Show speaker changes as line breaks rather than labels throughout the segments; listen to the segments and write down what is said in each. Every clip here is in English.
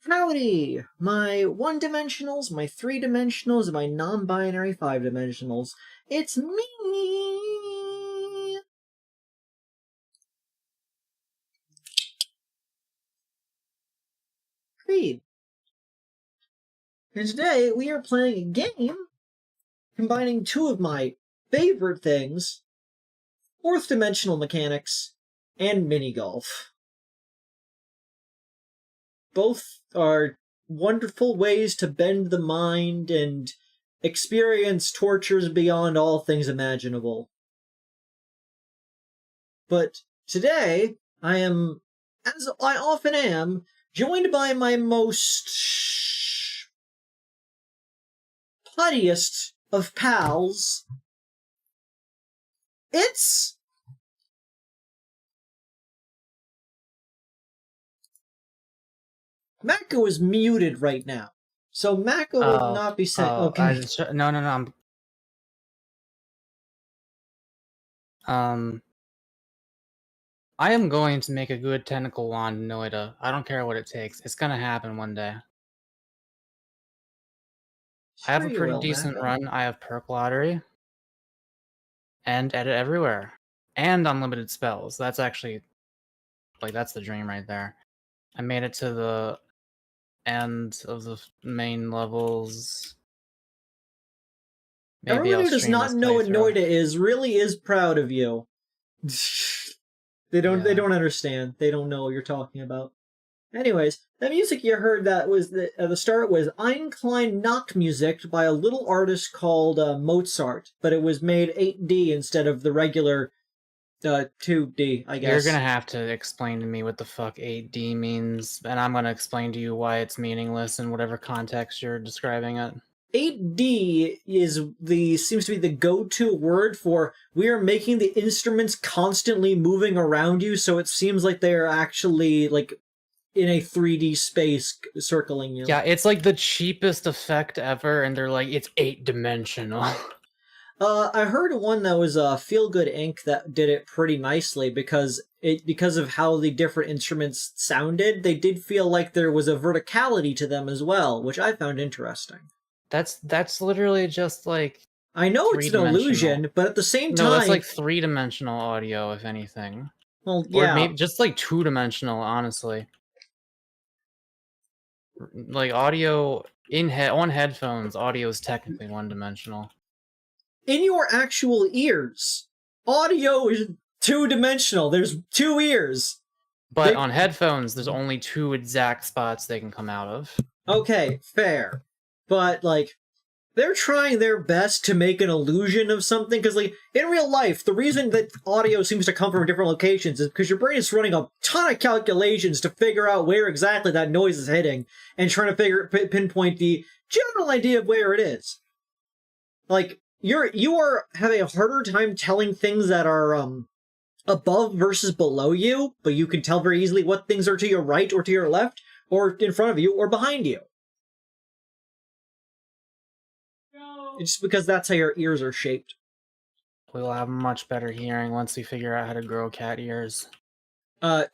Howdy! My one-dimensionals, my three-dimensionals, and my non-binary five-dimensionals. It's me! Kreed. And today we are playing a game combining two of my favorite things, fourth-dimensional mechanics and minigolf. Both are wonderful ways to bend the mind and experience tortures beyond all things imaginable. But today, I am, as I often am, joined by my most puttiest of pals. It's Mako is muted right now, so Mako will not be saying. Okay.
No. I am going to make a good tentacle wand, Noida. I don't care what it takes. It's gonna happen one day. I have a pretty decent run. I have perk lottery and edit everywhere and unlimited spells. That's actually that's the dream right there. I made it to the end of the main levels.
Maybe everyone who does not know what Noida is really is proud of you. They don't understand. They don't know what you're talking about. Anyways, the music you heard that was at the start was Ein klein Nachtmusik by a little artist called Mozart, but it was made 8D instead of the regular 2D, I guess.
You're gonna have to explain to me what the fuck 8D means, and I'm gonna explain to you why it's meaningless in whatever context you're describing it.
8D seems to be the go-to word for we are making the instruments constantly moving around you, so it seems like they are actually like in a 3D space circling you.
Yeah, it's like the cheapest effect ever, and they're like, it's 8-dimensional.
I heard one that was Feel Good Inc. that did it pretty nicely because of how the different instruments sounded. They did feel like there was a verticality to them as well, which I found interesting.
That's literally just like
I know it's an illusion, but at the same time,
no, that's like 3-dimensional audio, if anything.
Well, yeah,
or maybe just like 2-dimensional, honestly. Like audio on headphones, audio is technically 1-dimensional.
In your actual ears, audio is 2-dimensional. There's 2 ears.
But on headphones, there's only 2 exact spots they can come out of.
Okay, fair. But, like, they're trying their best to make an illusion of something, because, like, in real life, the reason that audio seems to come from different locations is because your brain is running a ton of calculations to figure out where exactly that noise is hitting, and trying to pinpoint the general idea of where it is. Like, you are having a harder time telling things that are, above versus below you, but you can tell very easily what things are to your right or to your left, or in front of you, or behind you. It's because that's how your ears are shaped.
We'll have much better hearing once we figure out how to grow cat ears.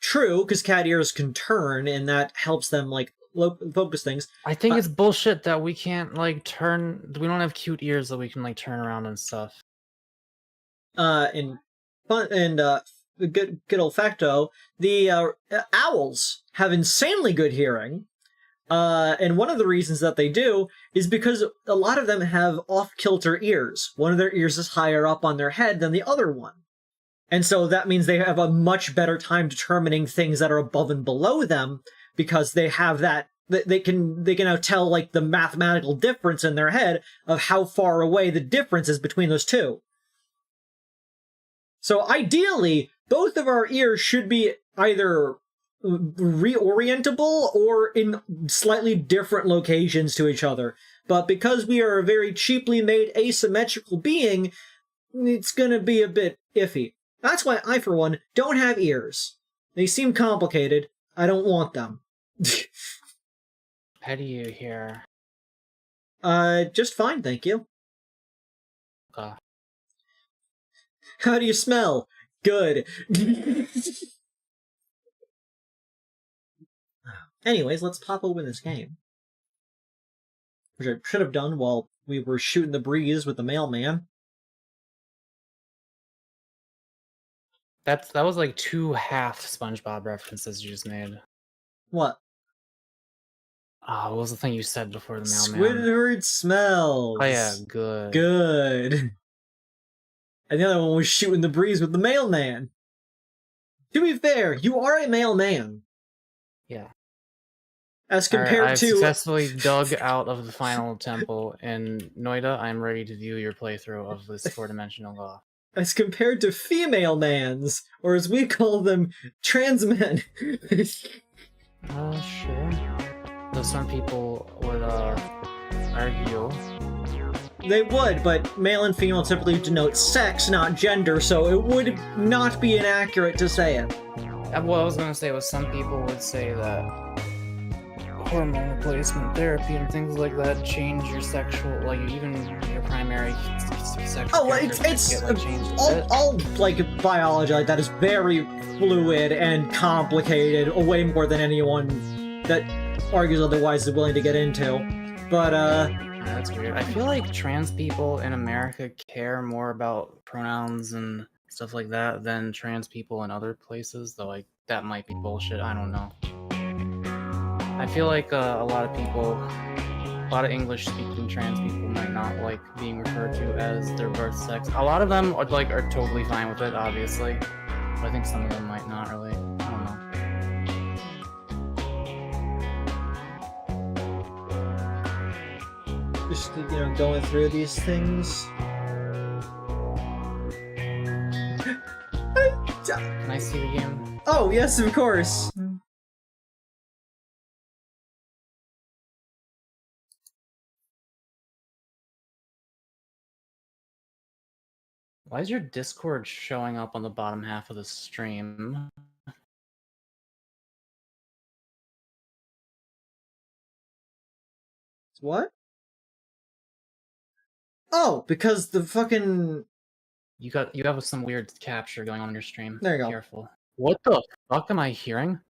True, because cat ears can turn, and that helps them, like, focus things.
I think it's bullshit that we can't, like, turn... We don't have cute ears that we can, like, turn around and stuff.
Good old facto, the owls have insanely good hearing. And one of the reasons that they do is because a lot of them have off-kilter ears. One of their ears is higher up on their head than the other one. And so that means they have a much better time determining things that are above and below them, because they have that, they can now tell, like, the mathematical difference in their head of how far away the difference is between those two. So ideally, both of our ears should be either reorientable or in slightly different locations to each other. But because we are a very cheaply made asymmetrical being, it's gonna be a bit iffy. That's why I, for one, don't have ears. They seem complicated. I don't want them.
How do you hear?
Just fine, thank you. How do you smell? Good. Anyways, let's pop open this game. Which I should have done while we were shooting the breeze with the mailman.
That was like 2 half SpongeBob references you just made.
What?
What was the thing you said before the mailman?
Squidward smells.
Oh yeah, good.
Good. And the other one was shooting the breeze with the mailman. To be fair, you are a mailman.
Yeah.
As compared
I've
to...
successfully dug out of the final temple in Noida. I'm ready to view your playthrough of this 4-dimensional golf.
As compared to female mans, or as we call them, trans men.
Sure. Though some people would, argue.
They would, but male and female typically denote sex, not gender, so it would not be inaccurate to say it.
What I was going to say was some people would say that hormone replacement therapy and things like that change your sexual, like even your primary sexual.
Oh, it's all like biology like that is very fluid and complicated, way more than anyone that argues otherwise is willing to get into. But
that's weird. I feel like trans people in America care more about pronouns and stuff like that than trans people in other places, though like that might be bullshit. I don't know. I feel like a lot of English-speaking trans people might not like being referred to as their birth sex. A lot of them are totally fine with it, obviously, but I think some of them might not really. I don't know.
Just, going through these things.
Can I see the game?
Oh, yes, of course.
Why is your Discord showing up on the bottom half of the stream?
What? Oh, because the fucking...
You have some weird capture going on your stream.
There you go.
Careful. What the fuck am I hearing?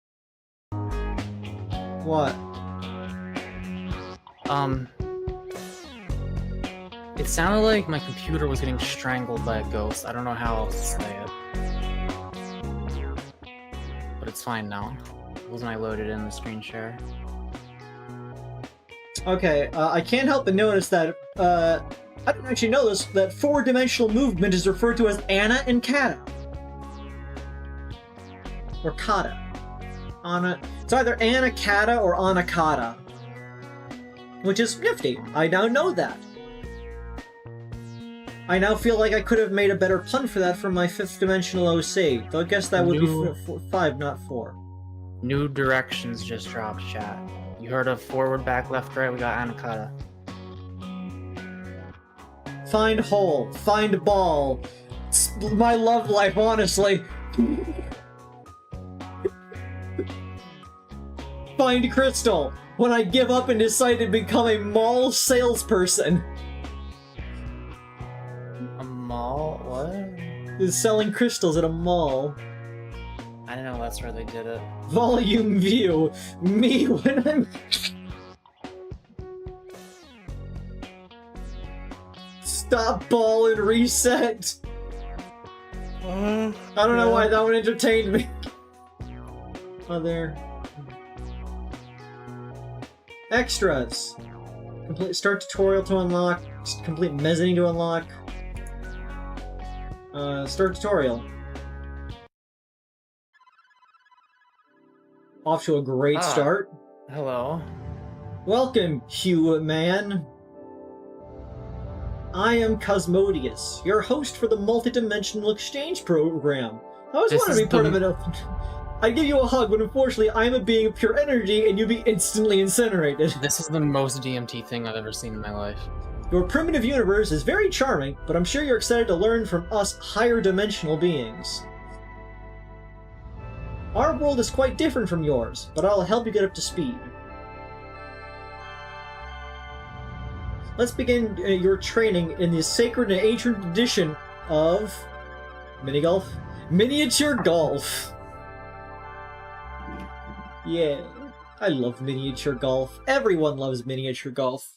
What?
It sounded like my computer was getting strangled by a ghost. I don't know how else to say it. But it's fine now. Wasn't I loaded in the screen share?
Okay, I can't help but notice that, I didn't actually know this, that 4-dimensional movement is referred to as Anna and Kata. Or Kata. It's either Anna Kata or Anna Kata. Which is nifty. I now know that. I now feel like I could have made a better pun for that from my 5th-dimensional OC. Though I guess that would be 5, not 4.
New directions just dropped, chat. You heard of forward, back, left, right? We got Anakata.
Find hole. Find ball. It's my love life, honestly. Find crystal. When I give up and decide to become a mall salesperson.
A mall? What?
Is selling crystals at a mall.
I don't know that's where they did it.
Volume view. Me when I'm... Stop ball and reset. I don't know why that one entertained me. Oh, there. Extras. Complete start tutorial to unlock. Complete mezzanine to unlock. Start tutorial. Off to a great start.
Hello.
Welcome, Hugh man. I am Cosmodius, your host for the Multidimensional Exchange Program. I always wanted to be part of it. I'd give you a hug, but unfortunately, I'm a being of pure energy, and you'd be instantly incinerated.
This is the most DMT thing I've ever seen in my life.
Your primitive universe is very charming, but I'm sure you're excited to learn from us higher dimensional beings. Our world is quite different from yours, but I'll help you get up to speed. Let's begin your training in the sacred and ancient tradition of... Minigolf? Miniature golf. Yeah. I love miniature golf. Everyone loves miniature golf.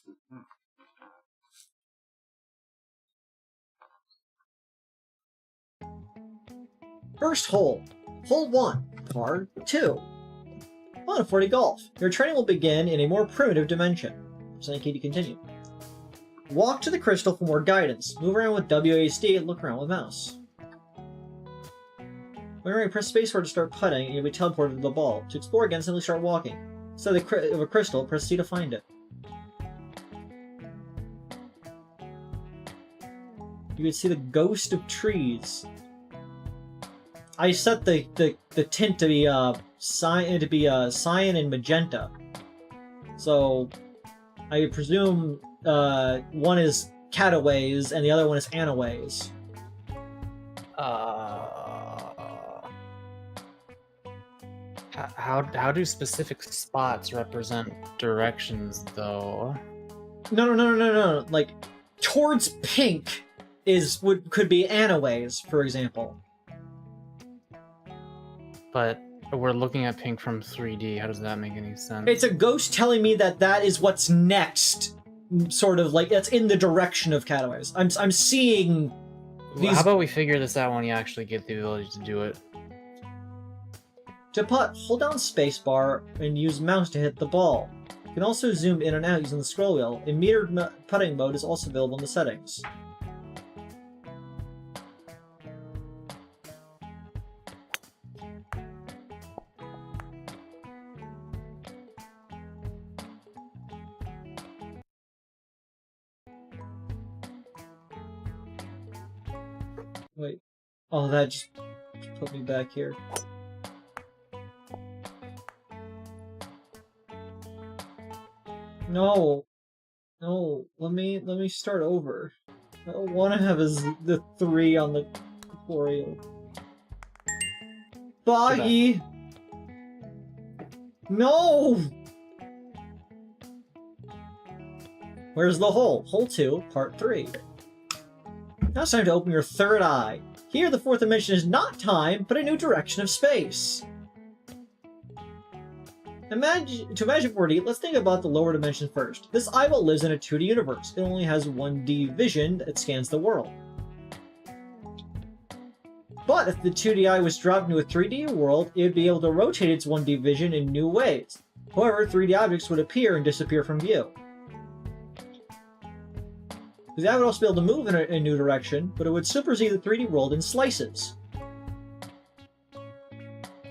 First hole. Hole 1, par 2. 140 golf. Your training will begin in a more primitive dimension. Press key to continue. Walk to the crystal for more guidance. Move around with WASD and look around with mouse. When you're ready, press spacebar to start putting and you'll be teleported to the ball. To explore again, simply start walking. Instead of a crystal, press C to find it. You can see the ghost of trees. I set the tint to be cyan and magenta. So I presume one is cataways and the other one is anaways.
How do specific spots represent directions, though?
No. Like, towards pink could be anaways, for example.
But we're looking at pink from 3D. How does that make any sense?
It's a ghost telling me that is what's next. Sort of like that's in the direction of cataways. I'm seeing these.
How about we figure this out when you actually get the ability to do it?
To putt, hold down spacebar and use mouse to hit the ball. You can also zoom in and out using the scroll wheel. A metered putting mode is also available in the settings. Wait. Oh, that just put me back here. No. Let me start over. I don't want to have the 3 on the tutorial. Boggy! No! Where's the hole? Hole 2, part 3. Now it's time to open your third eye. Here, the fourth dimension is not time, but a new direction of space. To imagine 4D, let's think about the lower dimension first. This eyeball lives in a 2D universe. It only has 1D vision that scans the world. But if the 2D eye was dropped into a 3D world, it would be able to rotate its 1D vision in new ways. However, 3D objects would appear and disappear from view. The eye would also be able to move in a new direction, but it would supersede the 3D world in slices.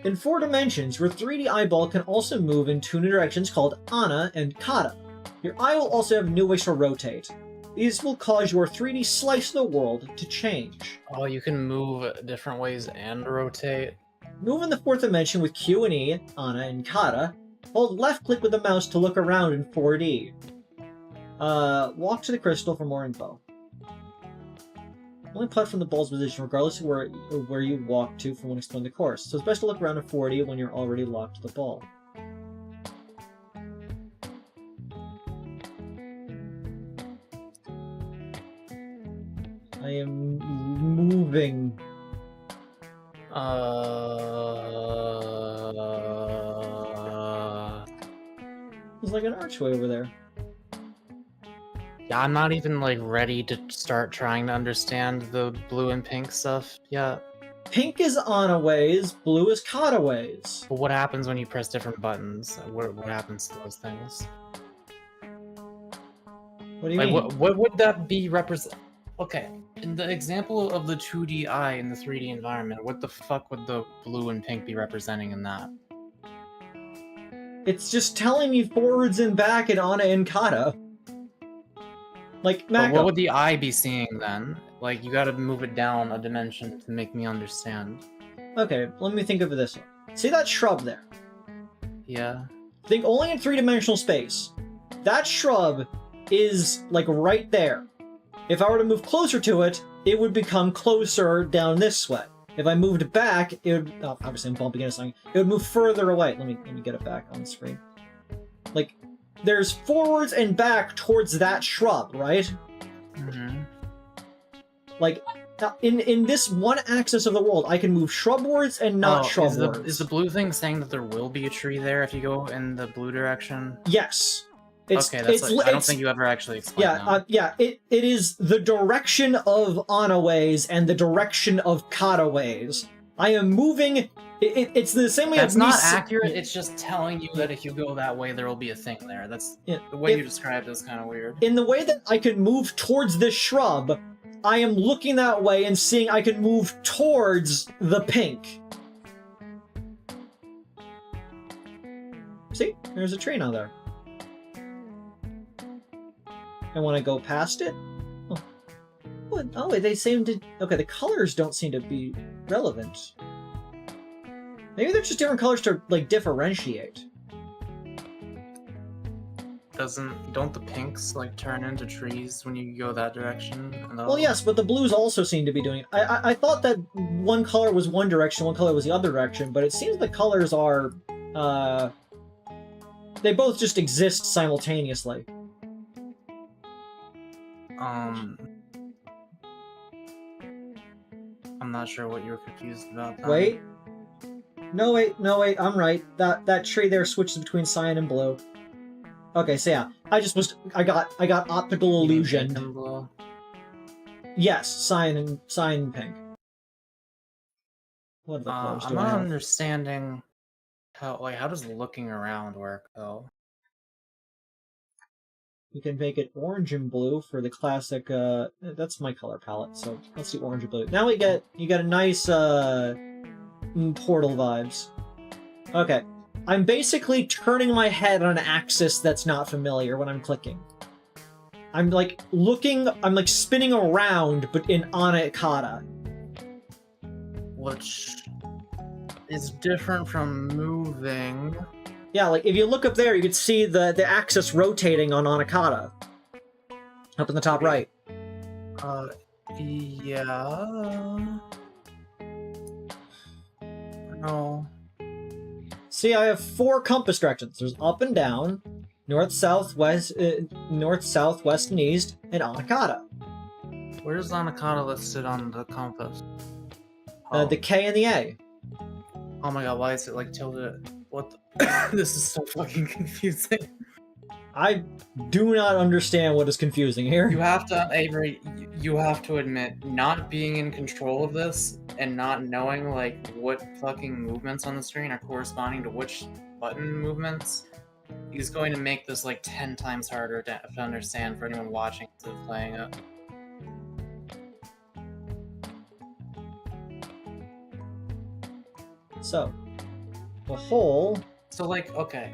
In 4 dimensions, your 3D eyeball can also move in 2 new directions called Ana and Kata. Your eye will also have new ways to rotate. These will cause your 3D slice of the world to change.
Oh, you can move different ways and rotate?
Move in the 4th dimension with Q and E, Ana and Kata. Hold left click with the mouse to look around in 4D. Walk to the crystal for more info. Only putt from the ball's position regardless of where you walk to from when exploring the course, so it's best to look around at 40 when you're already locked to the ball. I am moving. There's like an archway over there.
Yeah, I'm not even like ready to start trying to understand the blue and pink stuff yet.
Pink is Anaways, blue is Kataways.
But what happens when you press different buttons? What happens to those things?
What do you mean?
What would that be represent? Okay, in the example of the 2D eye in the 3D environment, what the fuck would the blue and pink be representing in that?
It's just telling me forwards and back and Ana and Kata. Like,
But what would the eye be seeing then? Like, you gotta move it down a dimension to make me understand.
Okay, let me think of it this way. See that shrub there?
Yeah.
Think only in 3-dimensional space. That shrub is, like, right there. If I were to move closer to it, it would become closer down this way. If I moved back, it would... Oh, obviously I'm bumping into something. It would move further away. Let me get it back on the screen. Like, there's forwards and back towards that shrub, right?
Mm-hmm.
Like, in this one axis of the world, I can move shrubwards and not shrubwards.
Is the blue thing saying that there will be a tree there if you go in the blue direction?
Yes.
I don't think you ever actually explained that.
It is the direction of Anaways and the direction of Kataways. I am moving. It's the same way.
That's not accurate. It's just telling you that if you go that way, there will be a thing there. That's the way you described it is kind of weird.
In the way that I can move towards this shrub, I am looking that way and seeing I can move towards the pink. See, there's a tree now there. And when I go past it, they seem to. Okay, the colors don't seem to be relevant. Maybe they're just different colors to like differentiate.
Don't the pinks like turn into trees when you go that direction?
Well, yes, but the blues also seem to be doing it. I thought that one color was one direction, one color was the other direction, but it seems the colors are they both just exist simultaneously.
I'm not sure what you were confused about.
Wait. No, wait, I'm right. That tree there switches between cyan and blue. Okay, so yeah, I got optical illusion. Yes, cyan and pink. What the colors do I have?
I'm not understanding how does looking around work though?
You can make it orange and blue for the classic, that's my color palette, so let's do orange and blue. Now you get a nice, Portal vibes. Okay. I'm basically turning my head on an axis that's not familiar when I'm clicking. I'm like spinning around, but in Anakata.
Which is different from moving.
Yeah, like if you look up there, you can see the axis rotating on Anakata. Up in the top right.
Yeah. No.
See, I have 4 compass directions. There's up and down, north, south, west, and east, and Anakata.
Where is Anakata listed on the compass?
The K and the A.
Oh my god, why is it like tilted? What the this is so fucking confusing.
I do not understand what is confusing here.
You have to, Avery, you have to admit, not being in control of this and not knowing like what fucking movements on the screen are corresponding to which button movements is going to make this like 10 times harder to understand for anyone watching instead of playing it.
So, the hole...
So like, okay.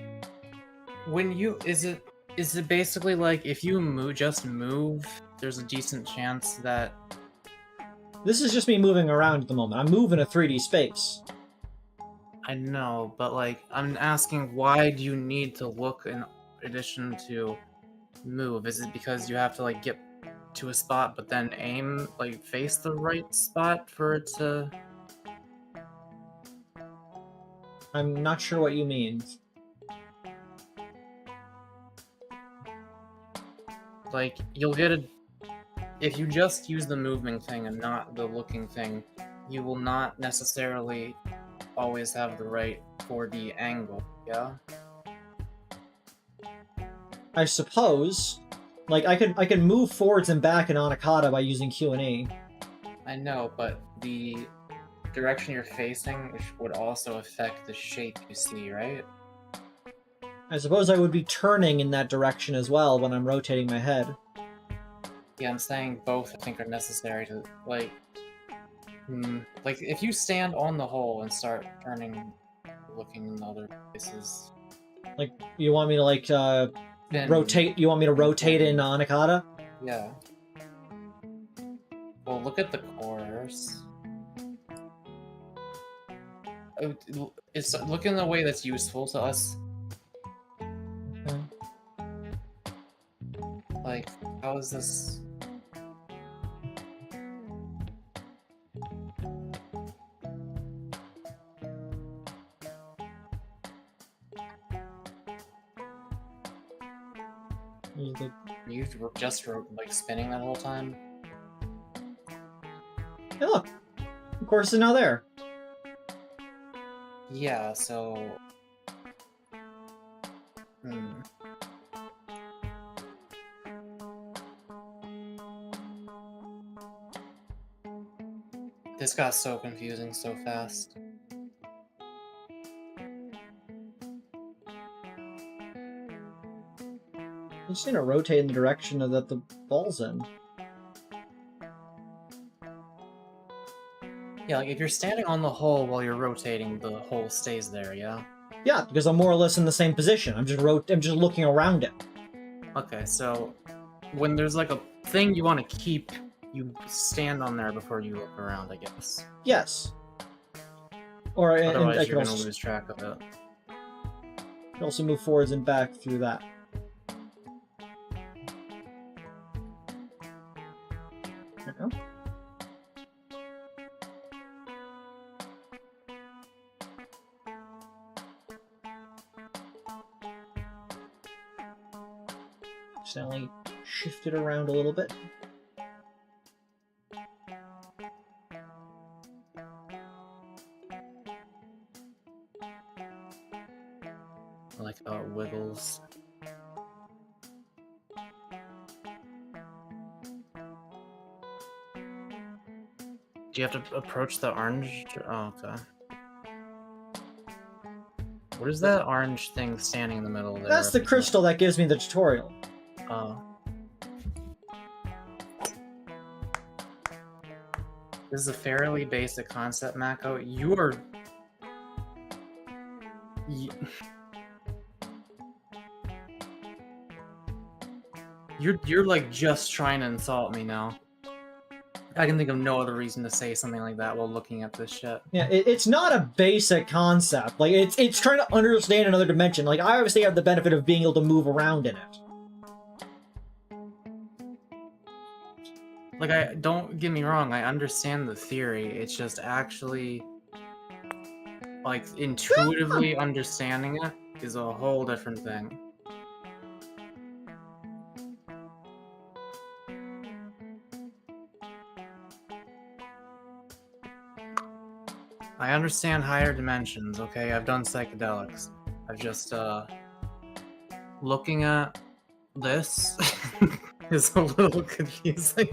When you... Is it basically like if you just move, there's a decent chance that...
This is just me moving around at the moment. I'm moving a 3D space.
I know, but like, I'm asking why do you need to look in addition to move? Is it because you have to like get to a spot but then aim, like face the right spot for it to...
I'm not sure what you mean.
Like, you'll get a... If you just use the moving thing and not the looking thing, you will not necessarily always have the right 4D angle, yeah?
I suppose. Like, I can move forwards and back in Anakata by using Q and E.
I know, but the direction you're facing would also affect the shape you see, right?
I suppose I would be turning in that direction as well when I'm rotating my head.
Yeah, I'm saying both I think are necessary to, like... like, if you stand on the hole and start turning, looking in other places...
Like, you want me to, like, rotate... You want me to rotate in Anakata?
Yeah. Well, look at the course. Look in the way that's useful to us.
Okay.
Like, how is this... You were just like spinning that whole time?
Hey, look! The course is now there.
Yeah, so... This got so confusing so fast.
You just need to rotate in the direction that the ball's in.
Yeah, like if you're standing on the hole while you're rotating, the hole stays there, yeah?
Yeah, because I'm more or less in the same position. I'm just looking around it.
Okay, so when there's like a thing you want to keep, you stand on there before you look around, I guess.
Yes. Or
otherwise you're gonna lose track of it.
You can also move forwards and back through that. There we go. Accidentally shift it around a little bit.
I like how it wiggles. Do you have to approach the orange? Oh, okay. What is that orange thing standing in the middle there?
That's the crystal that gives me the tutorial.
Oh. This is a fairly basic concept, Mako. You're like just trying to insult me now. I can think of no other reason to say something like that while looking at this shit.
Yeah, it's not a basic concept. Like, it's trying to understand another dimension. Like, I obviously have the benefit of being able to move around in it.
Like, don't get me wrong, I understand the theory. It's just actually, like, intuitively understanding it is a whole different thing. I understand higher dimensions, okay? I've done psychedelics. I've just, looking at this is a little confusing.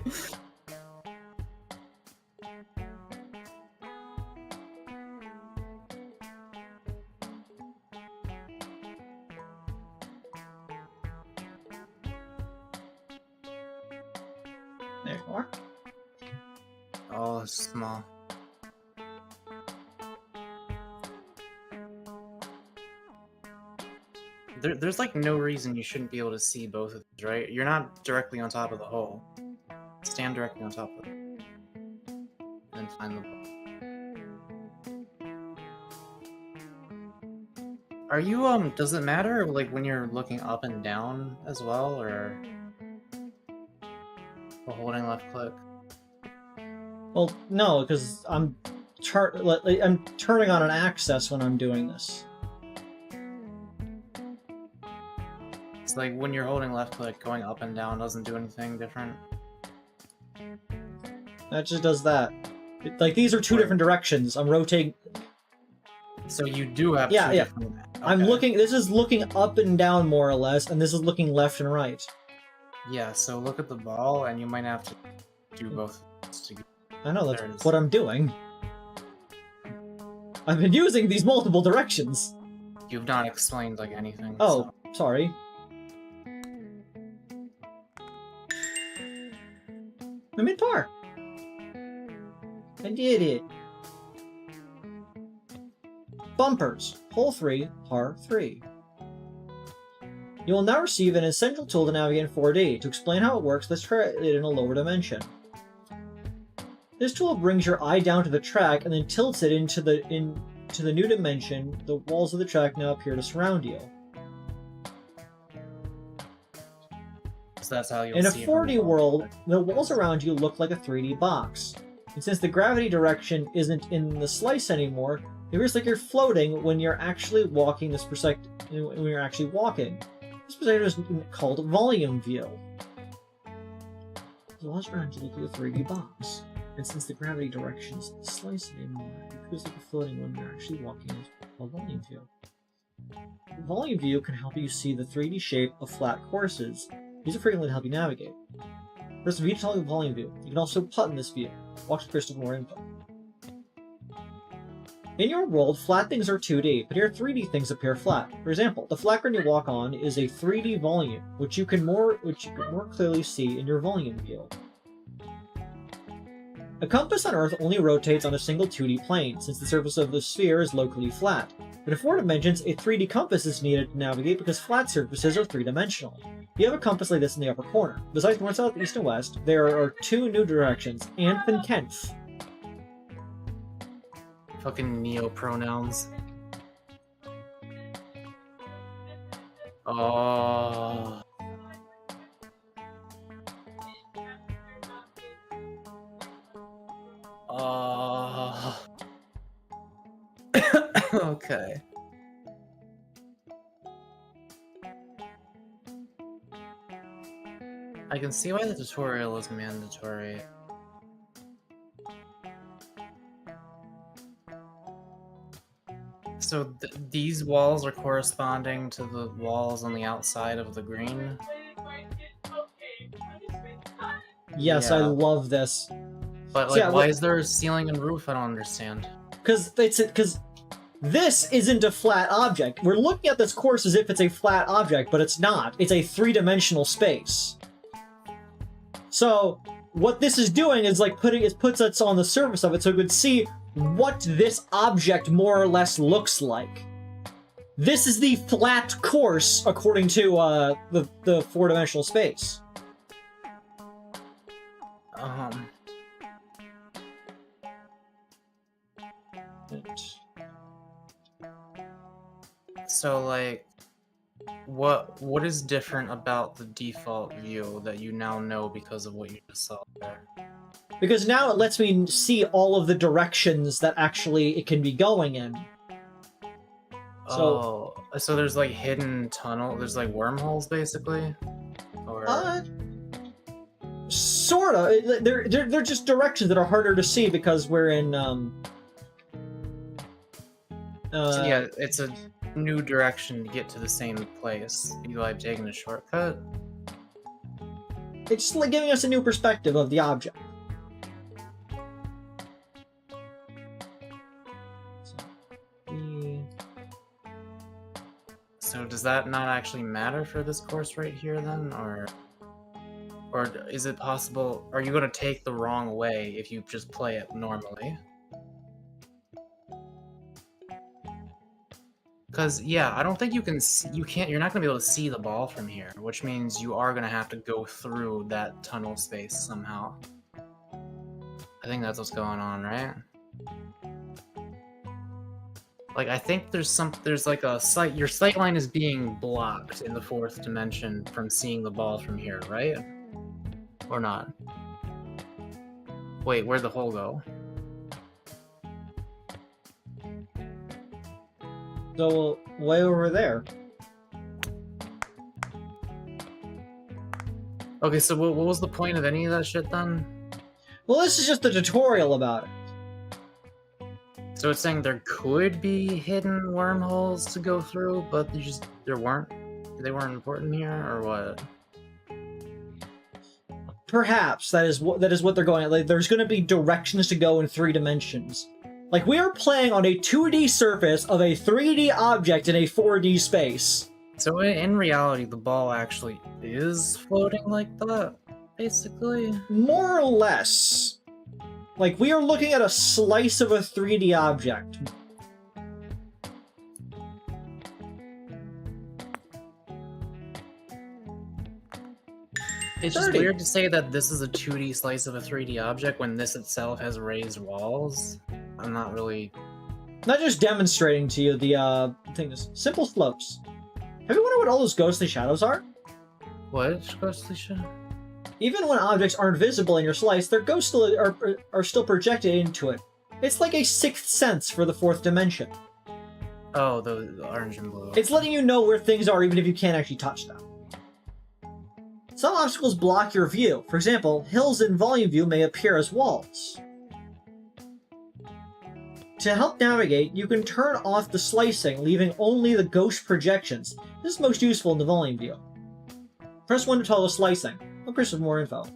There you are.
Oh, it's small. There's like no reason you shouldn't be able to see both of these, right? You're not directly on top of the hole. Stand directly on top of it. And then find the ball. Are you, does it matter, like, when you're looking up and down as well, or... while holding left click?
Well, no, because I'm turning on an axis when I'm doing this.
It's like when you're holding left click, going up and down doesn't do anything different.
That just does that. Like, these are two different directions. I'm rotating.
So you do have two different... Okay.
I'm looking... This is looking up and down, more or less, and this is looking left and right.
Yeah, so look at the ball, and you might have to do both together.
I know, that's what I'm doing. I've been using these multiple directions.
You've not explained, like, anything.
Oh, sorry. I'm in par. I did it. Bumpers. Hole 3, par 3. You will now receive an essential tool to navigate in 4D. To explain how it works, let's try it in a lower dimension. This tool brings your eye down to the track and then tilts it into the new dimension. The walls of the track now appear to surround you.
So that's how you'll
in a
see
4D world, the walls around you look like a 3D box. And since the gravity direction isn't in the slice anymore, it feels like you're floating when you're actually walking this perspective. When you're actually walking, this perspective is called volume view. The walls around you look like a 3D box. And since the gravity direction is slicing anymore, it feels like you're floating when you're actually walking into a volume view. The volume view can help you see the 3D shape of flat courses. These are frequently to help you navigate. Press V to toggle the volume view. You can also putt in this view. Watch the crystal for more info. In your world, flat things are 2D, but here 3D things appear flat. For example, the flat ground you walk on is a 3D volume, which you can more clearly see in your volume view. A compass on Earth only rotates on a single 2D plane, since the surface of the sphere is locally flat. But in 4 dimensions, a 3D compass is needed to navigate because flat surfaces are 3-dimensional. You have a compass like this in the upper corner. Besides north, south, east, and west, there are 2 new directions, Anth and Kenth.
Fucking neo-pronouns. Oh. Okay. I can see why the tutorial is mandatory. So these walls are corresponding to the walls on the outside of the green?
Yes, yeah. I love this.
But like, so, yeah, why is there a ceiling and roof? I don't understand. Because
this isn't a flat object. We're looking at this course as if it's a flat object, but it's not. It's a 3-dimensional space. So what this is doing is like puts us on the surface of it so we could see what this object more or less looks like. This is the flat course according to the 4-dimensional space.
So like, what is different about the default view that you now know because of what you just saw there?
Because now it lets me see all of the directions that actually it can be going in.
So there's like hidden tunnel, there's like wormholes basically? Or...
sorta. They're just directions that are harder to see because we're in,
so yeah, it's a new direction to get to the same place. You like taking a shortcut?
It's just like giving us a new perspective of the object.
So does that not actually matter for this course right here then, or is it possible? Are you going to take the wrong way if you just play it normally? Because, yeah, I don't think you can see, you're not going to be able to see the ball from here, which means you are going to have to go through that tunnel space somehow. I think that's what's going on, right? Like, I think there's like a sight, your sight line is being blocked in the 4th dimension from seeing the ball from here, right? Or not? Wait, where'd the hole go?
So, way over there.
Okay, so what was the point of any of that shit then?
Well, this is just a tutorial about it.
So it's saying there could be hidden wormholes to go through, but they weren't important here, or what?
Perhaps that is what they're going at. Like, there's going to be directions to go in 3 dimensions. Like, we are playing on a 2D surface of a 3D object in a 4D space.
So in reality, the ball actually is floating like that, basically?
More or less. Like, we are looking at a slice of a 3D object.
It's just weird to say that this is a 2D slice of a 3D object when this itself has raised walls. I'm not really...
Not just demonstrating to you the thing is simple slopes. Have you wondered what all those ghostly shadows are?
What ghostly shadow?
Even when objects aren't visible in your slice, their ghosts are still projected into it. It's like a 6th sense for the 4th dimension.
Oh, the orange and blue.
It's letting you know where things are even if you can't actually touch them. Some obstacles block your view. For example, hills in volume view may appear as walls. To help navigate, you can turn off the slicing, leaving only the ghost projections. This is most useful in the volume view. Press 1 to toggle slicing. I'll press for more info.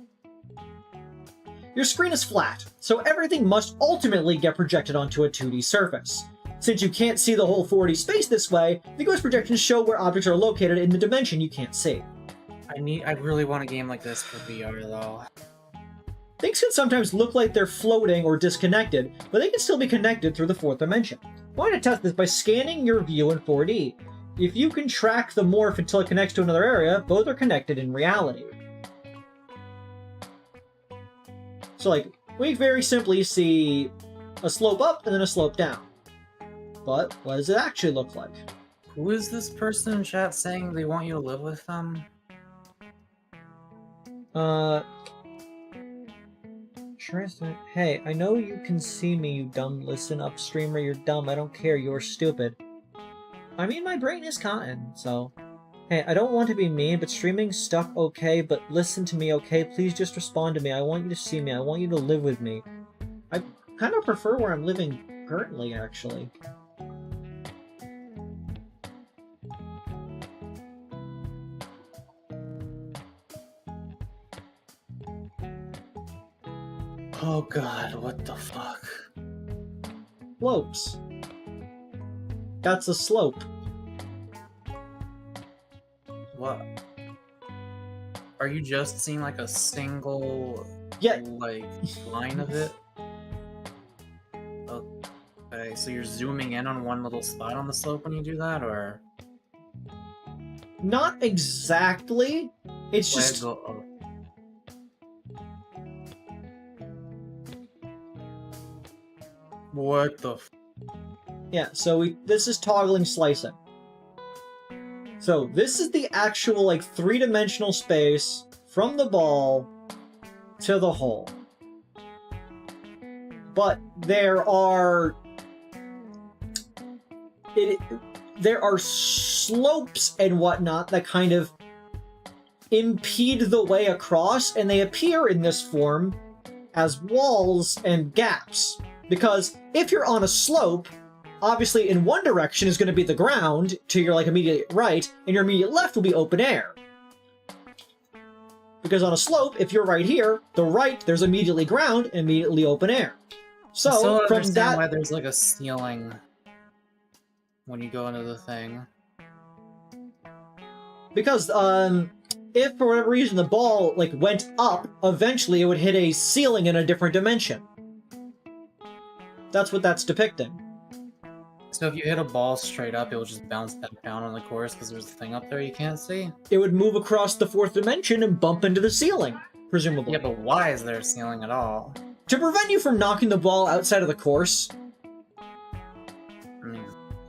Your screen is flat, so everything must ultimately get projected onto a 2D surface. Since you can't see the whole 4D space this way, the ghost projections show where objects are located in the dimension you can't see.
I really want a game like this for VR though.
Things can sometimes look like they're floating or disconnected, but they can still be connected through the 4th dimension. Why not test this by scanning your view in 4D? If you can track the morph until it connects to another area, both are connected in reality. So like, we very simply see a slope up and then a slope down. But what does it actually look like?
Who is this person in chat saying they want you to live with them?
Hey, I know you can see me, you dumb listen up streamer, you're dumb, I don't care, you're stupid. I mean, my brain is cotton, so... Hey, I don't want to be mean, but streaming stuff okay, but listen to me, okay? Please just respond to me, I want you to see me, I want you to live with me. I kind of prefer where I'm living currently, actually.
Oh god, what the fuck?
Slopes. That's a slope.
What? Are you just seeing like a single like line of it? Okay, so you're zooming in on one little spot on the slope when you do that, or?
Not exactly. It's just...
What the f...
Yeah, so this is toggling slicing. So this is the actual, like, 3-dimensional space from the ball to the hole. But there are... there are slopes and whatnot that kind of impede the way across, and they appear in this form as walls and gaps. Because if you're on a slope, obviously in one direction is going to be the ground to your like immediate right, and your immediate left will be open air. Because on a slope, if you're right here, the right, there's immediately ground, immediately open air. So
I still don't
from
understand
that,
why there's like a ceiling when you go into the thing.
Because if for whatever reason the ball like went up, eventually it would hit a ceiling in a different dimension. That's what that's depicting.
So if you hit a ball straight up, it will just bounce back down on the course because there's a thing up there you can't see?
It would move across the 4th dimension and bump into the ceiling, presumably.
Yeah, but why is there a ceiling at all?
To prevent you from knocking the ball outside of the course.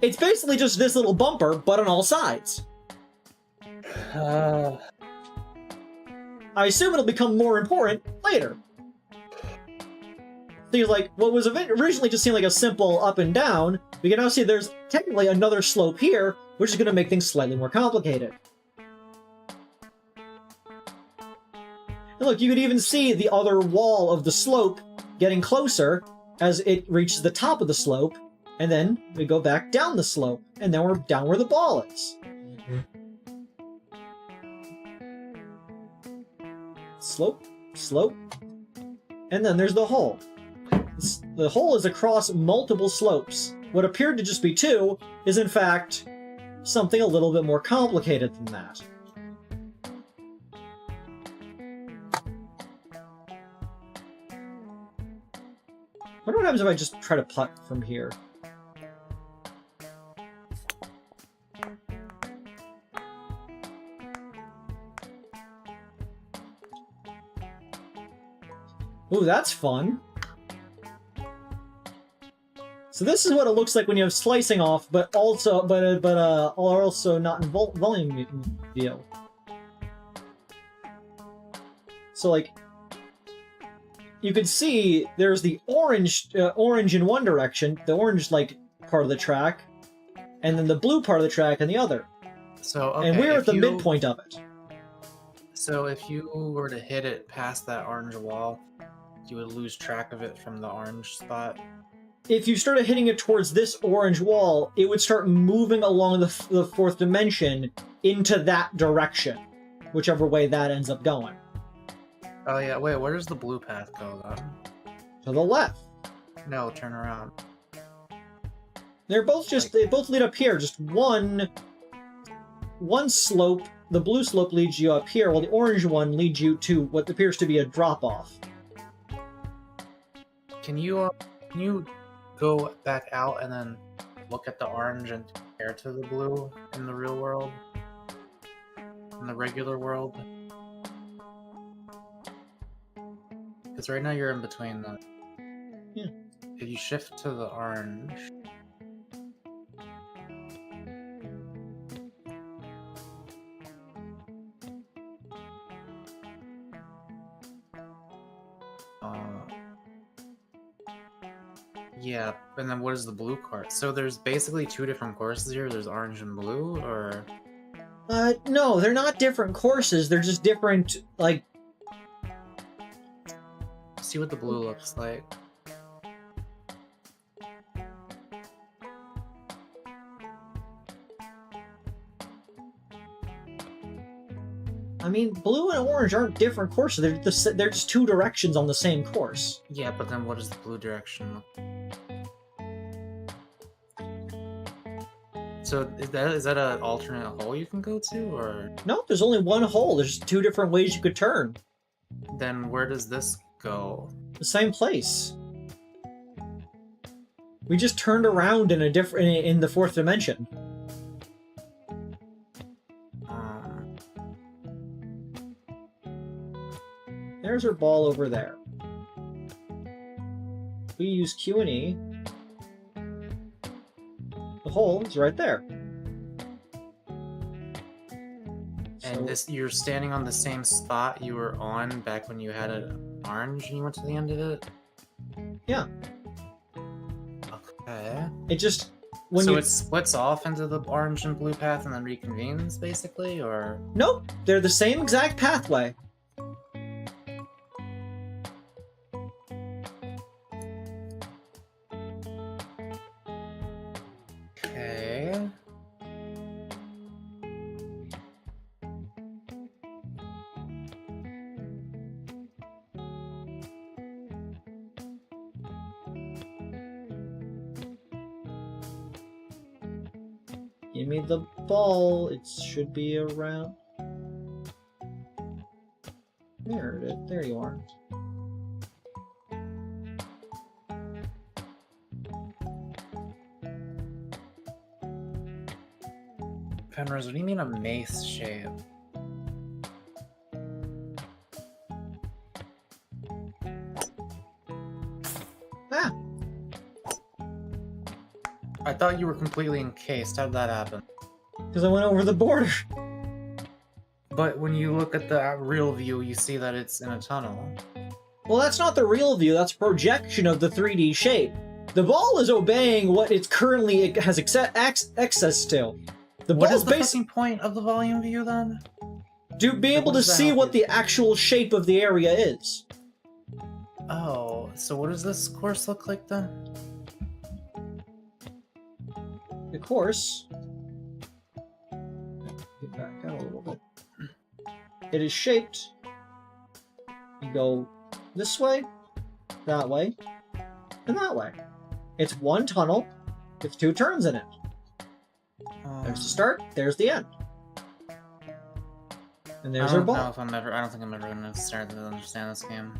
It's basically just this little bumper, but on all sides. I assume it'll become more important later. Things like, what was originally just seemed like a simple up and down, we can now see there's technically another slope here, which is going to make things slightly more complicated. And look, you could even see the other wall of the slope getting closer as it reaches the top of the slope, and then we go back down the slope, and then we're down where the ball is. Slope, slope, and then there's the hole. The hole is across multiple slopes. What appeared to just be 2 is in fact something a little bit more complicated than that. I wonder what happens if I just try to putt from here. Ooh, that's fun. So this is what it looks like when you have slicing off, but also not in volume view. So like, you can see there's the orange in one direction, the orange like part of the track, and then the blue part of the track in the other.
So okay,
and we're at the midpoint of it.
So if you were to hit it past that orange wall, you would lose track of it from the orange spot.
if you started hitting it towards this orange wall, it would start moving along the fourth dimension into that direction, whichever way that ends up going.
Oh yeah, wait, where does the blue path go then?
To the left.
No, turn around.
They're both just, they both lead up here, just one slope, the blue slope leads you up here, while the orange one leads you to what appears to be a drop-off.
Can you go back out and then look at the orange and compare to the blue in the real world? In the regular world? Because right now you're in between the...
Yeah.
If you shift to the orange... Yeah, and then what is the blue course? So there's basically two different courses here. There's orange and blue, or...
No, they're not different courses. They're just different, like...
See what the blue looks like.
I mean, blue and orange aren't different courses. They're just two directions on the same course.
Yeah, but then what does the blue direction look like? So is that an alternate hole you can go to, or?
No, there's only one hole. There's just two different ways you could turn.
Then where does this go?
The same place. We just turned around in in the fourth dimension. There's our ball over there. We use Q and E. The hole is right there.
And this, you're standing on the same spot you were on back when you had an orange and you went to the end of it?
Yeah.
Okay.
It just...
It splits off into the orange and blue path and then reconvenes, basically, or...?
Nope. They're the same exact pathway.
Okay.
Give me the ball. It should be around... There it is. There you are.
Penrose, what do you mean a mace shape?
Ah!
I thought you were completely encased. How'd that happen?
Because I went over the border.
But when you look at the real view, you see that it's in a tunnel.
Well, that's not the real view. That's a projection of the 3D shape. The ball is obeying what it currently has access to.
What is the fucking point of the volume view, then?
To be able to see what the actual shape of the area is.
Oh, so what does this course look like, then?
The course... Get back out a little bit. It is shaped. You go this way, that way, and that way. It's one tunnel with two turns in it. There's the start, there's the end. And there's our ball.
I don't think I'm ever gonna start to understand this game.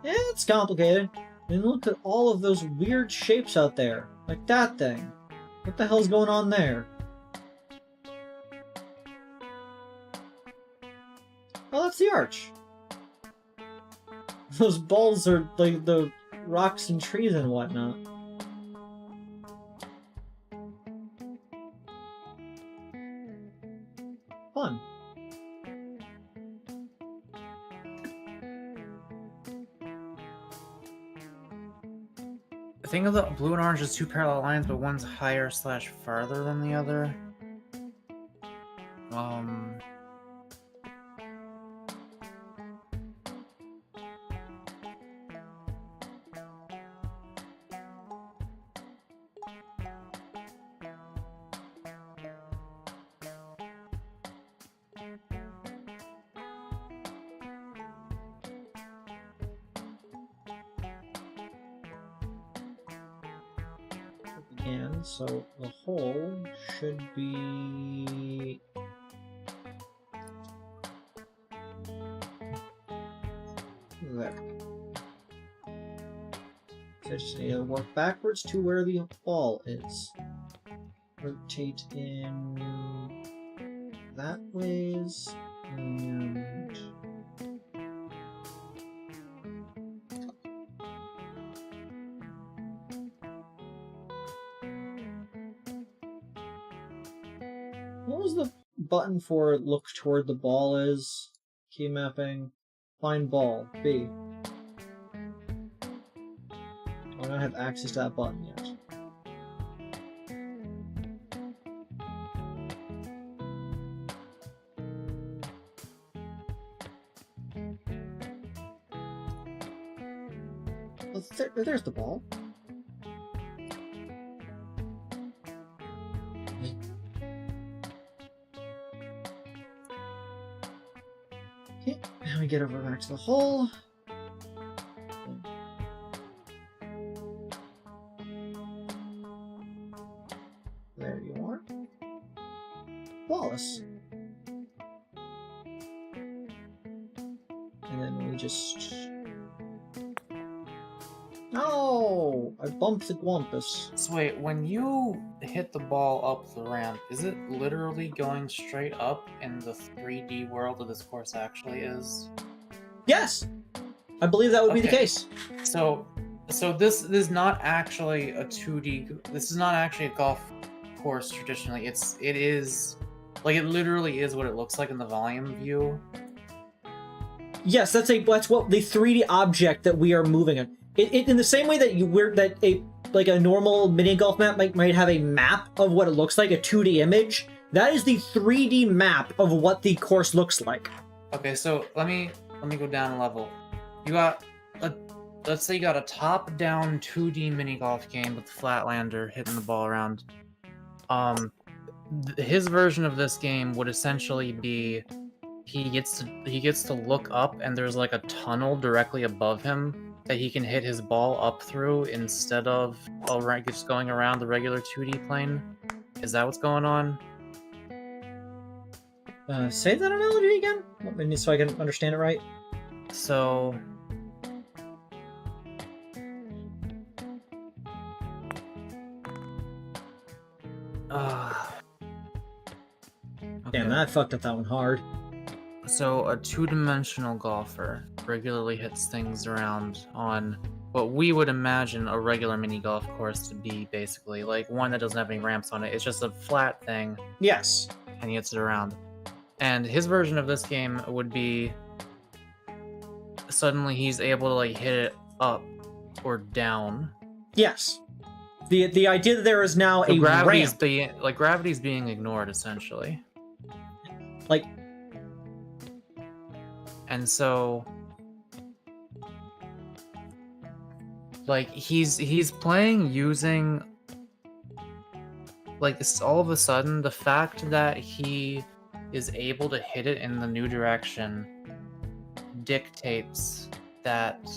Yeah, it's complicated. And look at all of those weird shapes out there. Like that thing. What the hell's going on there? Oh, that's the arch. Those balls are like the rocks and trees and whatnot. Fun.
The thing of the blue and orange is two parallel lines, but one's higher / farther than the other.
And so the hole should be... there. So I just need to work backwards to where the ball is. Rotate in that ways, and... What was the button for look toward the ball is? Key mapping. Find ball. B. I don't have access to that button yet. Well, there's the ball. Okay, now we get over back to the hole. There you are. Flawless. And then we just... No! I bumped the Gwampus.
So wait, when you hit the ball up the ramp, is it literally going straight up in the 3D world that this course actually is?
Yes! I believe that would be the case.
So this is not actually a 2D... This is not actually a golf course traditionally. It is... Like, it literally is what it looks like in the volume view.
Yes, that's what the 3D object that we are moving in. In the same way that a normal mini golf map might have a map of what it looks like, a 2D image, that is the 3D map of what the course looks like.
Okay, so let me go down a level. You got let's say you got a top-down 2D mini golf game with the Flatlander hitting the ball around. His version of this game would essentially be he gets to look up and there's like a tunnel directly above him that he can hit his ball up through instead of just going around the regular 2D plane. Is that what's going on?
Say that analogy again, so I can understand it right.
So...
Damn, that fucked up that one hard.
So a two-dimensional golfer regularly hits things around on what we would imagine a regular mini golf course to be, basically. Like one that doesn't have any ramps on it. It's just a flat thing.
Yes.
And he hits it around. And his version of this game would be suddenly he's able to like hit it up or down.
Yes. The idea that there is now a ramp.
Gravity's being ignored, essentially.
Like...
And so, like, he's playing using, like, all of a sudden, the fact that he is able to hit it in the new direction dictates that...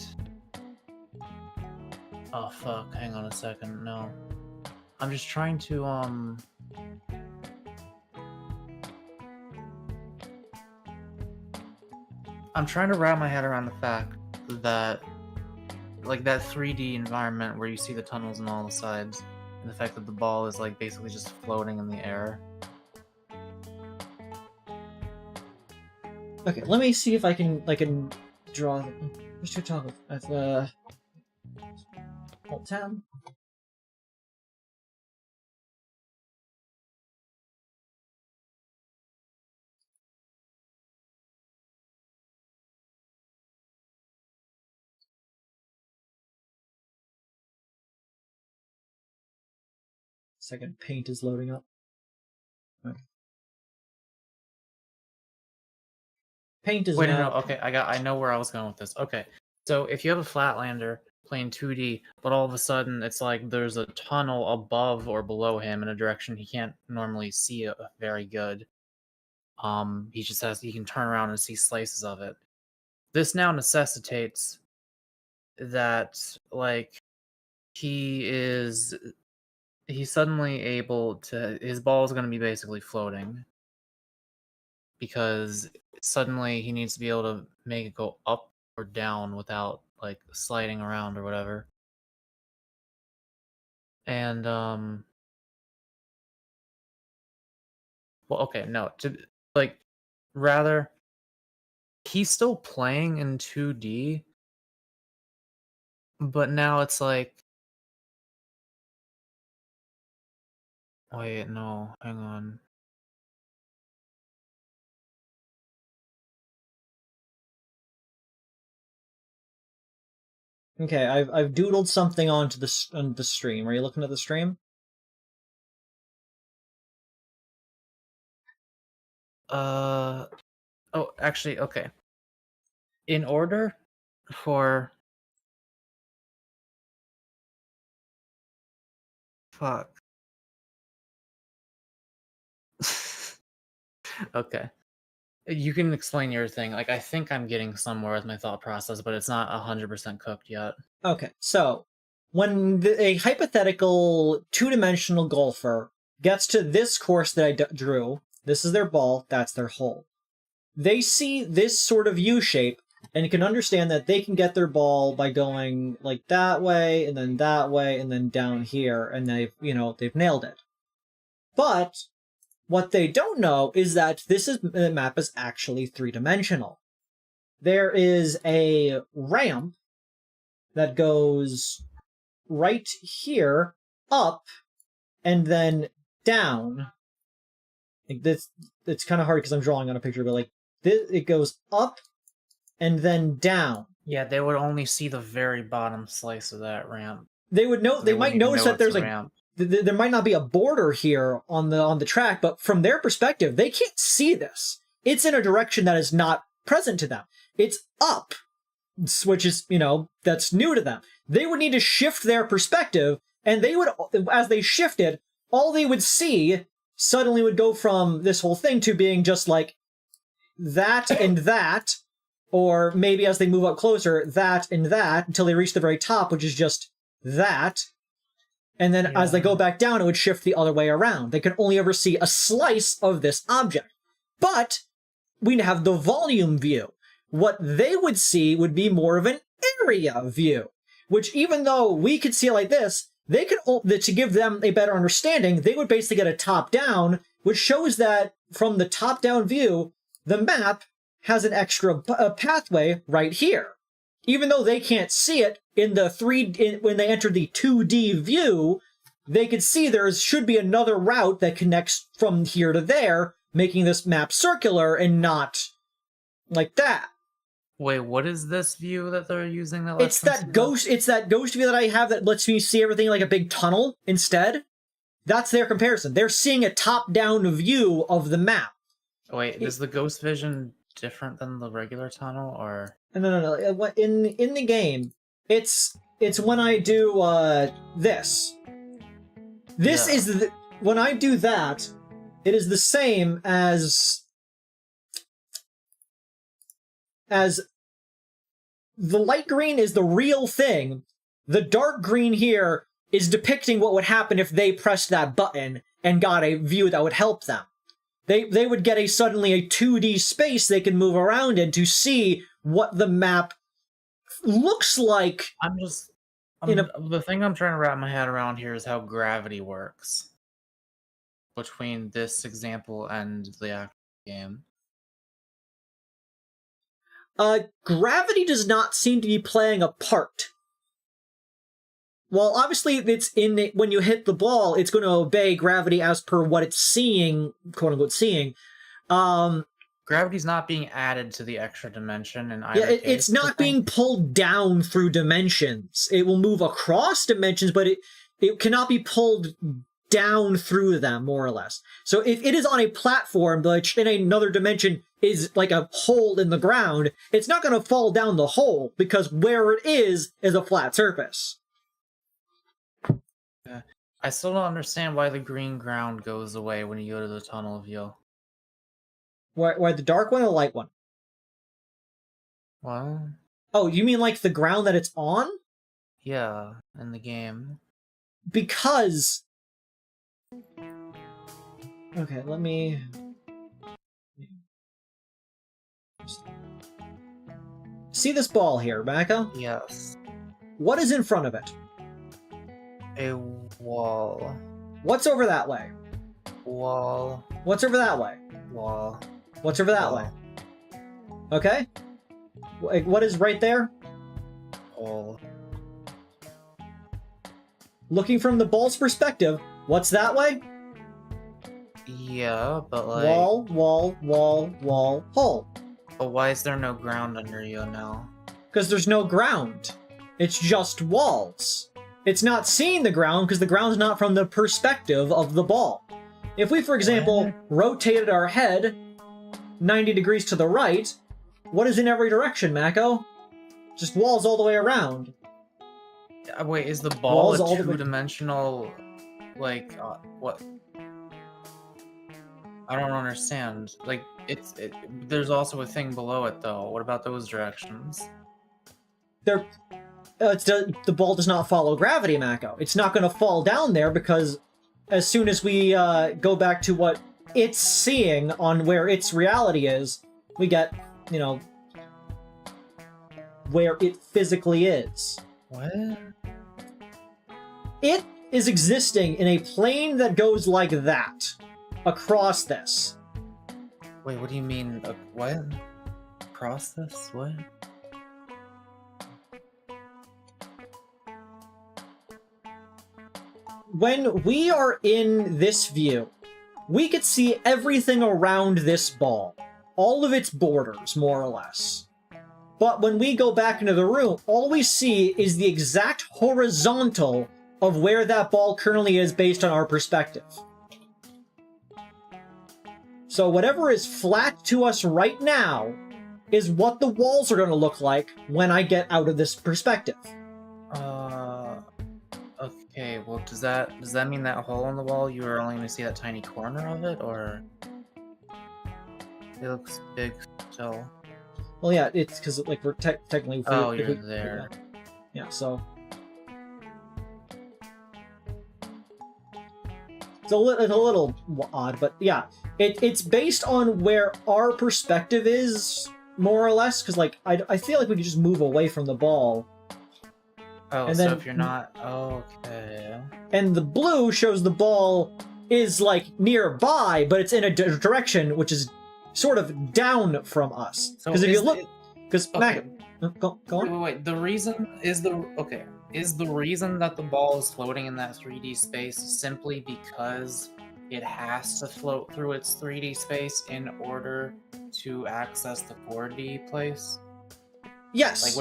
Oh, fuck, hang on a second, no. I'm just trying to, I'm trying to wrap my head around the fact that, like, that 3D environment where you see the tunnels on all the sides, and the fact that the ball is, like, basically just floating in the air.
Okay, let me see if I can draw. There's two toggles. That's Alt tab. Second, paint is loading up. Okay. Paint is
no, okay, I know where I was going with this. Okay, so if you have a Flatlander playing 2D, but all of a sudden it's like there's a tunnel above or below him in a direction he can't normally see very good. He can turn around and see slices of it. This now necessitates that, like, he is he's suddenly able to. His ball is going to be basically floating because suddenly he needs to be able to make it go up or down without like sliding around or whatever. And well, okay, no, to like rather he's still playing in 2D, but now it's like wait, no, hang on.
Okay, I've doodled something onto the stream. Are you looking at the stream?
Oh, actually, okay. In order for fuck. Okay. You can explain your thing. Like, I think I'm getting somewhere with my thought process, but it's not 100% cooked yet.
Okay, so when a hypothetical two-dimensional golfer gets to this course that I drew, this is their ball, that's their hole. They see this sort of U-shape and can understand that they can get their ball by going like that way and then down here, and they've nailed it. But what they don't know is that the map is actually three-dimensional. There is a ramp that goes right here, up, and then down. Like this, it's kind of hard because I'm drawing on a picture, but like this, it goes up and then down.
Yeah, they would only see the very bottom slice of that ramp.
They would know. They might notice that there's a there might not be a border here on the track, but from their perspective, they can't see this. It's in a direction that is not present to them. It's up, which is, that's new to them. They would need to shift their perspective, and they would, as they shifted, all they would see suddenly would go from this whole thing to being just like that and that, or maybe as they move up closer, that and that, until they reach the very top, which is just that. And then as they go back down, it would shift the other way around. They can only ever see a slice of this object. But we have the volume view. What they would see would be more of an area view, which even though we could see it like this, they could, to give them a better understanding, they would basically get a top-down, which shows that from the top-down view, the map has an extra pathway right here. Even though they can't see it when they enter the 2D view, they could see there should be another route that connects from here to there, making this map circular and not like that.
Wait, what is this view that they're using?
It's that ghost view that I have that lets me see everything like a big tunnel instead. That's their comparison. They're seeing a top-down view of the map.
Wait, is the ghost vision different than the regular tunnel, or?
No. In the game, it's when I do this. This is when I do that. It is the same as the light green is the real thing. The dark green here is depicting what would happen if they pressed that button and got a view that would help them. They would get suddenly a 2D space they can move around in to see what the map looks like.
The thing I'm trying to wrap my head around here is how gravity works between this example and the actual game.
Gravity does not seem to be playing a part. Well, obviously, when you hit the ball, it's going to obey gravity as per what it's seeing, quote unquote, seeing.
Gravity's not being added to the extra dimension in either case.
It's not being pulled down through dimensions. It will move across dimensions, but it cannot be pulled down through them, more or less. So if it is on a platform, which in another dimension is like a hole in the ground, it's not going to fall down the hole, because where it is a flat surface.
Yeah. I still don't understand why the green ground goes away when you go to the tunnel view.
Why the dark one or the light one?
What?
Oh, you mean like the ground that it's on?
Yeah, in the game.
Because Okay, let me... See this ball here, Mako?
Yes.
What is in front of it?
A wall.
What's over that way?
Wall.
What's over that way?
Wall.
What's over that way? Okay. What is right there?
Hole.
Looking from the ball's perspective, what's that way?
Yeah, but like...
Wall, hole.
But why is there no ground under you now?
Because there's no ground. It's just walls. It's not seeing the ground because the ground's not from the perspective of the ball. If we, for example, rotated our head 90 degrees to the right, what is in every direction, Mako? Just walls all the way around.
Wait, is the ball a two-dimensional, like, what? I don't understand. Like, there's also a thing below it, though. What about those directions?
The ball does not follow gravity, Mako. It's not going to fall down there because as soon as we go back to what it's seeing on where its reality is, we get, you know, where it physically is.
What?
It is existing in a plane that goes like that, across this.
Wait, what do you mean? What? Across this? What?
When we are in this view, we could see everything around this ball. All of its borders, more or less. But when we go back into the room, all we see is the exact horizontal of where that ball currently is based on our perspective. So whatever is flat to us right now is what the walls are going to look like when I get out of this perspective.
Okay, well, does that mean that hole in the wall, you are only going to see that tiny corner of it, or... It looks big still.
Well, yeah, it's because, like, we're technically...
Oh, you're there.
Yeah, so... It's a little odd, but yeah. It's based on where our perspective is, more or less, because, like, I feel like we could just move away from the ball.
Oh,
and
so
then,
if you're not... Okay.
And the blue shows the ball is, like, nearby, but it's in a direction which is sort of down from us. Because if you look... Because, okay. Go on.
Wait. The reason is the... Okay. Is the reason that the ball is floating in that 3D space simply because it has to float through its 3D space in order to access the 4D place?
Yes.
Like,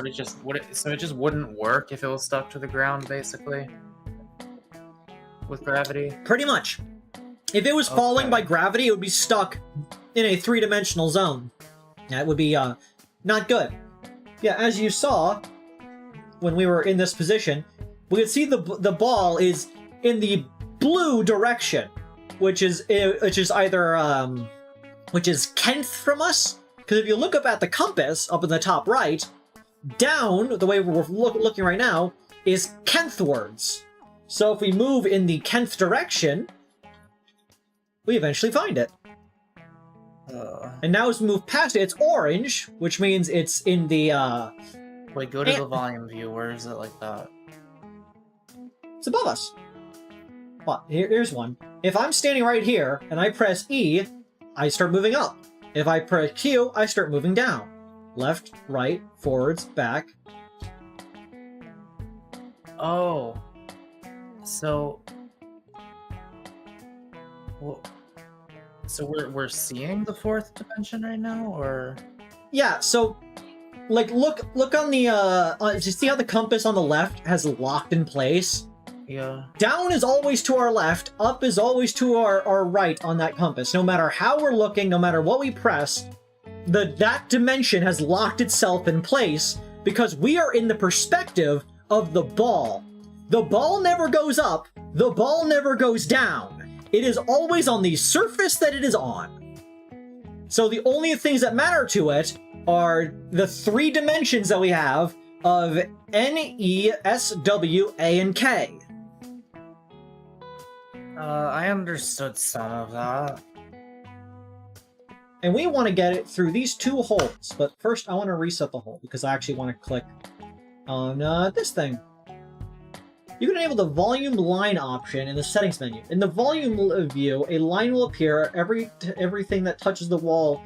so it just wouldn't work if it was stuck to the ground, basically? With gravity?
Pretty much. If it was falling by gravity, it would be stuck in a three-dimensional zone. That would be, not good. Yeah, as you saw, when we were in this position, we could see the ball is in the blue direction, which is either, which is 10th from us, because if you look up at the compass, up in the top right, down, the way we're looking right now, is 10thwards. So if we move in the 10th direction, we eventually find it. And now as we move past it, it's orange, which means it's in the,
Wait, go to the volume view. Where is it like that?
It's above us. Well, here's one. If I'm standing right here, and I press E, I start moving up. If I press Q, I start moving down. Left, right, forwards, back.
Oh. So... Well, so we're seeing the fourth dimension right now, or?
Yeah. So, like, look on the you see how the compass on the left has locked in place?
Yeah.
Down is always to our left. Up is always to our right on that compass. No matter how we're looking, no matter what we press, that dimension has locked itself in place because we are in the perspective of the ball. The ball never goes up. The ball never goes down. It is always on the surface that it is on. So the only things that matter to it are the three dimensions that we have of N, E, S, W, A, and K.
I understood some of that.
And we want to get it through these two holes. But first, I want to reset the hole, because I actually want to click on this thing. You can enable the volume line option in the settings menu. In the volume view, a line will appear. Everything that touches the wall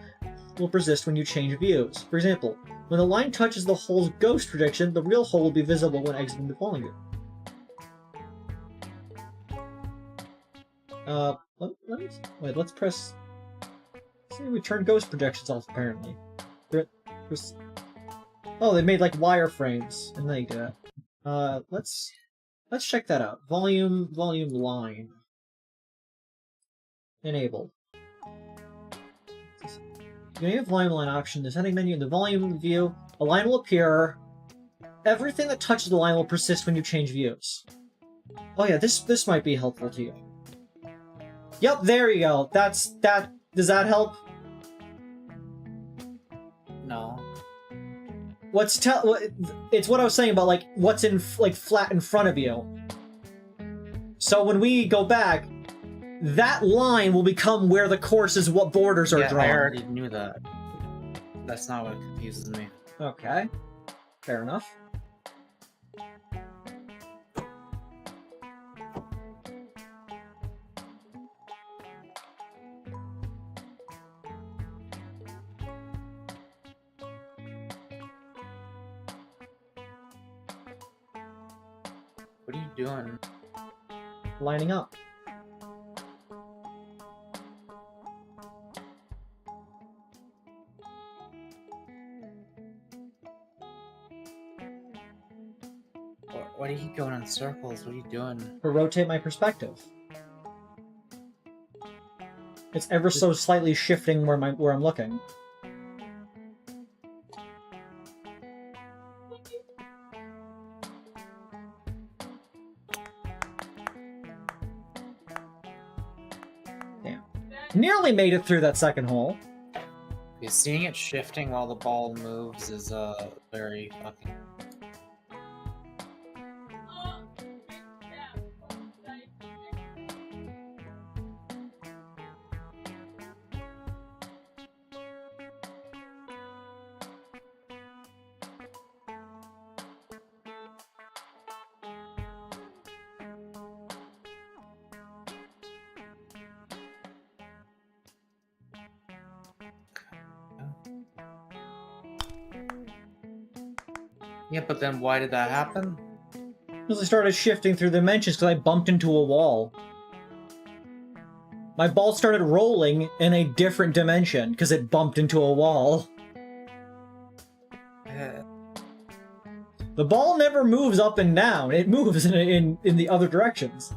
will persist when you change views. For example, when the line touches the hole's ghost prediction, the real hole will be visible when exiting the volume view. Let's press... See, we turned ghost projections off, apparently. Oh, they made, like, wireframes, and they do that. Let's check that out. Volume line. Enabled. You have volume line option. The setting menu in the volume view. A line will appear. Everything that touches the line will persist when you change views. Oh yeah, this might be helpful to you. Yep, there you go. Does that help?
No.
It's what I was saying about, like, what's in, like, flat in front of you. So when we go back, that line will become where the course's what borders are drawn.
I already knew that. That's not what confuses me.
Okay. Fair enough.
What are you doing?
Lining up.
Why do you keep going in circles? What are you doing?
To rotate my perspective. It's ever so slightly shifting where I'm looking. Damn. Nearly made it through that second hole.
Yeah, seeing it shifting while the ball moves is very fucking... Yeah, but then why did that happen?
Because I started shifting through dimensions because I bumped into a wall. My ball started rolling in a different dimension because it bumped into a wall. The ball never moves up and down. It moves in the other directions.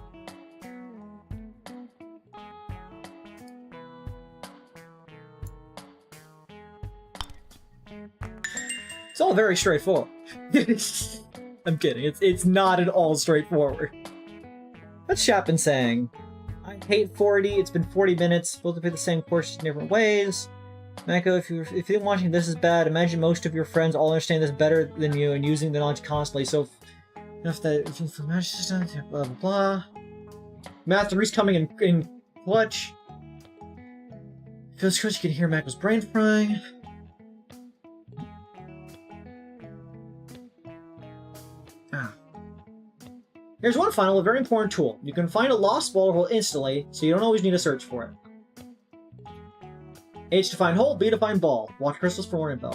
It's all very straightforward. I'm kidding. It's not at all straightforward. What's Chapin saying? I hate 40. It's been 40 minutes. Both to play the same course in different ways. Mako, if you're watching this is bad, imagine most of your friends all understand this better than you and using the knowledge constantly. So if blah blah blah. Mastery's coming in clutch. Feels good. You can hear Mako's brain frying. Here's one final, a very important tool. You can find a lost ball hole instantly, so you don't always need to search for it. H to find hole, B to find ball. Watch crystals for more info.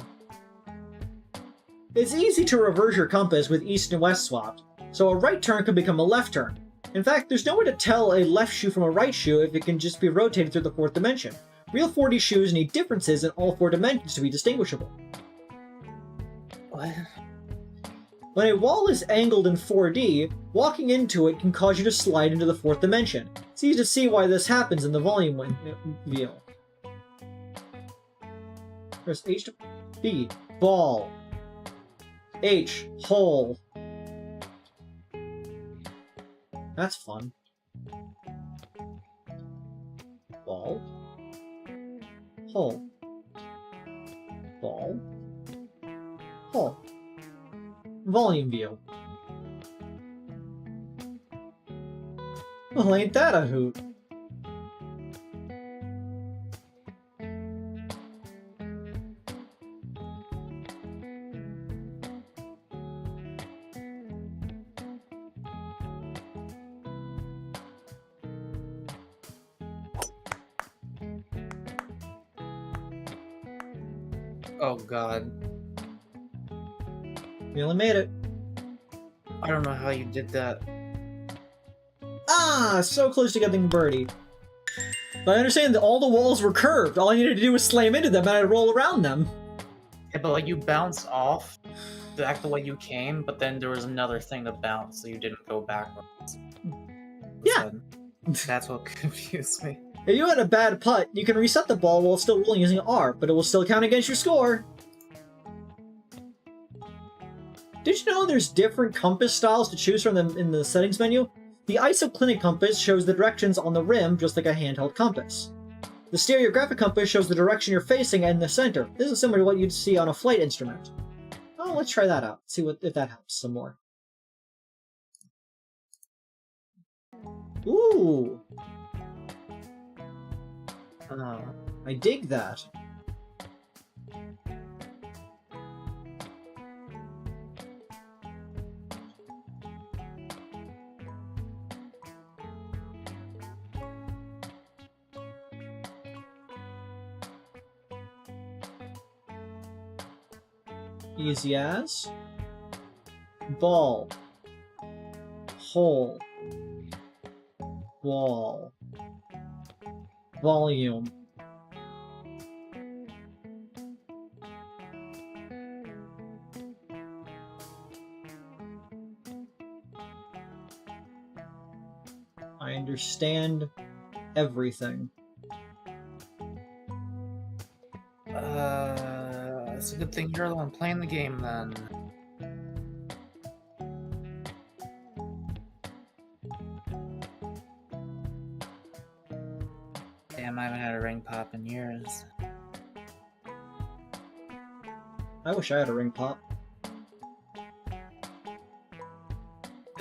It's easy to reverse your compass with east and west swapped, so a right turn can become a left turn. In fact, there's no way to tell a left shoe from a right shoe if it can just be rotated through the fourth dimension. Real 4D shoes need differences in all four dimensions to be distinguishable.
What?
When a wall is angled in 4D, walking into it can cause you to slide into the fourth dimension. It's easy to see why this happens in the volume view. There's H to B, ball. H, hole. That's fun. Ball. Hole. Ball. Hole. Volume view. Well, ain't that a hoot?
Oh god.
We only made it.
I don't know how you did that.
Ah, so close to getting birdie. But I understand that all the walls were curved. All I needed to do was slam into them and I'd roll around them.
Yeah, but like you bounced off back the way you came, but then there was another thing to bounce, so you didn't go backwards.
Yeah.
That's what confused me.
If you had a bad putt, you can reset the ball while still rolling using R, but it will still count against your score. Did you know there's different compass styles to choose from in the settings menu? The isoclinic compass shows the directions on the rim, just like a handheld compass. The stereographic compass shows the direction you're facing and the center. This is similar to what you'd see on a flight instrument. Oh, let's try that out. See if that helps some more. Ooh! I dig that. Easy as ball, hole, wall, volume. I understand everything.
It's a good thing you're the one playing the game then. Damn, I haven't had a ring pop in years.
I wish I had a ring pop.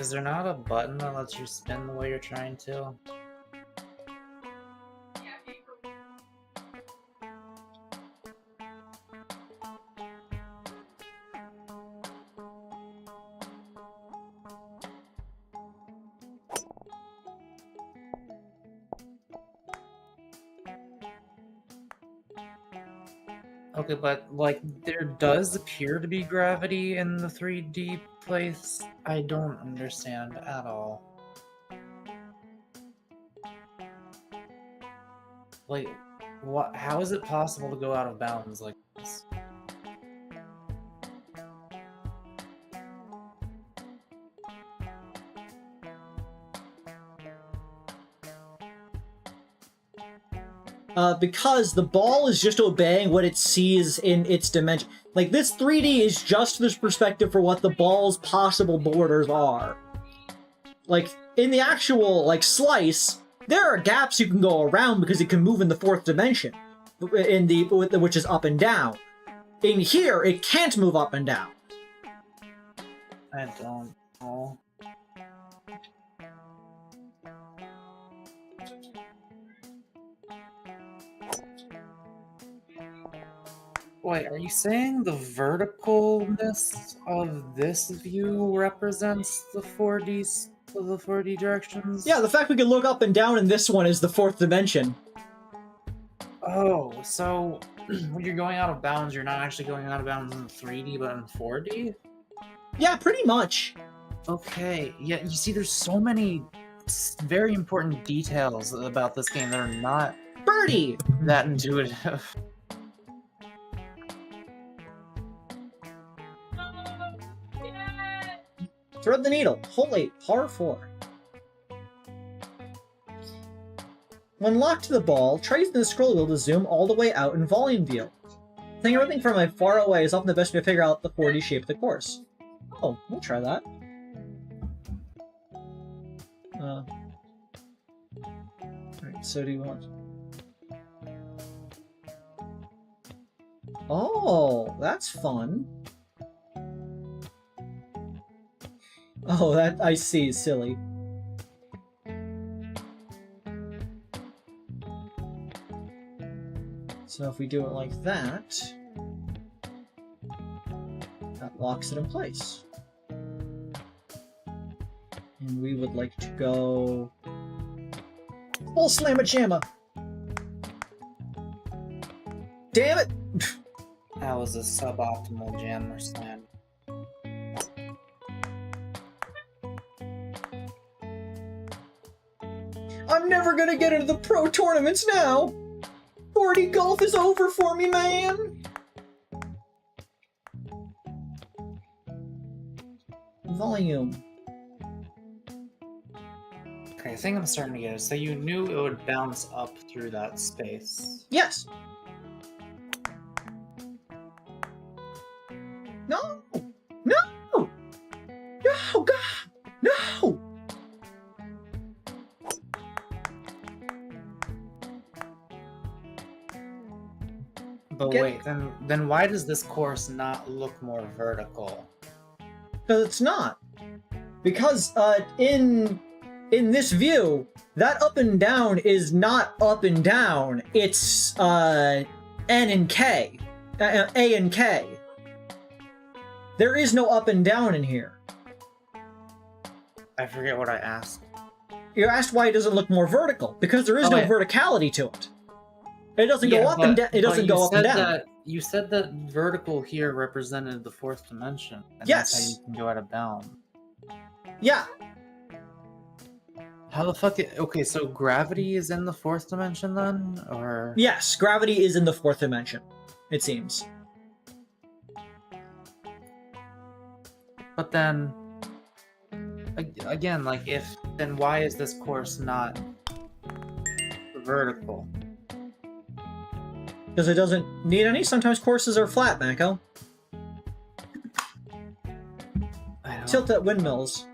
Is there not a button that lets you spin the way you're trying to? Okay, but, like, there does appear to be gravity in the 3D place. I don't understand at all. Like, what? How is it possible to go out of bounds like this?
Because the ball is just obeying what it sees in its dimension. Like, this 3D is just this perspective for what the ball's possible borders are. Like, in the actual, like, slice, there are gaps you can go around because it can move in the fourth dimension, which is up and down. In here, it can't move up and down.
I don't know. Wait, are you saying the verticalness of this view represents the 4D directions?
Yeah, the fact we can look up and down in this one is the fourth dimension.
Oh, so when you're going out of bounds, you're not actually going out of bounds in 3D, but in 4D?
Yeah, pretty much.
Okay, yeah, you see, there's so many very important details about this game that are not
Birdie!
that intuitive.
Thread the needle. Hole 8, par 4. When locked to the ball, try using the scroll wheel to zoom all the way out in volume view. Seeing everything from far away is often the best way to figure out the 4D shape of the course. Oh, we'll try that. Alright, so do you want... Oh, that's fun. Oh, that I see, silly. So if we do it like that, that locks it in place. And we would like to go full slamma-jamma. Damn it!
That was a suboptimal jam or slam.
I'm never gonna get into the pro tournaments now! 40 golf is over for me, man! Volume.
Okay, I think I'm starting to get it. So you knew it would bounce up through that space.
Yes! No! No! No! God! No!
But wait, then why does this course not look more vertical?
Because it's not. Because in this view, that up and down is not up and down. It's N and K, A and K. There is no up and down in here.
I forget what I asked.
You asked why it doesn't look more vertical. Because there is no verticality to it. It doesn't go up and down. It doesn't go up and down.
You said that vertical here represented the fourth dimension. And
yes.
That's how you can go out of bounds.
Yeah.
How the fuck? Okay, so gravity is in the fourth dimension then, or?
Yes, gravity is in the fourth dimension. It seems.
But then, again, like then why is this course not vertical?
Because it doesn't need any. Sometimes courses are flat, Mako. Tilt at windmills.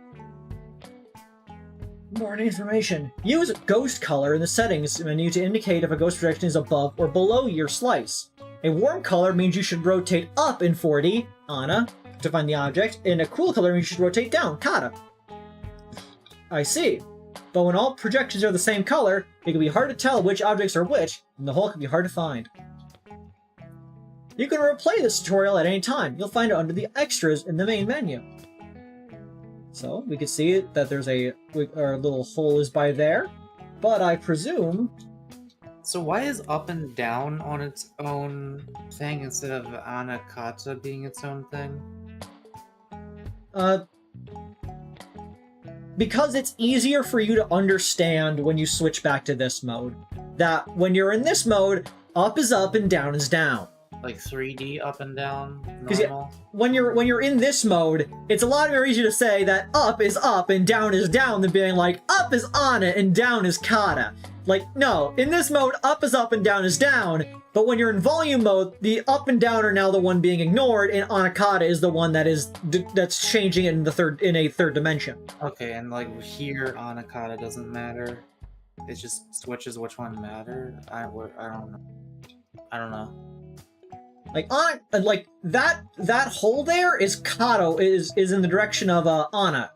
More information. Use ghost color in the settings menu to indicate if a ghost projection is above or below your slice. A warm color means you should rotate up in 4D, Anna, to find the object, and a cool color means you should rotate down, Kata. I see. But when all projections are the same color, it can be hard to tell which objects are which, and the whole can be hard to find. You can replay this tutorial at any time. You'll find it under the extras in the main menu. So, we can see that there's our little hole is by there, but I presume...
So why is up and down on its own thing instead of anakata being its own thing?
Because it's easier for you to understand when you switch back to this mode. That when you're in this mode, up is up and down is down.
Like 3D up and down,
normal? When you're in this mode, it's a lot more easy to say that up is up and down is down than being like, up is Ana and down is Kata. Like, no, in this mode, up is up and down is down, but when you're in volume mode, the up and down are now the one being ignored, and Anakata is the one that's changing it in a third dimension.
Okay, and like here, Anakata doesn't matter. It just switches which one matter. I don't know.
Like that hole there is Kato is in the direction of Ana.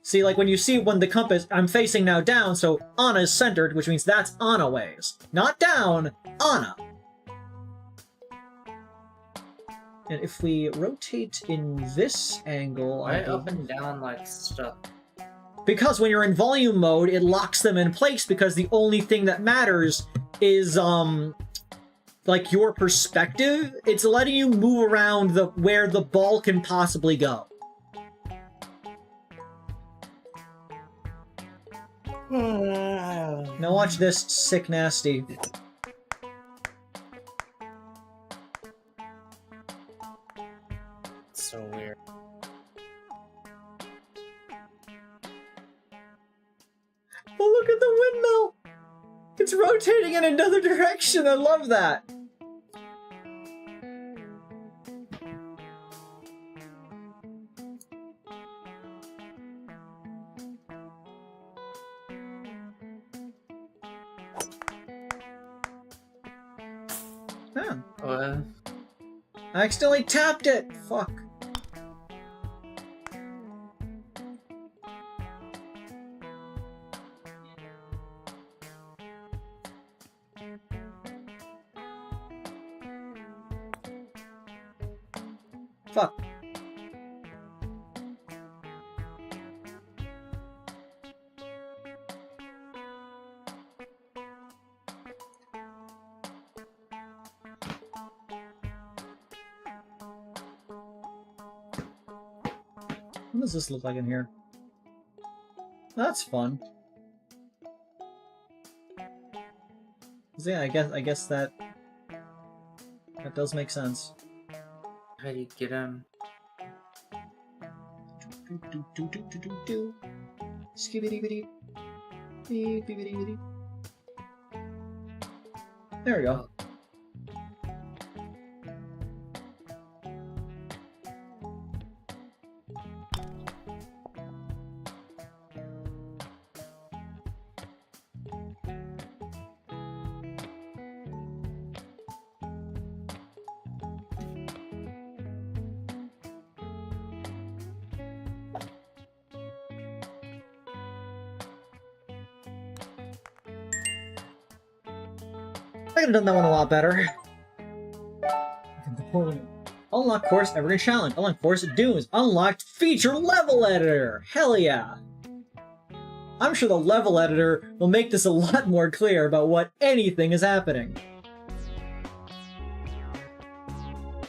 See, like when the compass, I'm facing now down, so Ana is centered, which means that's Ana ways. Not down, Ana. And if we rotate in this angle...
Why up and down like stuff?
Because when you're in volume mode, it locks them in place because the only thing that matters is, like your perspective. It's letting you move around where the ball can possibly go. Now watch this sick nasty.
So weird.
Oh, look at the windmill! It's rotating in another direction. I love that.
Huh.
I accidentally tapped it! Fuck. Fuck. What does this look like in here? That's fun. Yeah, I guess that does make sense.
How do you get him?
Skibidi-bidi. Beep-bidi-bidi. There we go. I could have done that one a lot better. Unlock course Evergreen Challenge. Unlock course Dunes. Unlocked feature level editor. Hell yeah. I'm sure the level editor will make this a lot more clear about what anything is happening.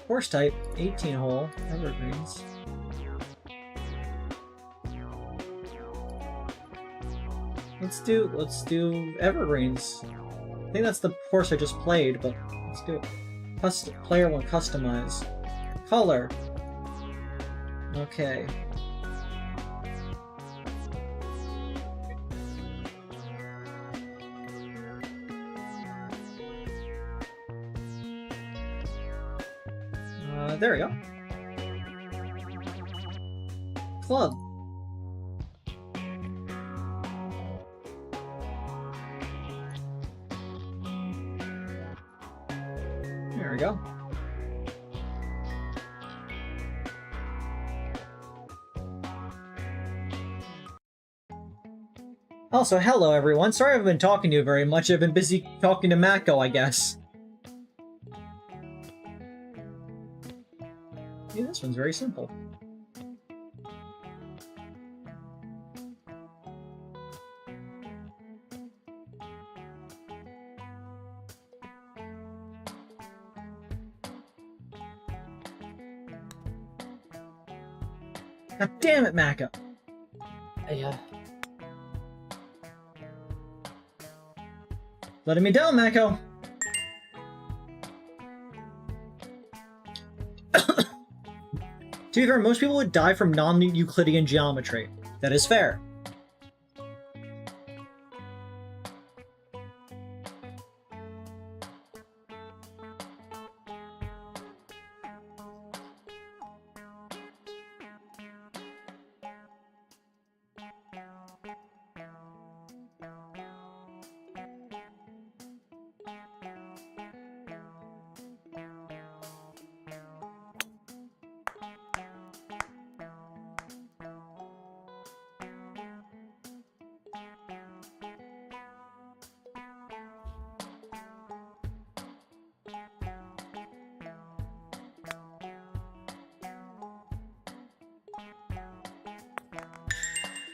Course type 18 hole Evergreens. Let's do Evergreens. I think that's the course I just played, but let's do it. Player 1 customize. Color. Okay. There we go. Club. There we go. Also, hello everyone. Sorry I haven't been talking to you very much. I've been busy talking to Mako, I guess. Yeah, this one's very simple. God damn it, Mako!
Yeah.
Letting me down, Mako! To be fair, most people would die from non-Euclidean geometry. That is fair.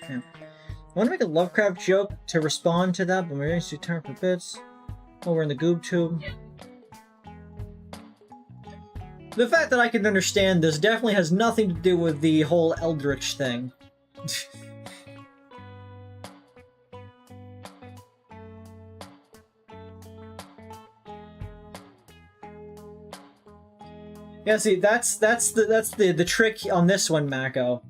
Yeah. I want to make a Lovecraft joke to respond to that, but we're going to turn for bits. Oh, we're in the goob tube. The fact that I can understand this definitely has nothing to do with the whole Eldritch thing. Yeah, see, that's the trick on this one, Mako.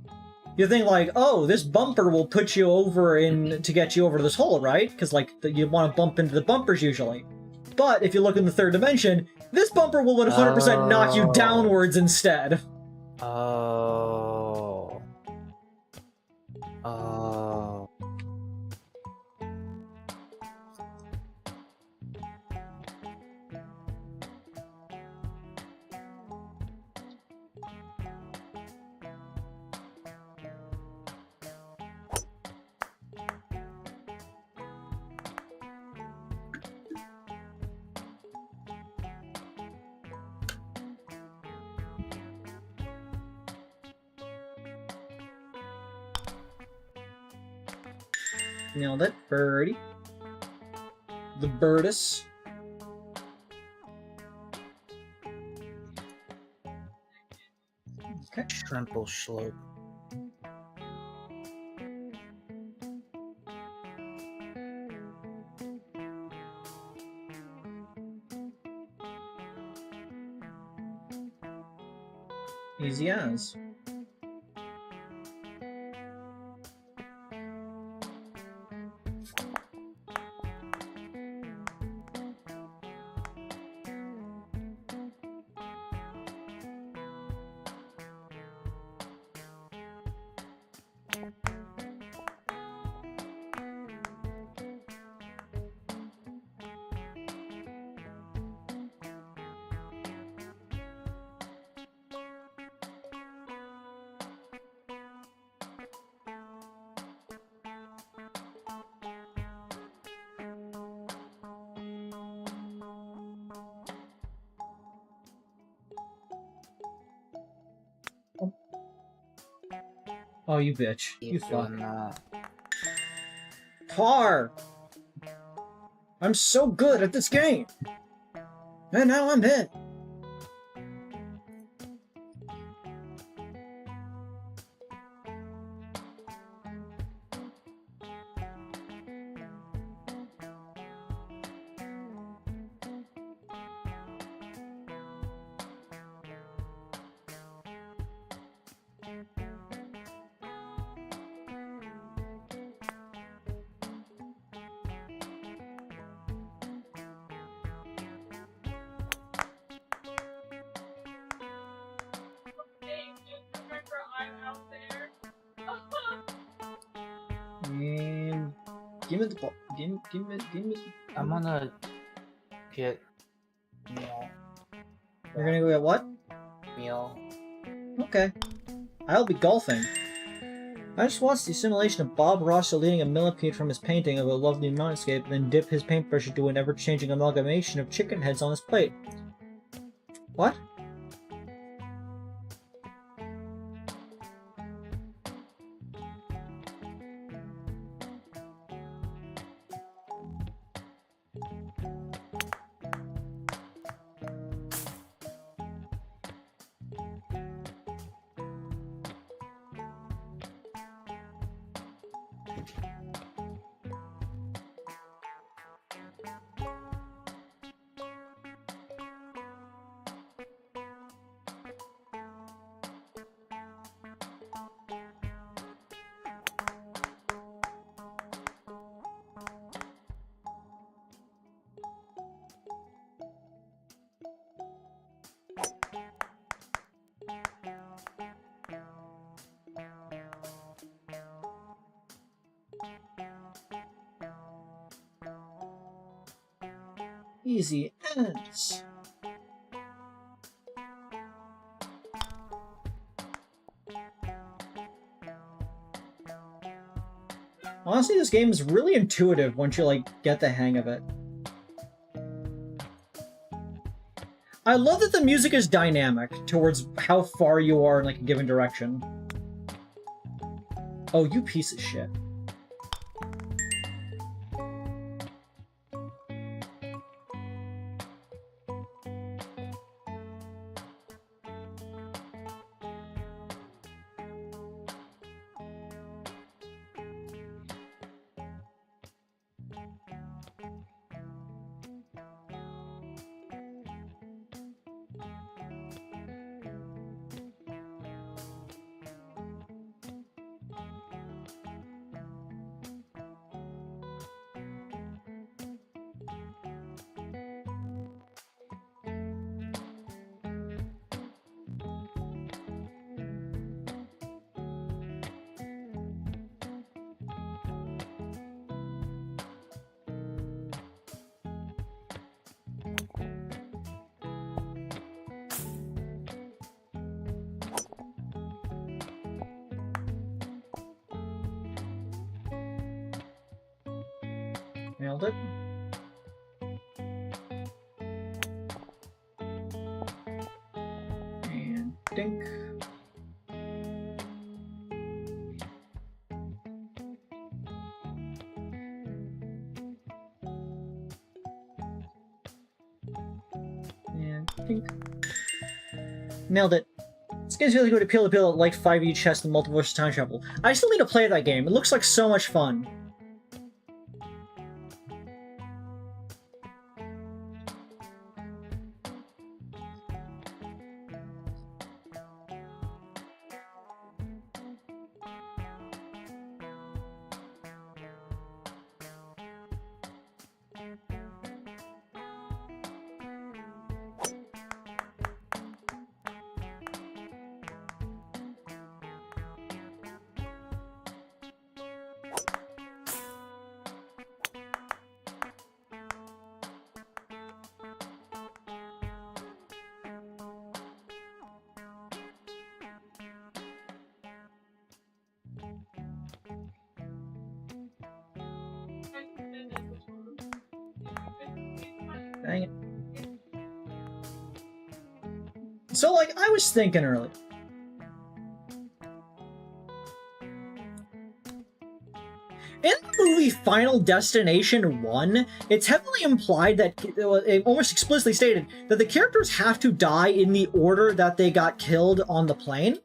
You think like, oh, this bumper will put you over to get you over to this hole, right? Because like you want to bump into the bumpers usually. But if you look in the third dimension, this bumper will 100% knock you downwards instead.
Oh. Oh.
Nailed it. Birdie. The birdus. Okay.
Trample slope.
Easy as. Oh, you bitch. You fuck. Par! I'm so good at this game! And now I'm hit! And give me the ball. Give me the...
I'm gonna get meal.
You're gonna go get what?
Meal.
Okay. I'll be golfing. I just watched the simulation of Bob Ross deleting a millipede from his painting of a lovely mountainscape, then dip his paintbrush into an ever-changing amalgamation of chicken heads on his plate. What? Easy ends. Honestly, this game is really intuitive once you, like, get the hang of it. I love that the music is dynamic towards how far you are in, like, a given direction. Oh, you piece of shit. Nailed it. And dink. Nailed it. This game's really good to peel to peel like 5e chess and multiple versus time travel. I still need to play that game. It looks like so much fun. Dang it. So, like, I was thinking earlier. In the movie Final Destination 1, it's heavily implied that, almost explicitly stated, that the characters have to die in the order that they got killed on the plane.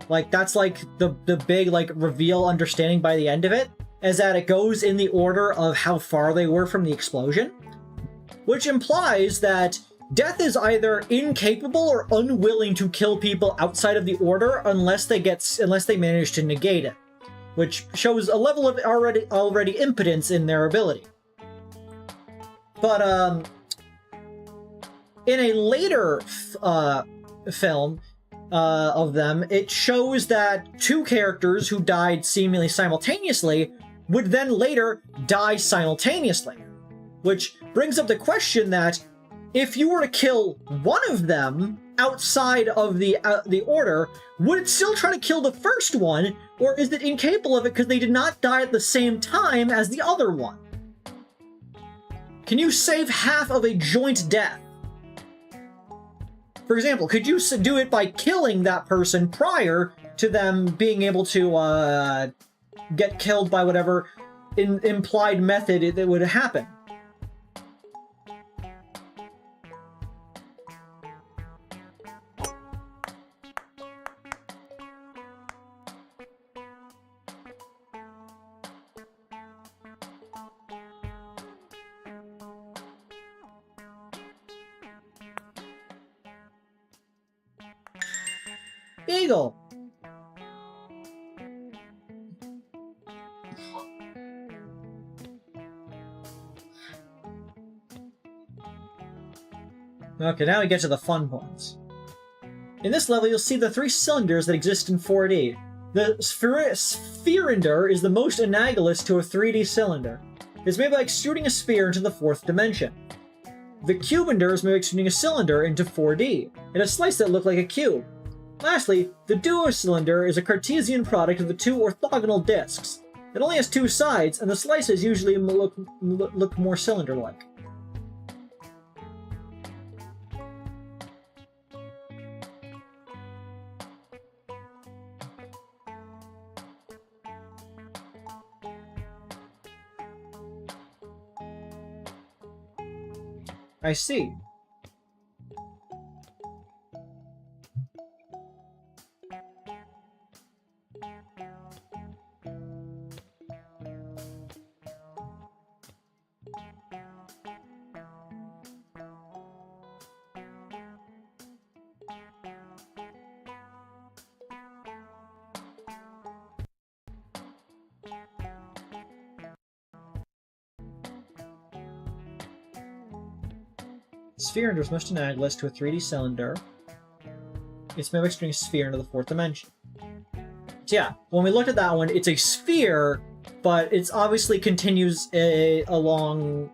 Like, that's like the big, like, reveal understanding by the end of it, is that it goes in the order of how far they were from the explosion. Which implies that Death is either incapable or unwilling to kill people outside of the order unless they manage to negate it, which shows a level of already impotence in their ability. But in a later film of them, it shows that two characters who died seemingly simultaneously would then later die simultaneously, which brings up the question that if you were to kill one of them outside of the order, would it still try to kill the first one, or is it incapable of it because they did not die at the same time as the other one? Can you save half of a joint death? For example, could you do it by killing that person prior to them being able to get killed by whatever implied method that would happen? Eagle! Okay, now we get to the fun points. In this level, you'll see the three cylinders that exist in 4D. The spherender is the most analogous to a 3D cylinder. It's made by extruding a sphere into the fourth dimension. The cubender is made by extruding a cylinder into 4D, and a slice that look like a cube. Lastly, the duocylinder is a Cartesian product of the two orthogonal discs. It only has two sides, and the slices usually look more cylinder-like. I see. Spherender is most analogous to a 3D cylinder. It's made by extruding a sphere into the fourth dimension. So yeah, when we looked at that one, it's a sphere, but it obviously continues along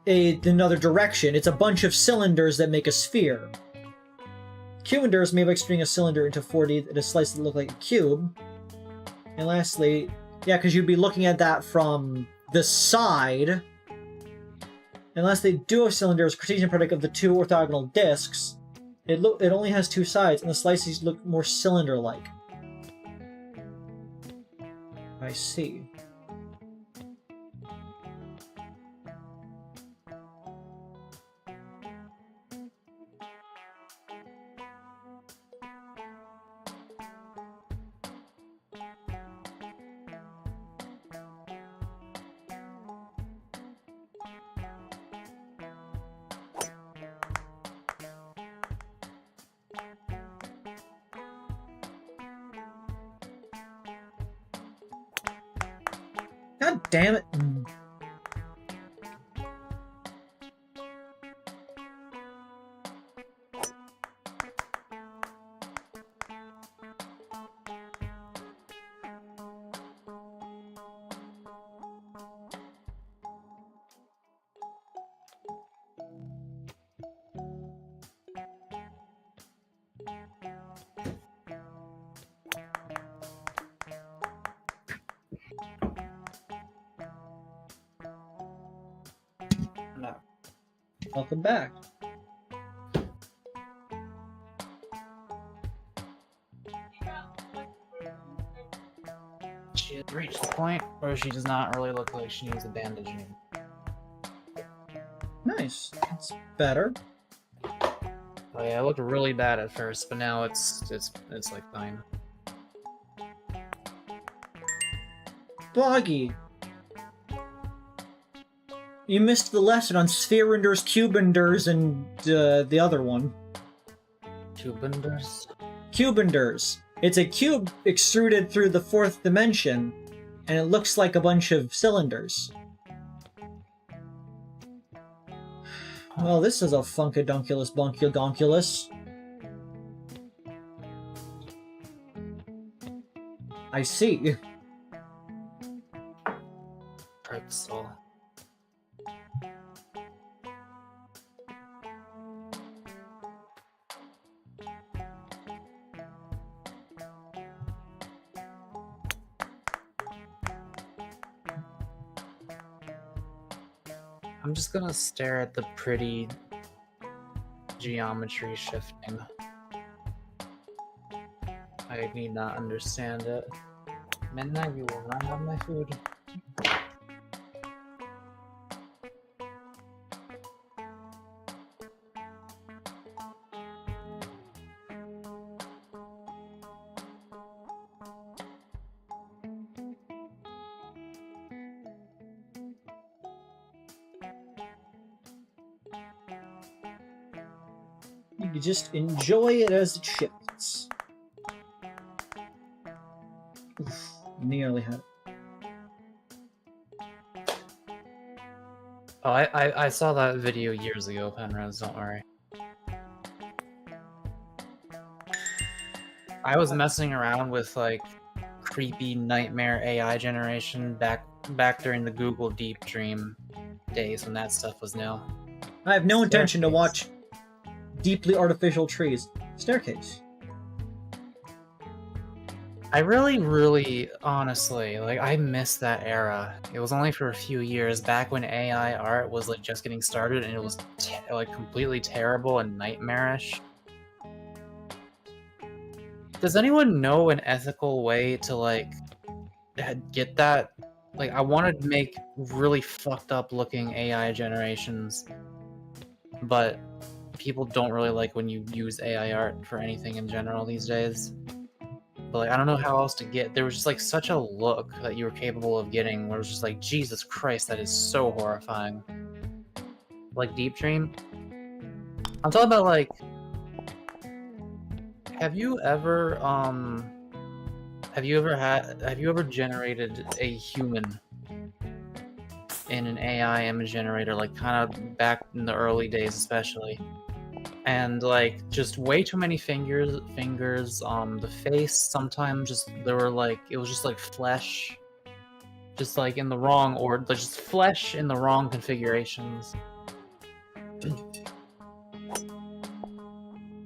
another direction. It's a bunch of cylinders that make a sphere. Cubender is made by extruding a cylinder into 4D at a slice that look like a cube. And lastly, yeah, because you'd be looking at that from the side. And lastly, duocylinder is a Cartesian product of the two orthogonal discs. It only has two sides, and the slices look more cylinder-like. I see. God damn it.
No.
Welcome back.
She has reached the point where she does not really look like she needs a bandage anymore.
Nice. It's better.
Oh yeah, it looked really bad at first, but now it's like fine.
Boggy. You missed the lesson on spherinders, cubinders, and the other one.
Cubinders?
Cubinders. It's a cube extruded through the fourth dimension, and it looks like a bunch of cylinders. Well, this is a funkadunculus bunkulgonculus. I see.
Pretzel. I'm just gonna stare at the pretty geometry shifting. I need not understand it. Midnight, you will not have my food.
You can just enjoy it as it shifts. Oof, nearly had it.
Oh, I saw that video years ago, Penrose, don't worry. I was messing around with, like, creepy nightmare AI generation back during the Google Deep Dream days when that stuff was new.
I have no intention to
Staircase.
watch deeply artificial trees. Staircase.
I really, honestly, like, I miss that era. It was only for a few years, back when AI art was, like, just getting started, and it was, like, completely terrible and nightmarish. Does anyone know an ethical way to, like, get that? Like, I want to make really fucked up looking AI generations, but people don't really like when you use AI art for anything in general these days. But, like, I don't know how else to get... There was just, like, such a look that you were capable of getting where it was just like, Jesus Christ, that is so horrifying. Like, Deep Dream? I'm talking about, like... Have you ever generated a human in an AI image generator, like, kind of back in the early days especially? And, like, just way too many fingers, the face sometimes just, there were, like, it was just, like, flesh, just, like, in the wrong order, just flesh in the wrong configurations.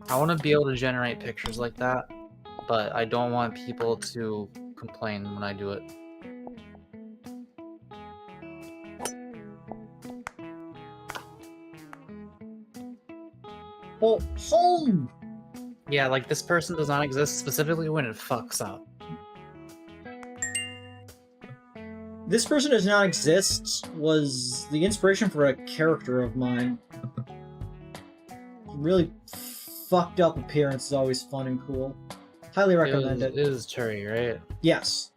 I want to be able to generate pictures like that, but I don't want people to complain when I do it.
Oh, home!
Yeah, like, this person does not exist specifically when it fucks up.
This person does not exist was the inspiration for a character of mine. Really fucked up appearance is always fun and cool. Highly recommend it.
It is Turi, right?
Yes.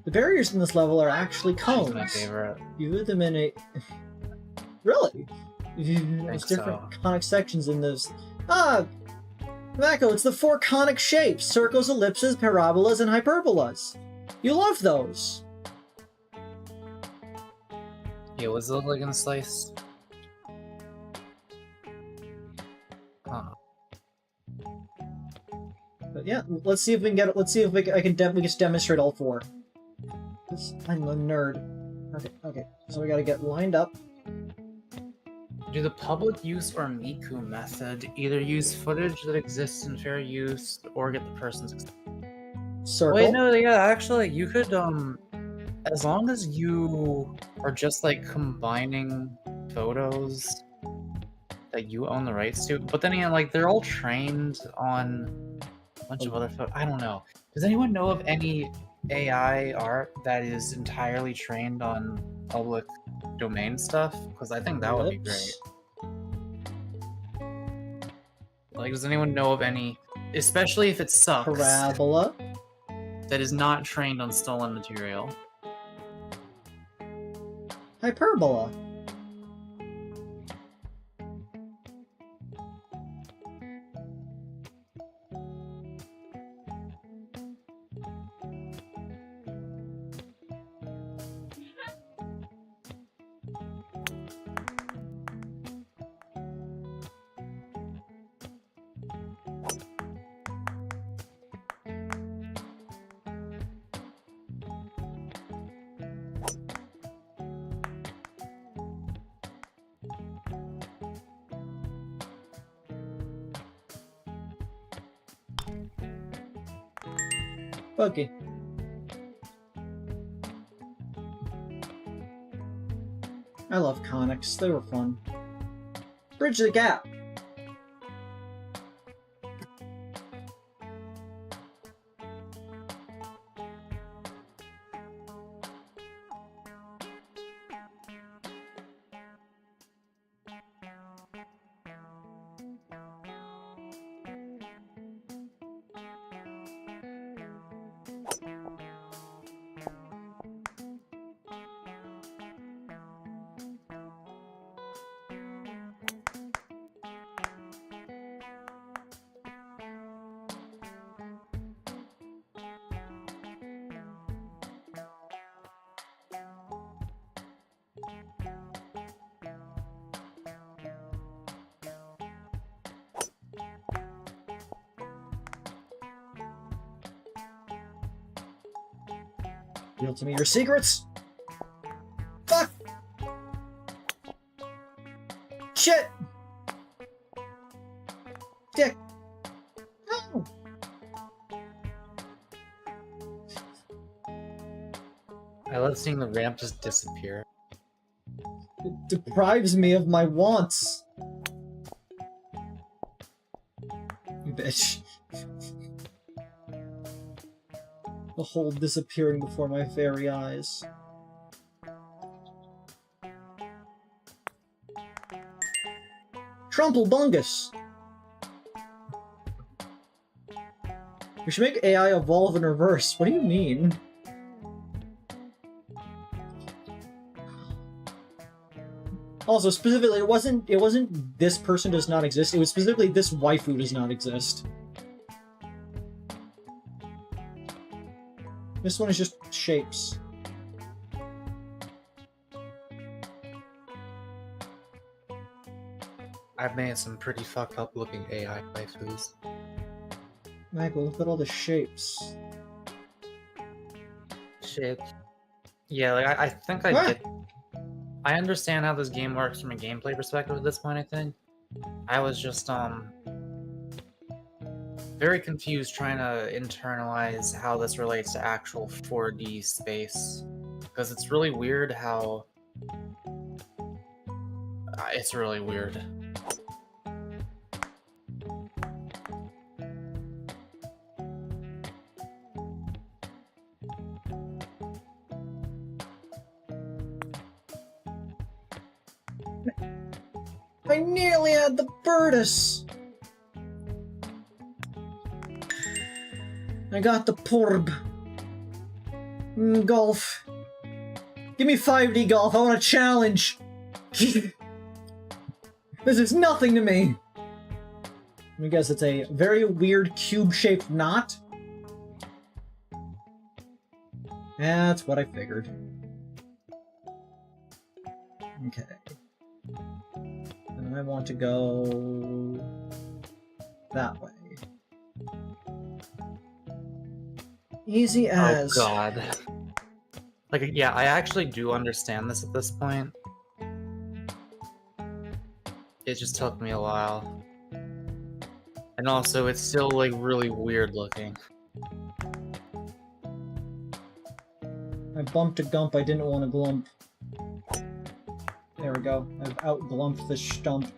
The barriers in this level are actually cones.
She's my favorite.
You view them in a... Really? There's
Think
different
so.
conic sections in this. Ah! Mako, it's the 4 conic shapes. Circles, ellipses, parabolas, and hyperbolas. You love those.
Yeah, what's it look like in a slice? Huh.
But yeah, let's see if we can get. Let's see if we can just demonstrate all four. I'm a nerd. Okay. So we gotta get lined up.
Do the public use or Miku method either use footage that exists in fair use or get the person's...
Circle.
Wait, no, yeah, actually, you could, as long as you are just, like, combining photos that you own the rights to, but then again, like, they're all trained on a bunch of other photos. I don't know. Does anyone know of any AI art that is entirely trained on public domain stuff? Because I think that would be great. Like, does anyone know of any, especially if it sucks,
Parabola.
that is not trained on stolen material?
Hyperbola. Buggy. I love Conics, they were fun. Bridge the Gap. Reveal to me your secrets! Fuck! Shit! Dick! No!
I love seeing the ramp just disappear.
It deprives me of my wants. You bitch. The hole disappearing before my very eyes. Trumpelbungus! We should make AI evolve in reverse. What do you mean? Also, specifically, it wasn't this person does not exist, it was specifically this waifu does not exist. This one is just shapes.
I've made some pretty fucked up looking AI waifus.
Michael, look at all the shapes.
Shit. Yeah, like I think I get... I understand how this game works from a gameplay perspective at this point, I think. I was just, very confused trying to internalize how this relates to actual 4D space. Because it's really weird how... it's really weird.
I nearly had the Burtis! I got the Porb. Golf. Give me 5D golf, I want a challenge! This is nothing to me! I guess it's a very weird cube-shaped knot. That's what I figured. Okay. And I want to go that way. Easy as.
Oh god. Like, yeah, I actually do understand this at this point. It just took me a while. And also, it's still, like, really weird looking.
I bumped a gump I didn't want to glump. There we go. I've out-glumped the stump.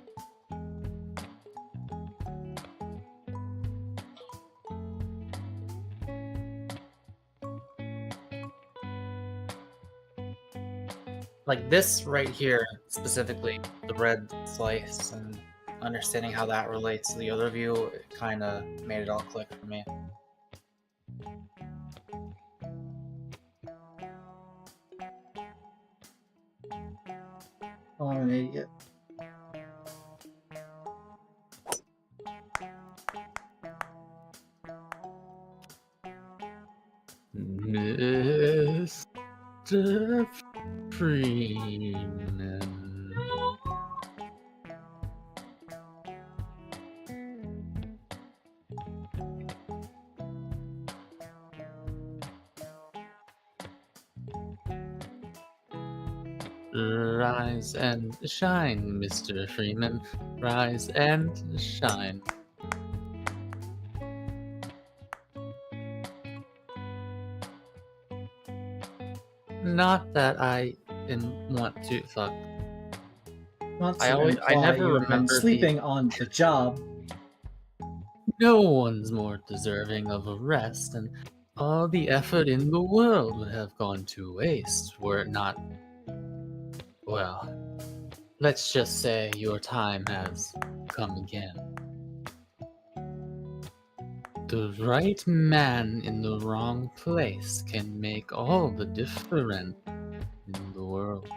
Like, this right here, specifically, the red slice, and understanding how that relates to the other view, it kind of made it all click for me.
Oh, I'm an idiot.
Mr. Freeman. Rise and shine, Mr. Freeman. Rise and shine. Not that I want to fuck.
Not
I
to
always- I
imply
never
you've been
remember
sleeping on the job.
No one's more deserving of a rest, and all the effort in the world would have gone to waste were it not. Well, let's just say your time has come again. The right man in the wrong place can make all the difference in the world.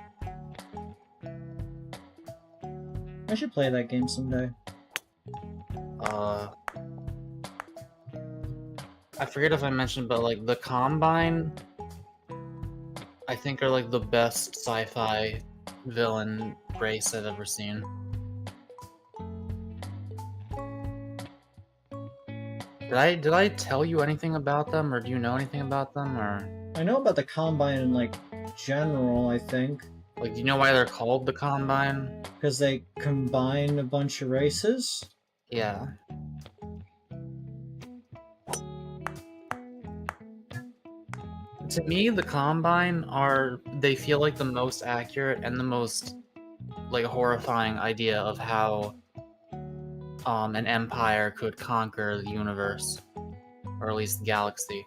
I should play that game someday.
I forget if I mentioned, but like the Combine, I think are like the best sci-fi villain race I've ever seen. Did I tell you anything about them, or do you know anything about them, or
I know about the Combine in, like, general, I think.
like do you know why they're called the Combine?
Because they combine a bunch of races?
Yeah. To me, the Combine they feel like the most accurate and the most like horrifying idea of how an empire could conquer the universe, or at least the galaxy,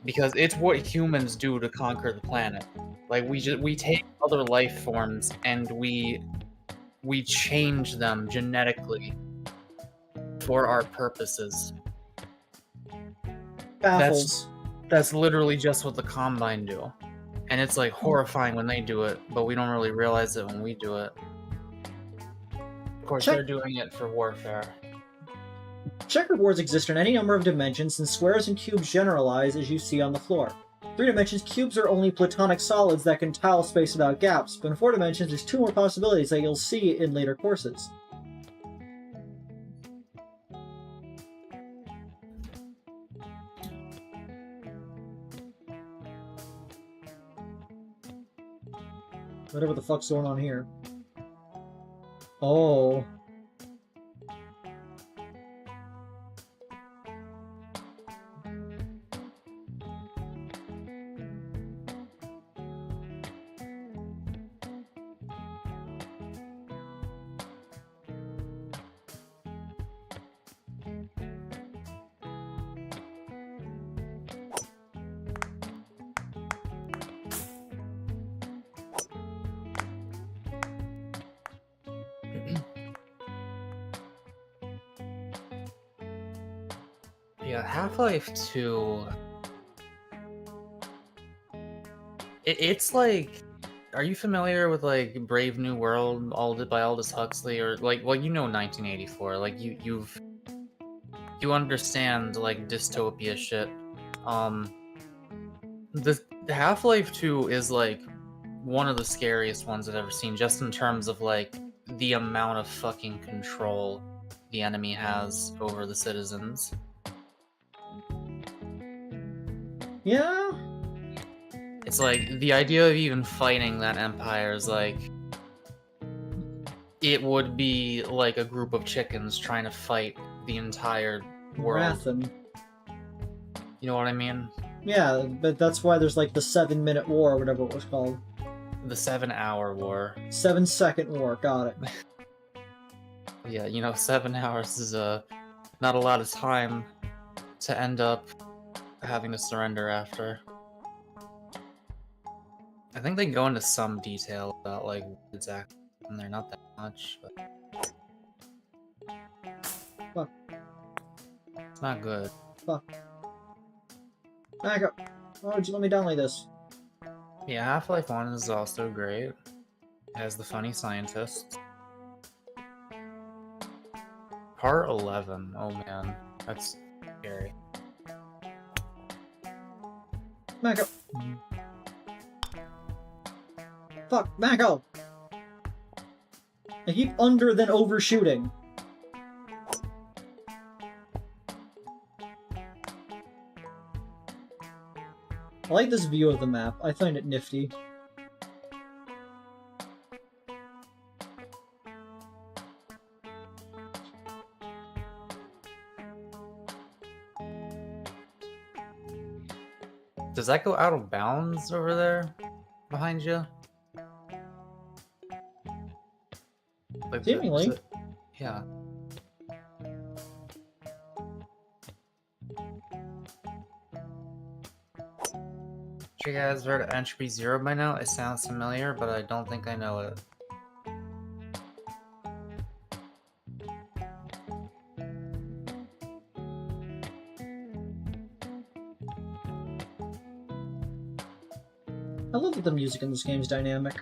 because it's what humans do to conquer the planet. Like we take other life forms and we change them genetically for our purposes.
Baffles.
That's literally just what the Combine do. And it's like horrifying when they do it, but we don't really realize it when we do it. Of course, they're doing it for warfare.
Checkerboards exist in any number of dimensions, and squares and cubes generalize as you see on the floor. 3 dimensions, cubes are only platonic solids that can tile space without gaps, but in 4 dimensions, there's 2 more possibilities that you'll see in later courses. Whatever the fuck's going on here. Oh.
Yeah, Half-Life 2. It's like, are you familiar with like Brave New World, by Aldous Huxley, or like, well, you know 1984, like you understand like dystopia shit. The Half-Life 2 is like one of the scariest ones I've ever seen, just in terms of like the amount of fucking control the enemy has over the citizens.
Yeah?
It's like the idea of even fighting that empire is like it would be like a group of chickens trying to fight the entire world.
Rathan.
You know what I mean?
Yeah, but that's why there's like the 7-minute war, or whatever it was called.
The 7-hour war.
7-second war, got it.
Yeah, you know, 7 hours is not a lot of time to end up having to surrender after. I think they go into some detail about like exactly, and they're not that much, but
Fuck.
It's not good.
Fuck. Back up. Why would you let me download this?
Yeah, Half-Life 1 is also great. It has the funny scientists. Part 11. Oh man, that's scary.
Back up. Fuck, back up! I keep under then overshooting. I like this view of the map. I find it nifty.
Does that go out of bounds over there? Behind you? Like,
Seemingly.
Yeah. You guys heard of Entropy Zero by now? It sounds familiar, but I don't think I know it.
I love that the music in this game is dynamic.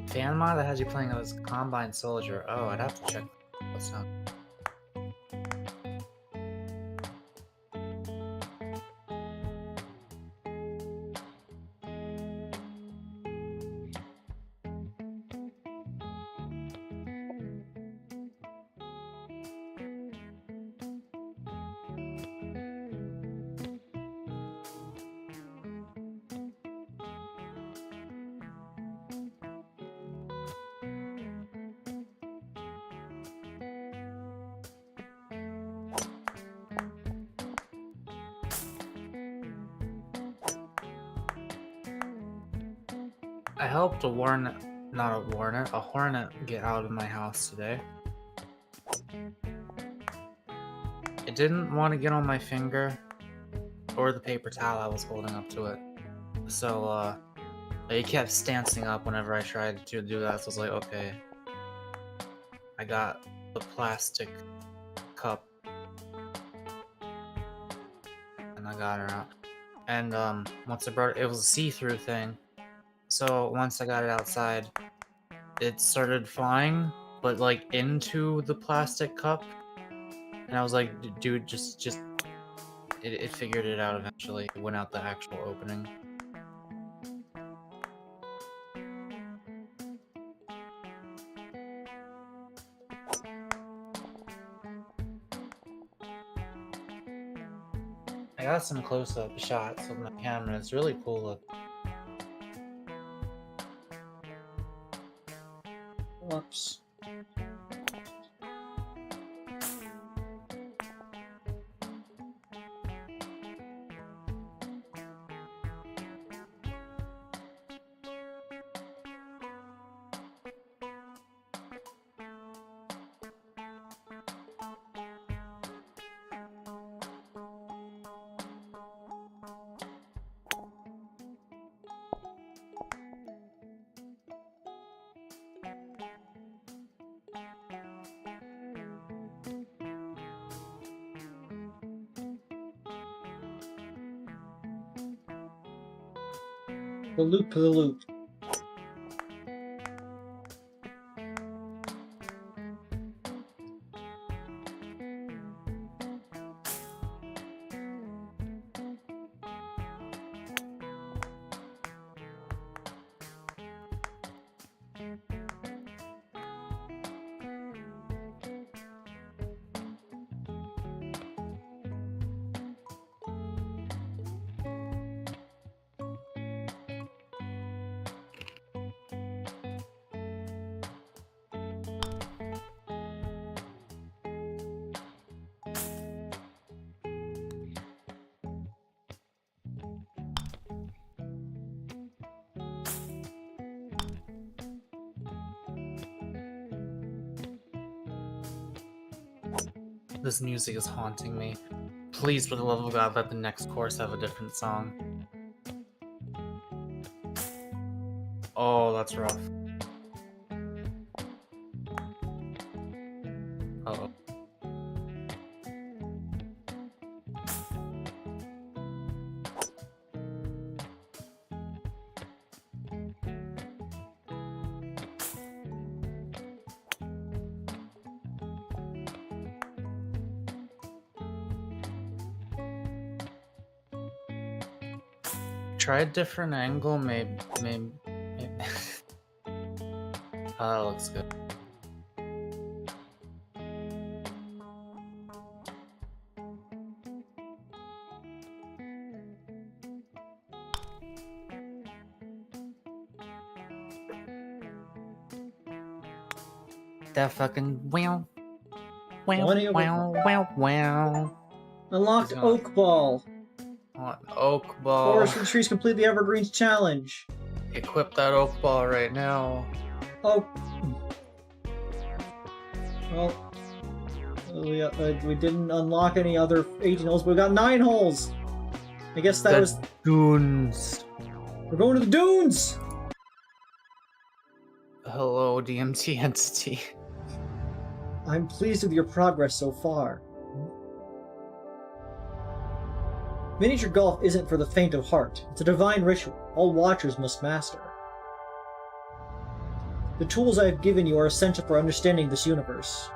Fan mod that has you playing as Combine Soldier. Oh, I'd have to check what's up. I helped a hornet get out of my house today. It didn't want to get on my finger or the paper towel I was holding up to it. So, it kept stancing up whenever I tried to do that, so I was like, okay. I got the plastic cup. And I got her out. And, once I brought it was a see-through thing. So once I got it outside, it started flying, but like into the plastic cup. And I was like, dude, just it figured it out eventually. It went out the actual opening. I got some close-up shots with my camera. It's really cool look.
Whoops. The loop.
This music is haunting me. Please, for the love of God, let the next course have a different song. Oh, that's rough. Uh-oh. Try a different angle, maybe. That looks good. That fucking wow. Wow.
Unlocked Oak Ball.
Oak Ball.
Forest for trees complete the Evergreens challenge.
Equip that Oak Ball right now.
Oh. Well, we didn't unlock any other 18 holes, but we got 9 holes. I guess that was
dunes.
We're going to the dunes.
Hello, DMT entity.
I'm pleased with your progress so far. Miniature golf isn't for the faint of heart. It's a divine ritual all watchers must master. The tools I have given you are essential for understanding this universe.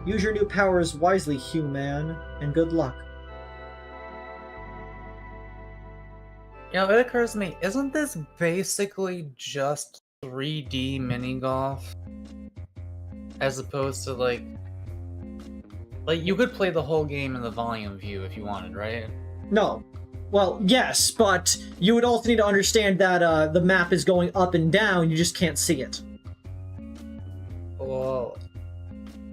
Use your new powers wisely, human, and good luck.
You know, it occurs to me, isn't this basically just 3D mini golf? As opposed to like you could play the whole game in the volume view if you wanted, right?
No. Well, yes, but you would also need to understand that the map is going up and down, you just can't see it.
Well,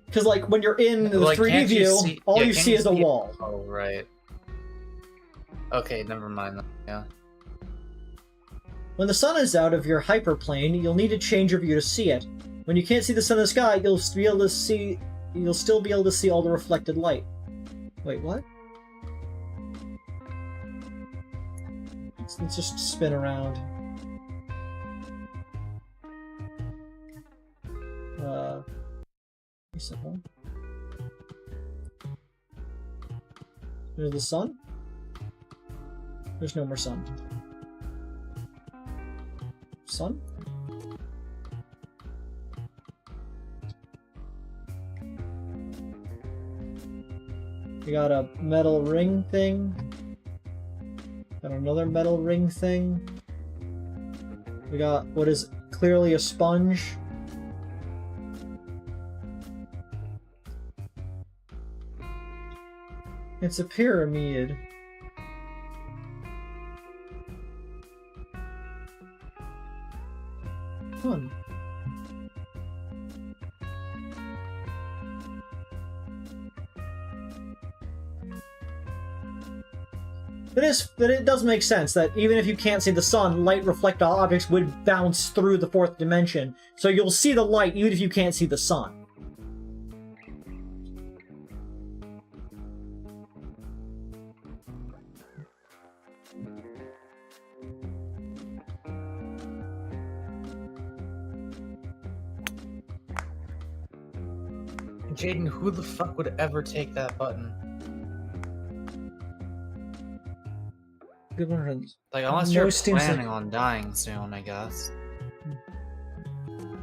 because like when you're in the 3D view, all you see is a wall.
Oh, right. Okay, never mind. Yeah.
When the sun is out of your hyperplane, you'll need to change your view to see it. When you can't see the sun in the sky, you'll still be able to see all the reflected light. Wait, what? Let's just spin around. Reset home. There's the sun. There's no more sun. Sun? We got a metal ring thing. Got another metal ring thing. We got what is clearly a sponge. It's a pyramid. Fun. But it does make sense that even if you can't see the sun, light reflected objects would bounce through the fourth dimension. So you'll see the light even if you can't see the sun.
Jaden, who the fuck would ever take that button?
Good one.
Like, unless you're planning on dying soon, I guess.
You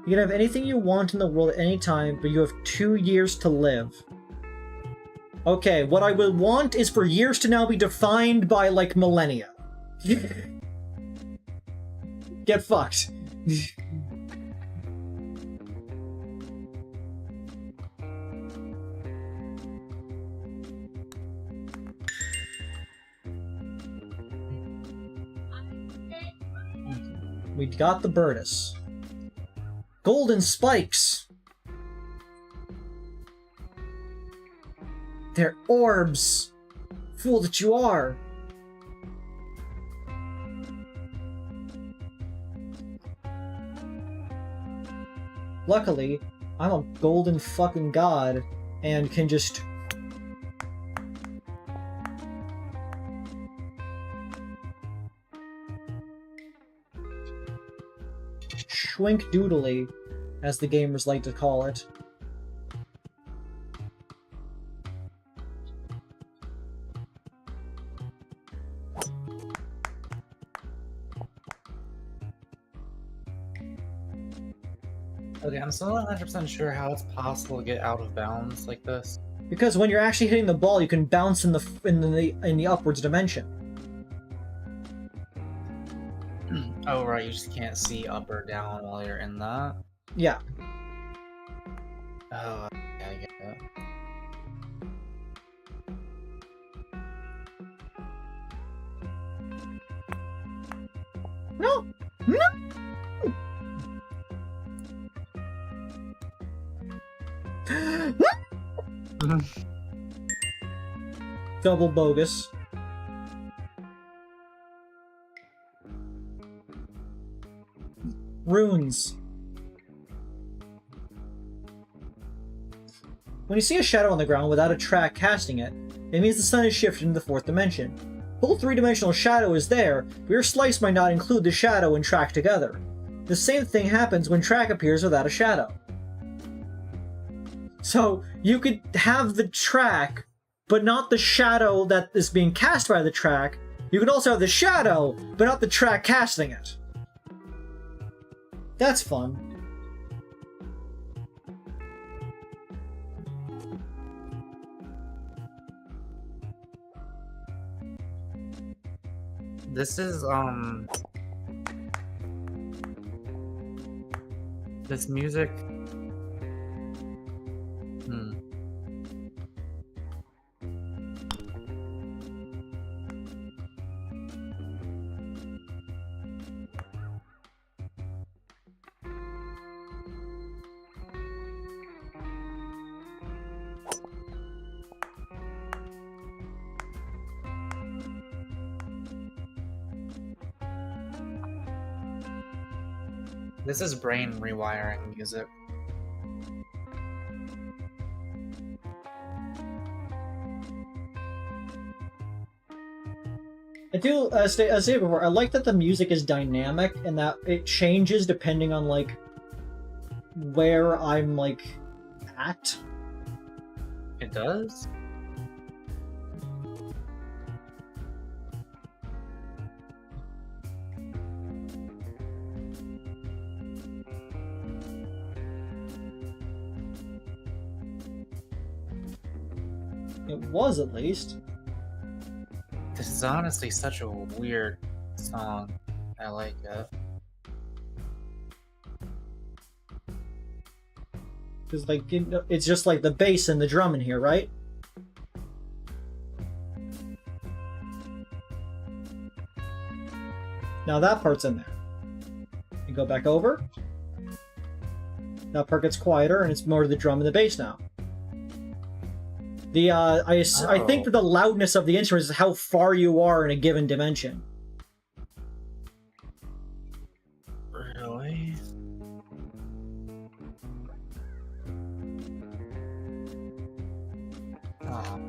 can have anything you want in the world at any time, but you have 2 years to live. Okay, what I would want is for years to now be defined by, like, millennia. Get fucked. We got the Burtis. Golden spikes! They're orbs! Fool that you are! Luckily, I'm a golden fucking god and can just... schwink doodly, as the gamers like to call it.
Okay, I'm still not 100% sure how it's possible to get out of bounds like this.
Because when you're actually hitting the ball, you can bounce in the upwards dimension.
Oh, right, you just can't see up or down while you're in that?
Yeah.
Oh, yeah, I get that.
No! No! Double bogus. Runes. When you see a shadow on the ground without a track casting it, it means the sun is shifted into the fourth dimension. Full three-dimensional shadow is there, but your slice might not include the shadow and track together. The same thing happens when track appears without a shadow. So, you could have the track, but not the shadow that is being cast by the track. You could also have the shadow, but not the track casting it. That's fun.
This is, this music... This is brain rewiring music.
I do, as I said before, I like that the music is dynamic and that it changes depending on, like, where I'm, like, at.
It does?
It was, at least.
This is honestly such a weird song. I like it.
Because, like, it's just like the bass and the drum in here, right? Now that part's in there. You go back over. That part gets quieter, and it's more the drum and the bass now. I think that the loudness of the instrument is how far you are in a given dimension.
Really? Oh.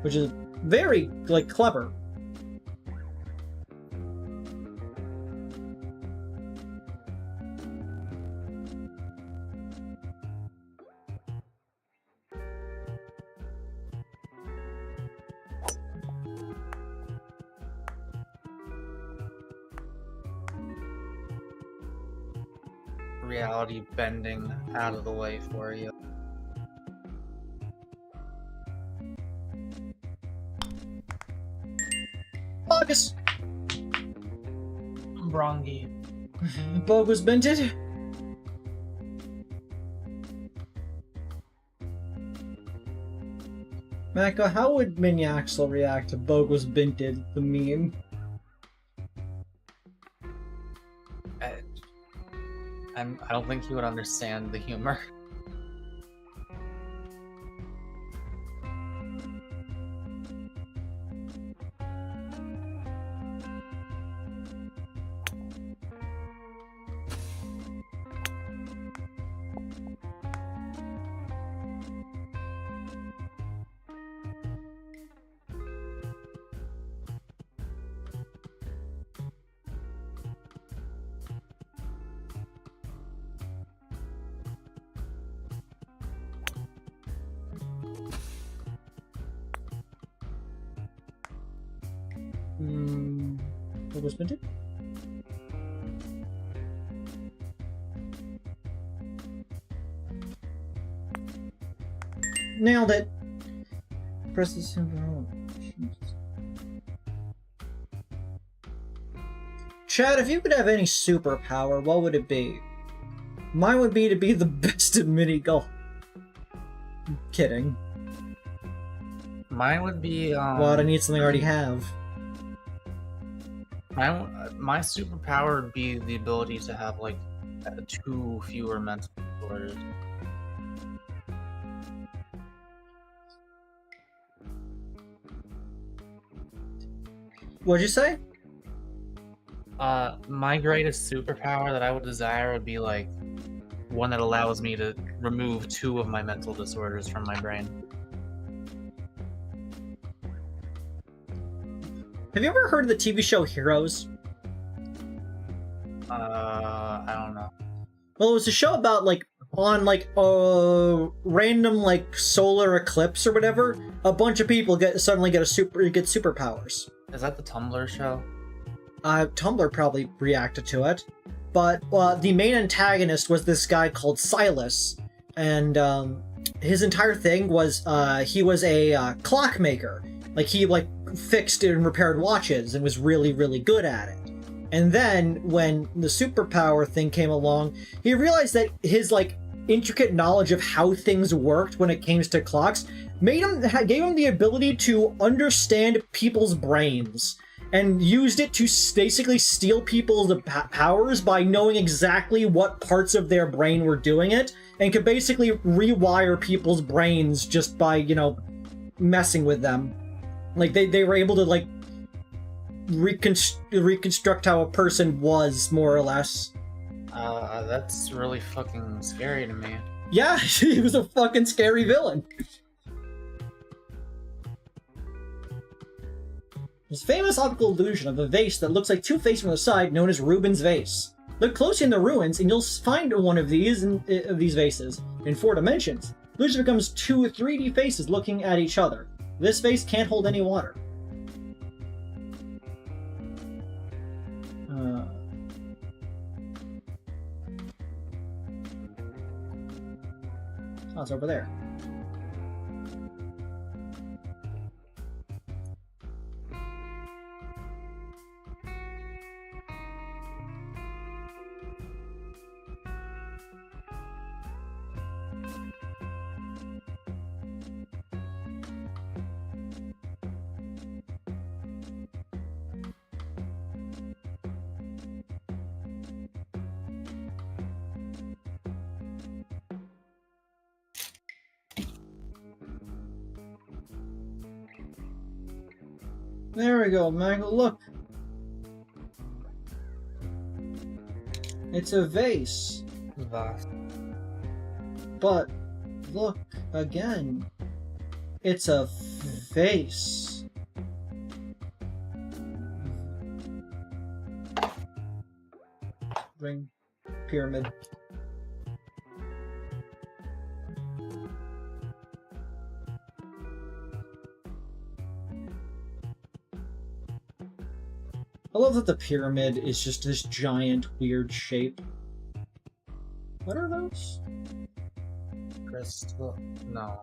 Which is very, like, clever.
Reality bending out of the way for you.
Bogus!
Brongy.
Bogus Binted? Mako, how would Miniaxel react to Bogus Binted, the meme?
I don't think he would understand the humor.
What was minted? Nailed it! Press the symbol. Chad, if you could have any superpower, what would it be? Mine would be to be the best at minigolf. Kidding.
Mine would be
What? I need something I already have.
My superpower would be the ability to have like 2 fewer mental disorders.
What'd you say?
My greatest superpower that I would desire would be like one that allows me to remove 2 of my mental disorders from my brain.
Have you ever heard of the TV show Heroes?
I don't know.
Well, it was a show about like on like a random like solar eclipse or whatever. A bunch of people suddenly get superpowers.
Is that the Tumblr show?
Tumblr probably reacted to it, but the main antagonist was this guy called Silas, and his entire thing was he was a clockmaker. Like he fixed and repaired watches and was really, really good at it. And then when the superpower thing came along, he realized that his intricate knowledge of how things worked when it came to clocks gave him the ability to understand people's brains, and used it to basically steal people's powers by knowing exactly what parts of their brain were doing it, and could basically rewire people's brains just by, messing with them. Like, they were able to, reconstruct how a person was, more or less.
That's really fucking scary to me.
Yeah, he was a fucking scary villain. This famous optical illusion of a vase that looks like 2 faces from the side, known as Rubens' vase. Look closely in the ruins, and you'll find one of these vases in 4 dimensions. The illusion becomes 2 3D faces looking at each other. This vase can't hold any water. Oh, it's over there. There we go, Michael, look! It's a vase.
Vase.
But, look, again. It's a vase. Ring. Pyramid. I love that the pyramid is just this giant, weird shape. What are those?
Crystal? No.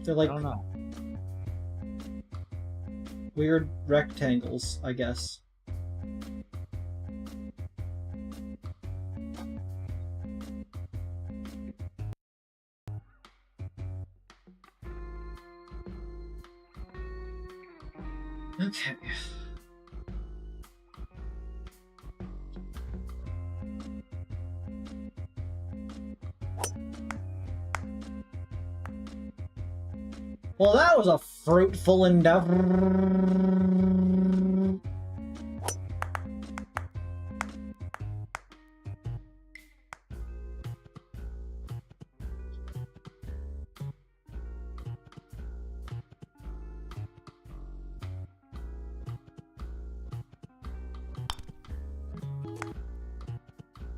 They're like
I don't know.
weird rectangles, I guess. Okay. Well, that was a fruitful endeavor.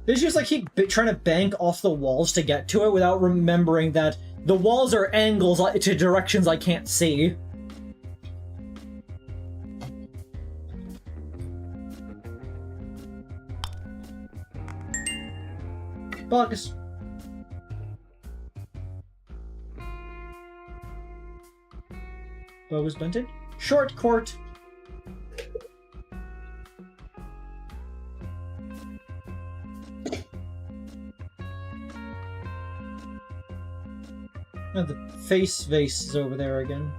It's just like keep trying to bank off the walls to get to it without remembering that the walls are angles to directions I can't see. Bugs. Bogus Bunted. Short court. Oh, the face vase is over there again.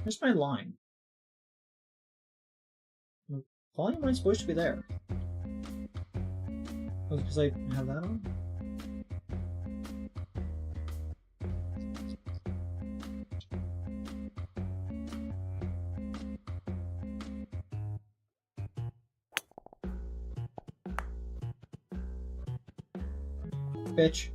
Where's my line? The volume line's supposed to be there. Oh, because I have that on? Bitch.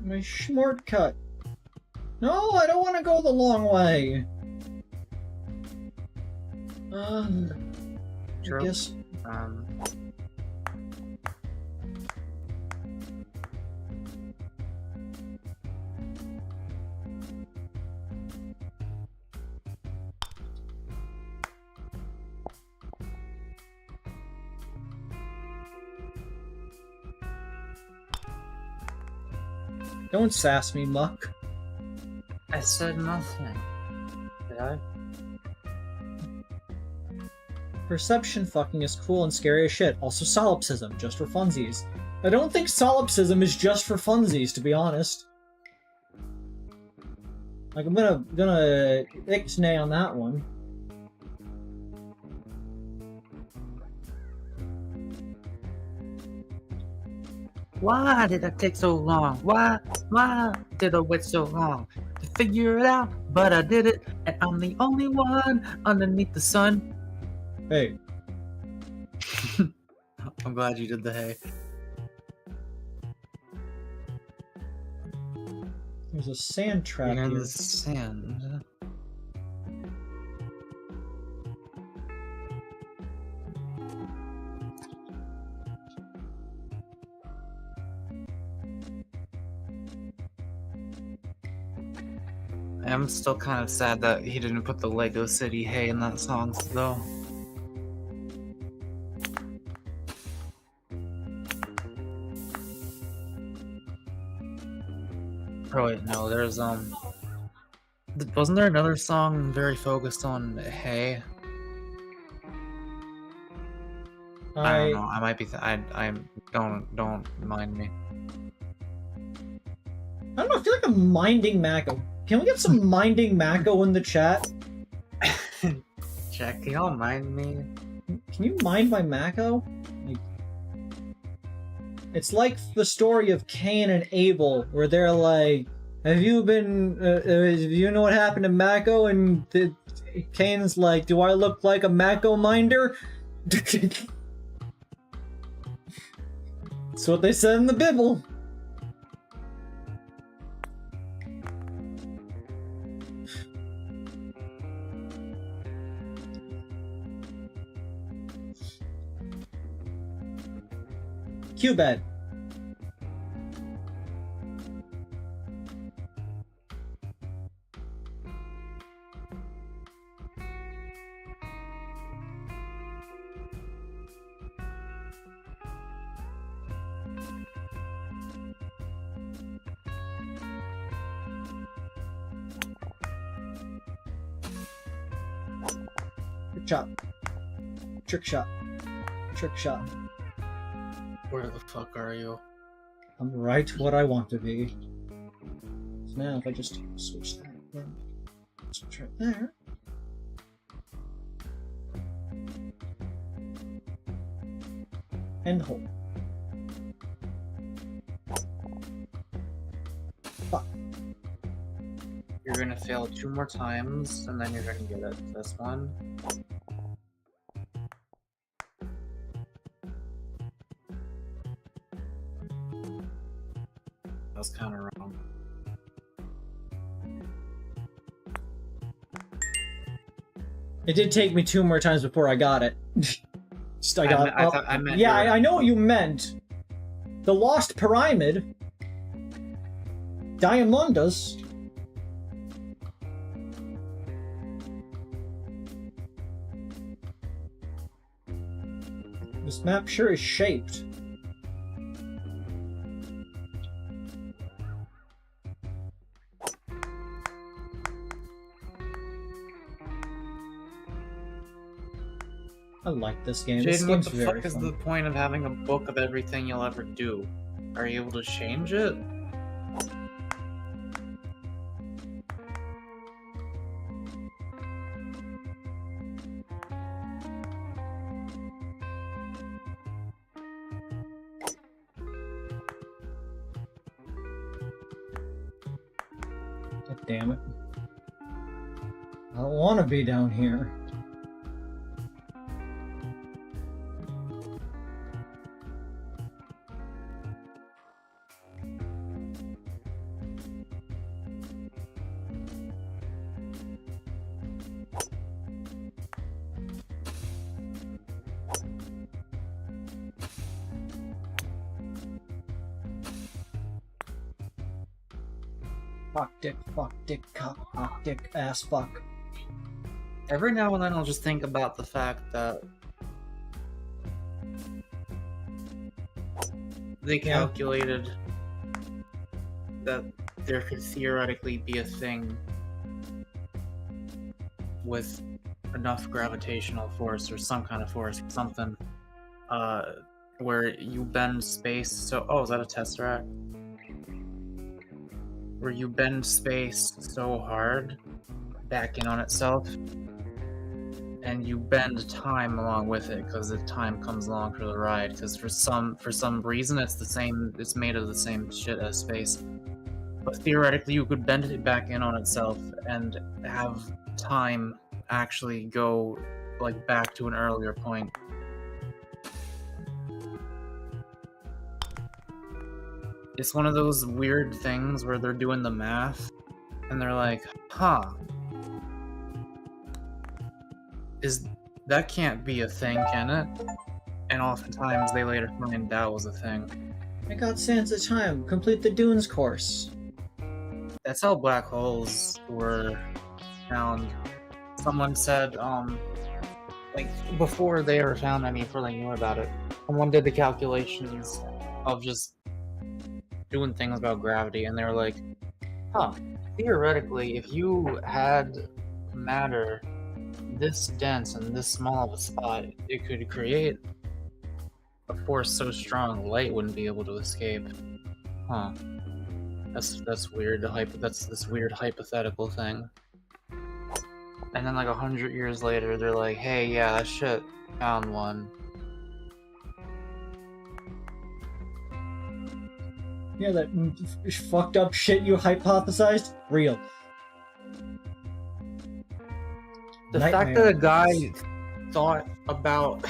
My shortcut. No, I don't want to go the long way.
True.
I guess. Don't sass me, Muck.
I said nothing. Did I?
Perception fucking is cool and scary as shit. Also solipsism, just for funsies. I don't think solipsism is just for funsies, to be honest. Like, I'm gonna ixnay on that one.
Why did that take so long? Why did I wait so long to figure it out? But I did it, and I'm the only one underneath the sun.
Hey.
I'm glad you did the hey.
There's a sand trap
in
here.
the sand. I'm still kind of sad that he didn't put the Lego City hey in that song, though. Oh wait, no, there's wasn't there another song very focused on hey? I don't know. I might be. I don't mind me.
I don't know. I feel like I'm minding Mako. Can we get some minding Mako in the chat?
Jack, can y'all mind me?
Can you mind my Mako? It's like the story of Cain and Abel, where they're like, "Have you been? Do you know what happened to Mako?" And Cain's like, "Do I look like a Mako minder?" That's what they said in the Bible. Q-bed. shot. Trick shot. Trick shot.
Where the fuck are you?
I'm right where I want to be. So now if I just switch that, then switch right there. And hold. Fuck.
You're gonna fail 2 more times, and then you're gonna get it. This one. That was kind of wrong.
It did take me 2 more times before I got it. Just I got up.
I meant
yeah, I know what you meant. The Lost Pyramid. Diamondus. This map sure is shaped. I like this game. This
Jaden, what
game's
the
very
fuck is
fun.
the point of having a book of everything you'll ever do? Are you able to change it?
God damn it. I don't want to be down here. Fuck, dick, cock, dick, ass, fuck.
Every now and then I'll just think about the fact that they calculated that there could theoretically be a thing with enough gravitational force or some kind of force, something, where you bend space so... Oh, is that a tesseract? Where you bend space so hard back in on itself, and you bend time along with it because the time comes along for the ride. Because for some reason it's made of the same shit as space. But theoretically, you could bend it back in on itself and have time actually go like back to an earlier point. It's one of those weird things where they're doing the math and they're like, huh, that can't be a thing, can it? And oftentimes they later find that was a thing.
I got Sands of Time. Complete the Dunes course.
That's how black holes were found. Someone said, like, before they ever found any, before they knew about it, someone did the calculations of just doing things about gravity, and they were like, huh, theoretically, if you had matter this dense and this small of a spot, it could create a force so strong light wouldn't be able to escape. Huh. That's weird. That's this weird hypothetical thing. And then like 100 years later, they're like, hey, yeah, that shit, found one.
Yeah, that fucked up shit you hypothesized? Real.
The fact that a guy thought about...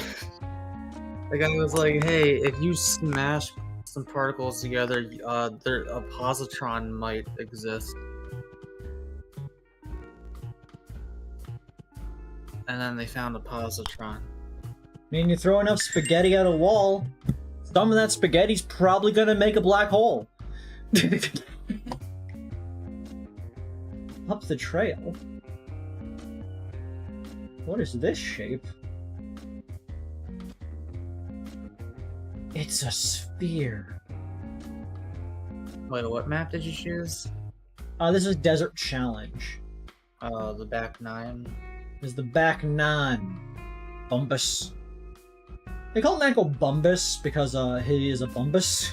The guy was like, hey, if you smash some particles together, a positron might exist. And then they found a positron.
I mean, you throw enough spaghetti at a wall, some of that spaghetti's probably gonna make a black hole. Up the trail. What is this shape? It's a sphere.
Wait, what map did you choose?
This is Desert Challenge.
The back 9.
This is the back 9. Bumbus. They call Mako Bumbus because he is a Bumbus.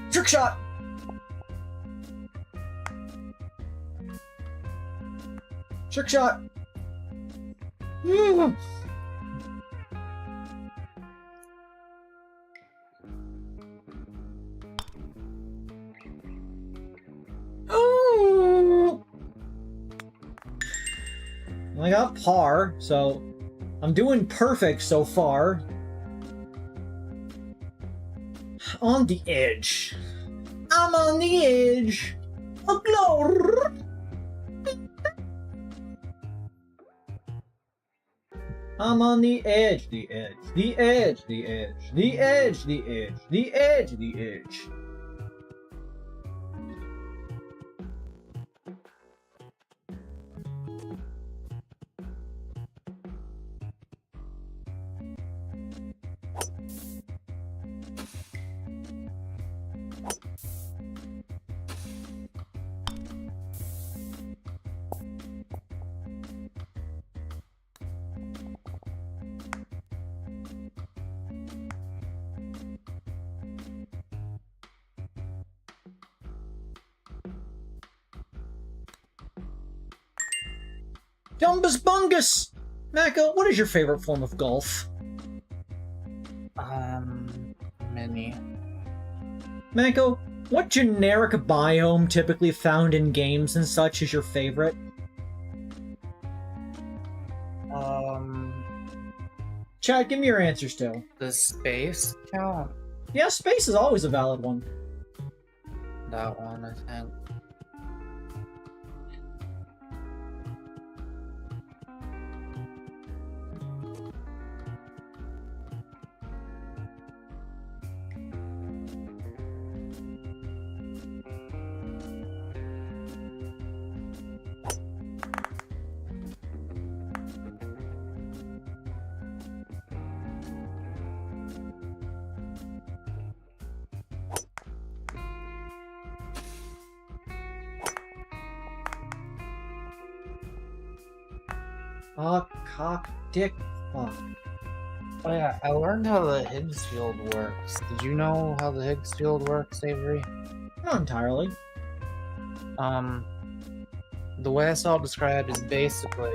Trick shot! Trick shot! Mm. Oh! I got par, so I'm doing perfect so far. On the edge. I'm on the edge. A glow. I'm on the edge, the edge, the edge, the edge, the edge, the edge, the edge, the edge. Dumbus Bungus! Mako, what is your favorite form of golf?
Mini.
Mako, what generic biome typically found in games and such is your favorite? Chad, give me your answers still.
Does space count?
Yeah, space is always a valid one.
That one, I think.
Fuck, cock, dick, fuck.
Oh yeah, I learned how the Higgs field works. Did you know how the Higgs field works, Avery?
Not entirely.
The way I saw it described is basically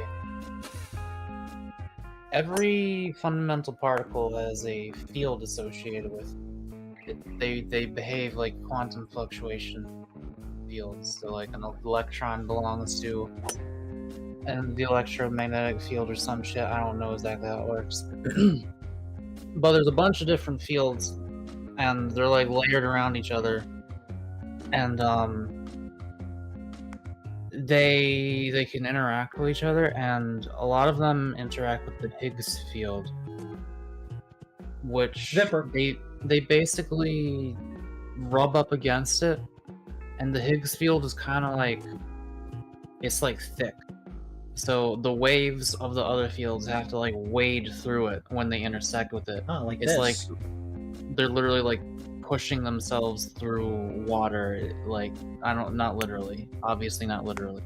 every fundamental particle has a field associated with it. They behave like quantum fluctuation fields. So like an electron belongs to and the electromagnetic field or some shit. I don't know exactly how it works. But there's a bunch of different fields and they're like layered around each other. And they can interact with each other, and a lot of them interact with the Higgs field, which they basically rub up against it, and the Higgs field is kind of like, it's like thick. So the waves of the other fields have to like wade through it when they intersect with it.
Oh, like
it's
this.
like they're literally like pushing themselves through water. Like, not literally, obviously not literally,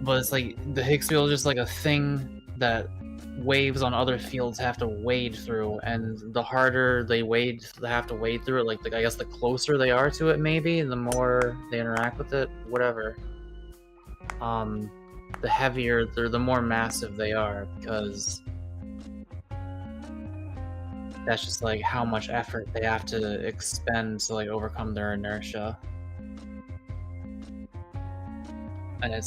but it's like the Higgs field is just like a thing that waves on other fields have to wade through, and the harder they have to wade through it, like I guess the closer they are to it, maybe the more they interact with it, whatever. The heavier the more massive they are, because that's just like how much effort they have to expend to like overcome their inertia. And it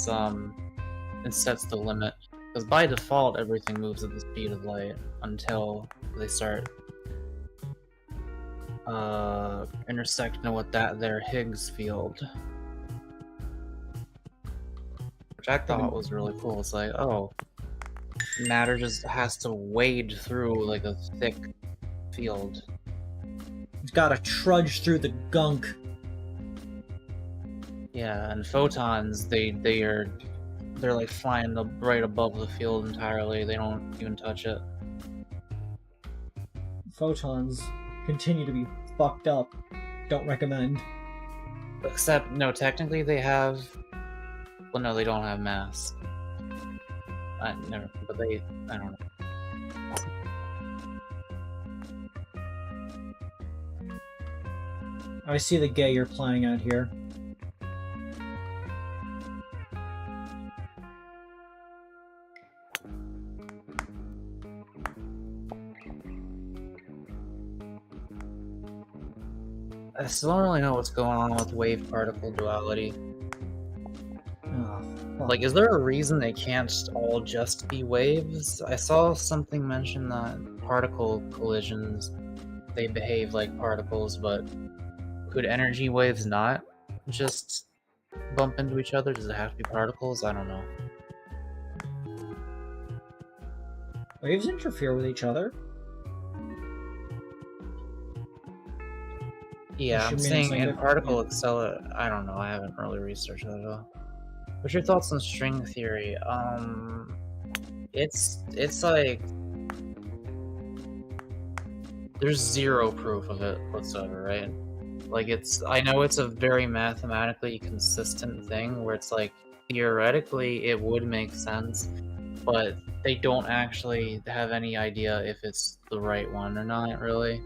sets the limit, because by default everything moves at the speed of light until they start intersecting with their Higgs field, which I thought was really cool. It's like, oh, matter just has to wade through like a thick field.
It's gotta trudge through the gunk.
Yeah, and photons, they're like flying right above the field entirely. They don't even touch it.
Photons continue to be fucked up. Don't recommend.
Except, no, technically they have... Well, no, they don't have mass. never, but I don't know.
I see the gay you're playing out here.
I still don't really know what's going on with wave-particle duality.
Oh, well.
Like, is there a reason they can't all just be waves? I saw something mention that particle collisions, they behave like particles, but could energy waves not just bump into each other? Does it have to be particles? I don't know.
Waves interfere with each other?
Yeah, I'm
Should mean
saying
something
in
different,
particle
yeah.
accelerate. I don't know. I haven't really researched that at all. What's your thoughts on string theory? It's like there's zero proof of it whatsoever, right? Like I know it's a very mathematically consistent thing where it's like theoretically it would make sense, but they don't actually have any idea if it's the right one or not, really.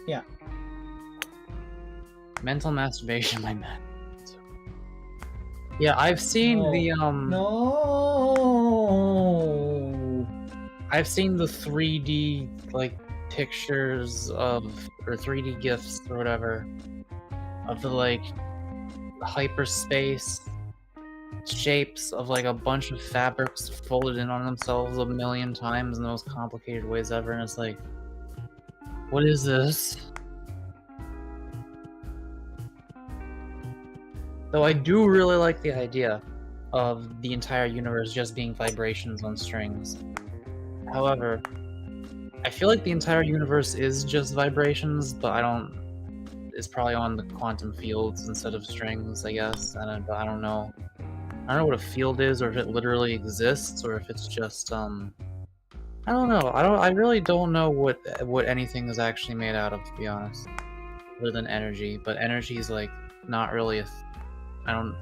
Yeah.
Mental masturbation, my man. Yeah, I've seen
No.
I've seen the 3D like pictures of or 3D GIFs or whatever of the like hyperspace shapes of like a bunch of fabrics folded in on themselves a million times in the most complicated ways ever, and it's like, what is this? Though I do really like the idea of the entire universe just being vibrations on strings. However, I feel like the entire universe is just vibrations, but it's probably on the quantum fields instead of strings, I guess. I don't know. I don't know what a field is, or if it literally exists, or if it's just I don't know. I really don't know what anything is actually made out of, to be honest, other than energy. But energy is like not really a. I don't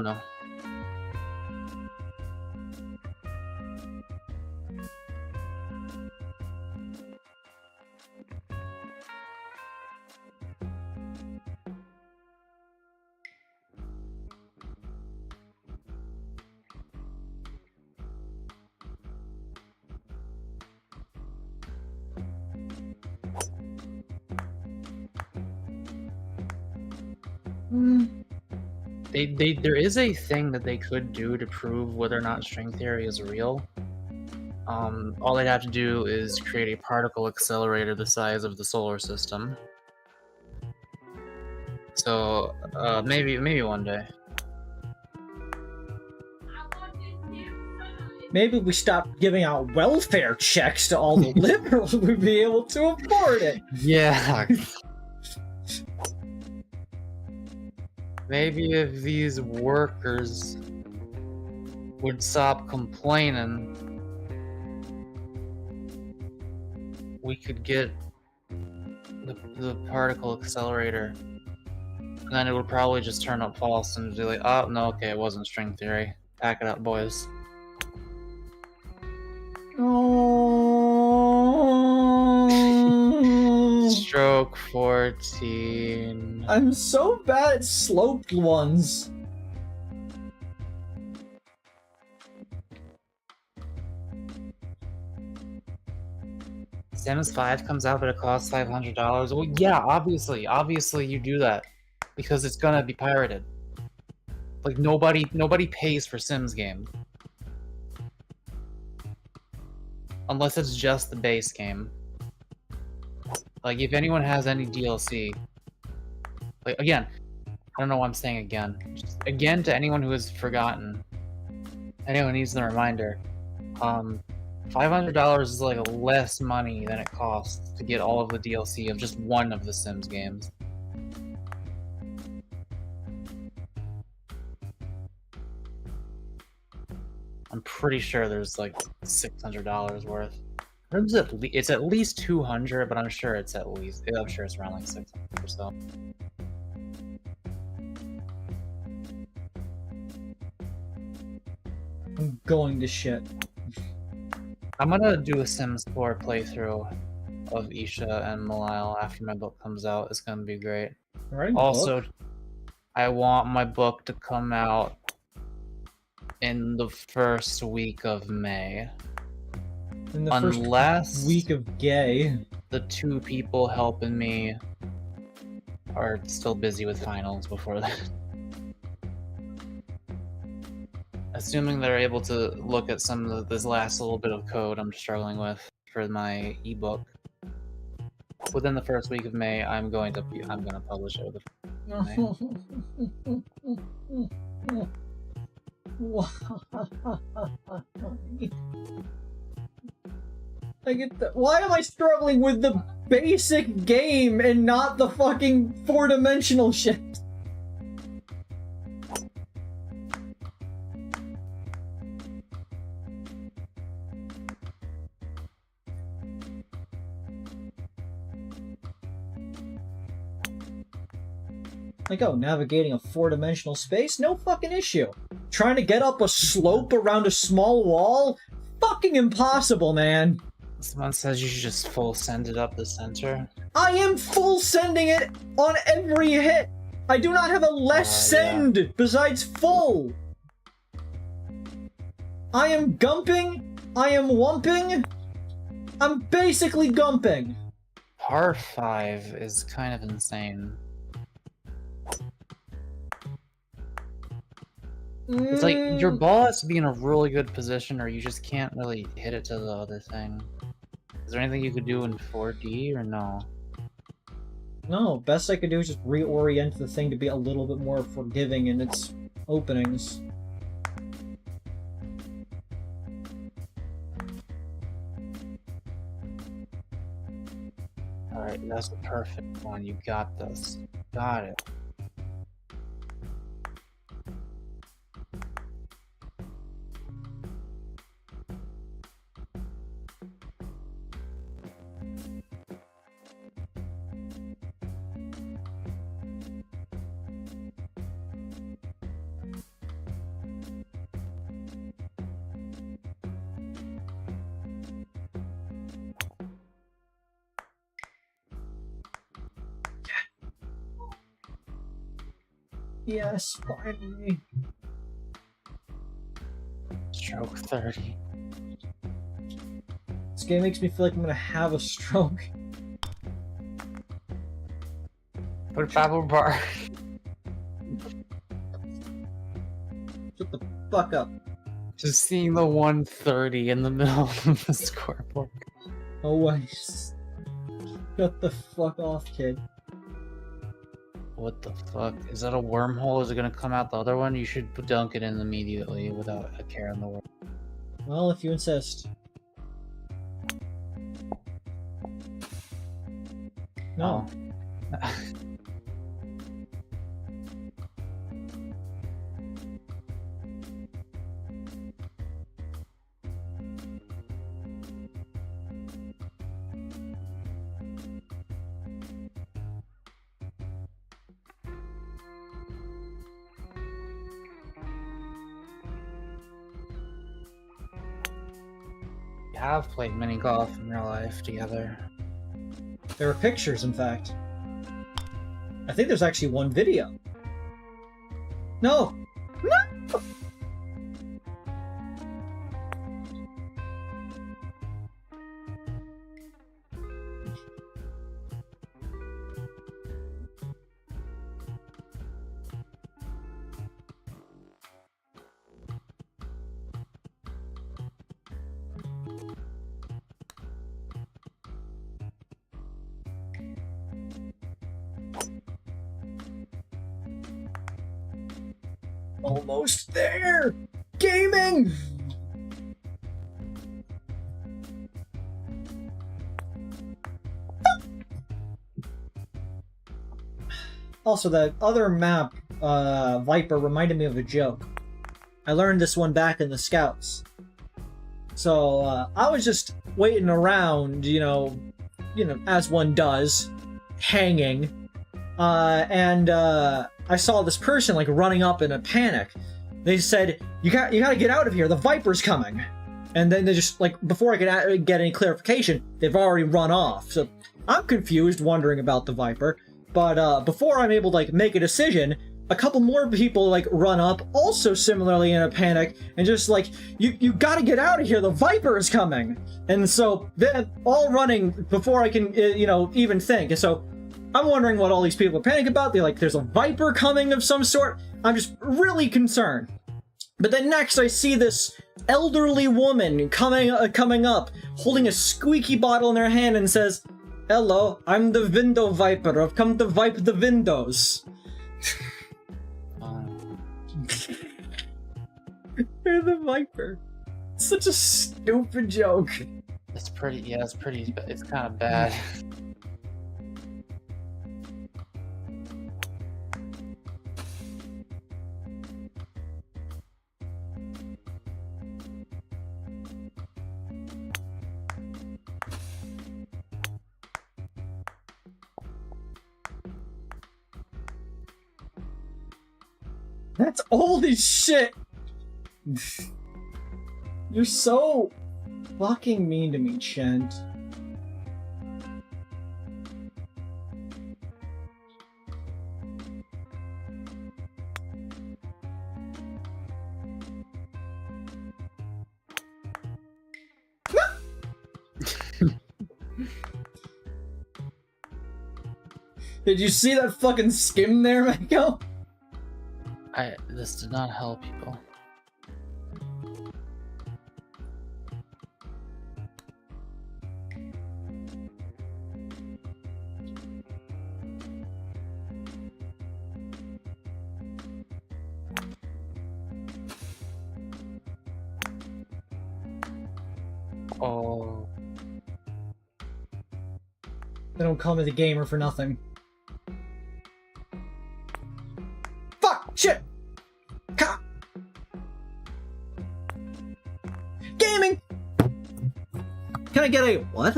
know. There is a thing that they could do to prove whether or not string theory is real. All they'd have to do is create a particle accelerator the size of the solar system. So maybe one day.
Maybe we stop giving out welfare checks to all the liberals, we'd be able to afford it.
Yeah. Maybe if these workers would stop complaining, we could get the particle accelerator. And then it would probably just turn up false and be like, oh, no, okay, it wasn't string theory. Pack it up, boys.
Oh.
Stroke 14.
I'm so bad at sloped ones.
Sims 5 comes out, but it costs $500. Well, yeah, obviously you do that because it's gonna be pirated. Like nobody pays for Sims games unless it's just the base game. Like if anyone has any DLC, like again, I don't know why I'm saying again. Just again to anyone who has forgotten, anyone who needs the reminder. $500 is like less money than it costs to get all of the DLC of just one of the Sims games. I'm pretty sure there's like $600 worth. It's at least 200, but I'm sure it's around like 600 or so.
I'm going to shit.
I'm gonna do a Sims 4 playthrough of Isha and Malile after my book comes out. It's gonna be great. Also, I want my book to come out in the first week of May.
In the
Unless
first week of gay.
The 2 people helping me are still busy with finals before that. Assuming they're able to look at some of this last little bit of code I'm struggling with for my ebook. Within the first week of May, I'm gonna publish it with
I get that. Why am I struggling with the basic game and not the fucking 4-dimensional shit? Like, oh, navigating a 4-dimensional space? No fucking issue. Trying to get up a slope around a small wall? Fucking impossible, man.
Someone says you should just full send it up the center.
I am full sending it on every hit! I do not have a less send besides full! I am gumping, I am wumping, I'm basically gumping.
Par 5 is kind of insane. It's like, your ball has to be in a really good position or you just can't really hit it to the other thing. Is there anything you could do in 4D or no?
No, best I could do is just reorient the thing to be a little bit more forgiving in its openings.
Alright, that's the perfect one. You got this. Got it.
Yes, finally.
Stroke 30.
This game makes me feel like I'm gonna have a stroke.
Put a Babel bar.
Shut the fuck up.
Just seeing the 130 in the middle of the scoreboard.
Always. Shut the fuck off, kid.
What the fuck? Is that a wormhole? Is it gonna come out the other one? You should dunk it in immediately without a care in the world.
Well, if you insist. No.
Oh. We have played mini golf in real life together.
There are pictures, in fact. I think there's actually one video. No! No! Almost there! Gaming! Also, that other map, Viper, reminded me of a joke. I learned this one back in the Scouts. So, I was just waiting around, you know, as one does, hanging, and I saw this person, like, running up in a panic, They said, you gotta get out of here, the Viper's coming. And then they just, like, before I could get any clarification, they've already run off. So I'm confused, wondering about the Viper. But before I'm able to, like, make a decision, a couple more people, like, run up, also similarly in a panic, and just like, you gotta get out of here, the Viper is coming! And so, they're all running before I can, even think. And so, I'm wondering what all these people are panicking about. They're like, there's a Viper coming of some sort. I'm just really concerned. But then next, I see this elderly woman coming up, holding a squeaky bottle in her hand and says, "Hello, I'm the window viper. I've come to wipe the windows." You're the Viper. Such a stupid joke.
It's pretty, yeah, it's kind of bad.
That's old as shit! You're so fucking mean to me, Chent. Did you see that fucking skim there, Mako?
This did not help people. Oh.
They don't call me the gamer for nothing. Fuck! Shit! Gaming! Can I get a what?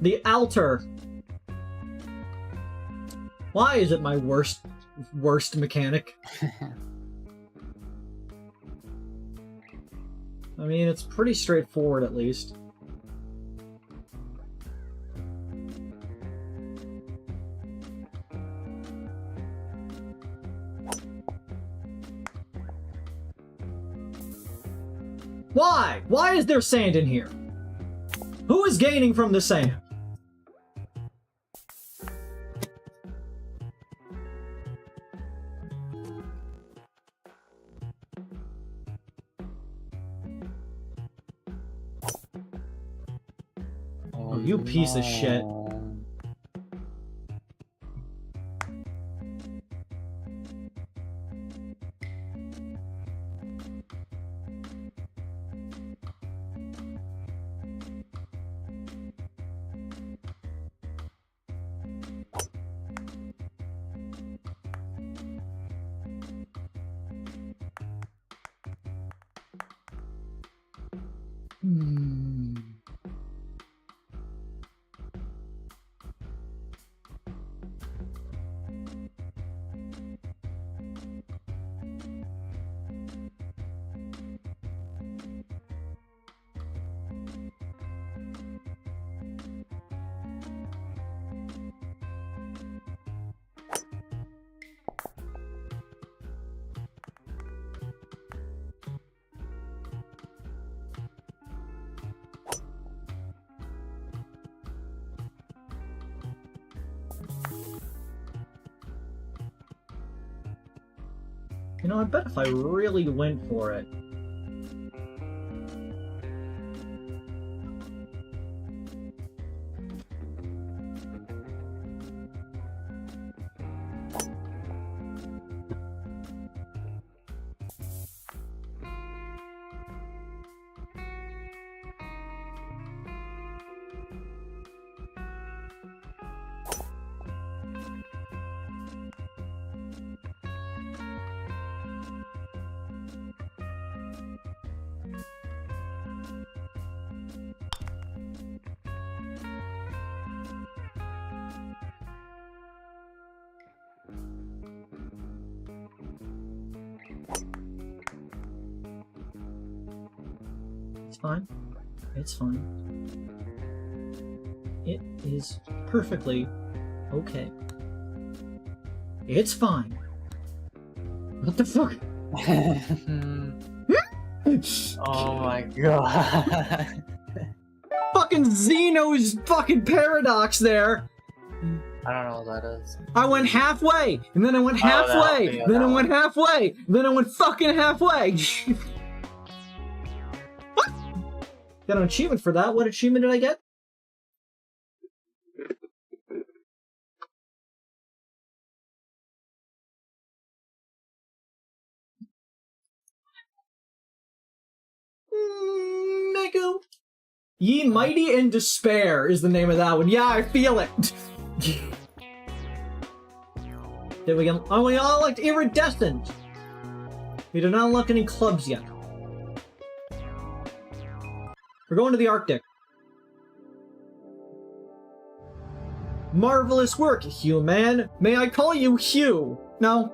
The altar. Why is it my worst mechanic? I mean, it's pretty straightforward at least. Why? Why is there sand in here? Who is gaining from the sand? Oh, you piece of shit. You know, I bet if I really went for it... It's fine. It's fine. It is perfectly okay. It's fine. What the fuck?
Oh my god.
Fucking Zeno's fucking paradox there.
I don't know what that is.
I went halfway, and then I went halfway, then I went halfway, then I went fucking halfway. What? Got an achievement for that. What achievement did I get? Nego. Ye Mighty in Despair is the name of that one. Yeah, I feel it. Did we get? Oh, we all unlocked Iridescent. We did not unlock any clubs yet. We're going to the Arctic. Marvelous work, Hugh man. May I call you Hugh? No.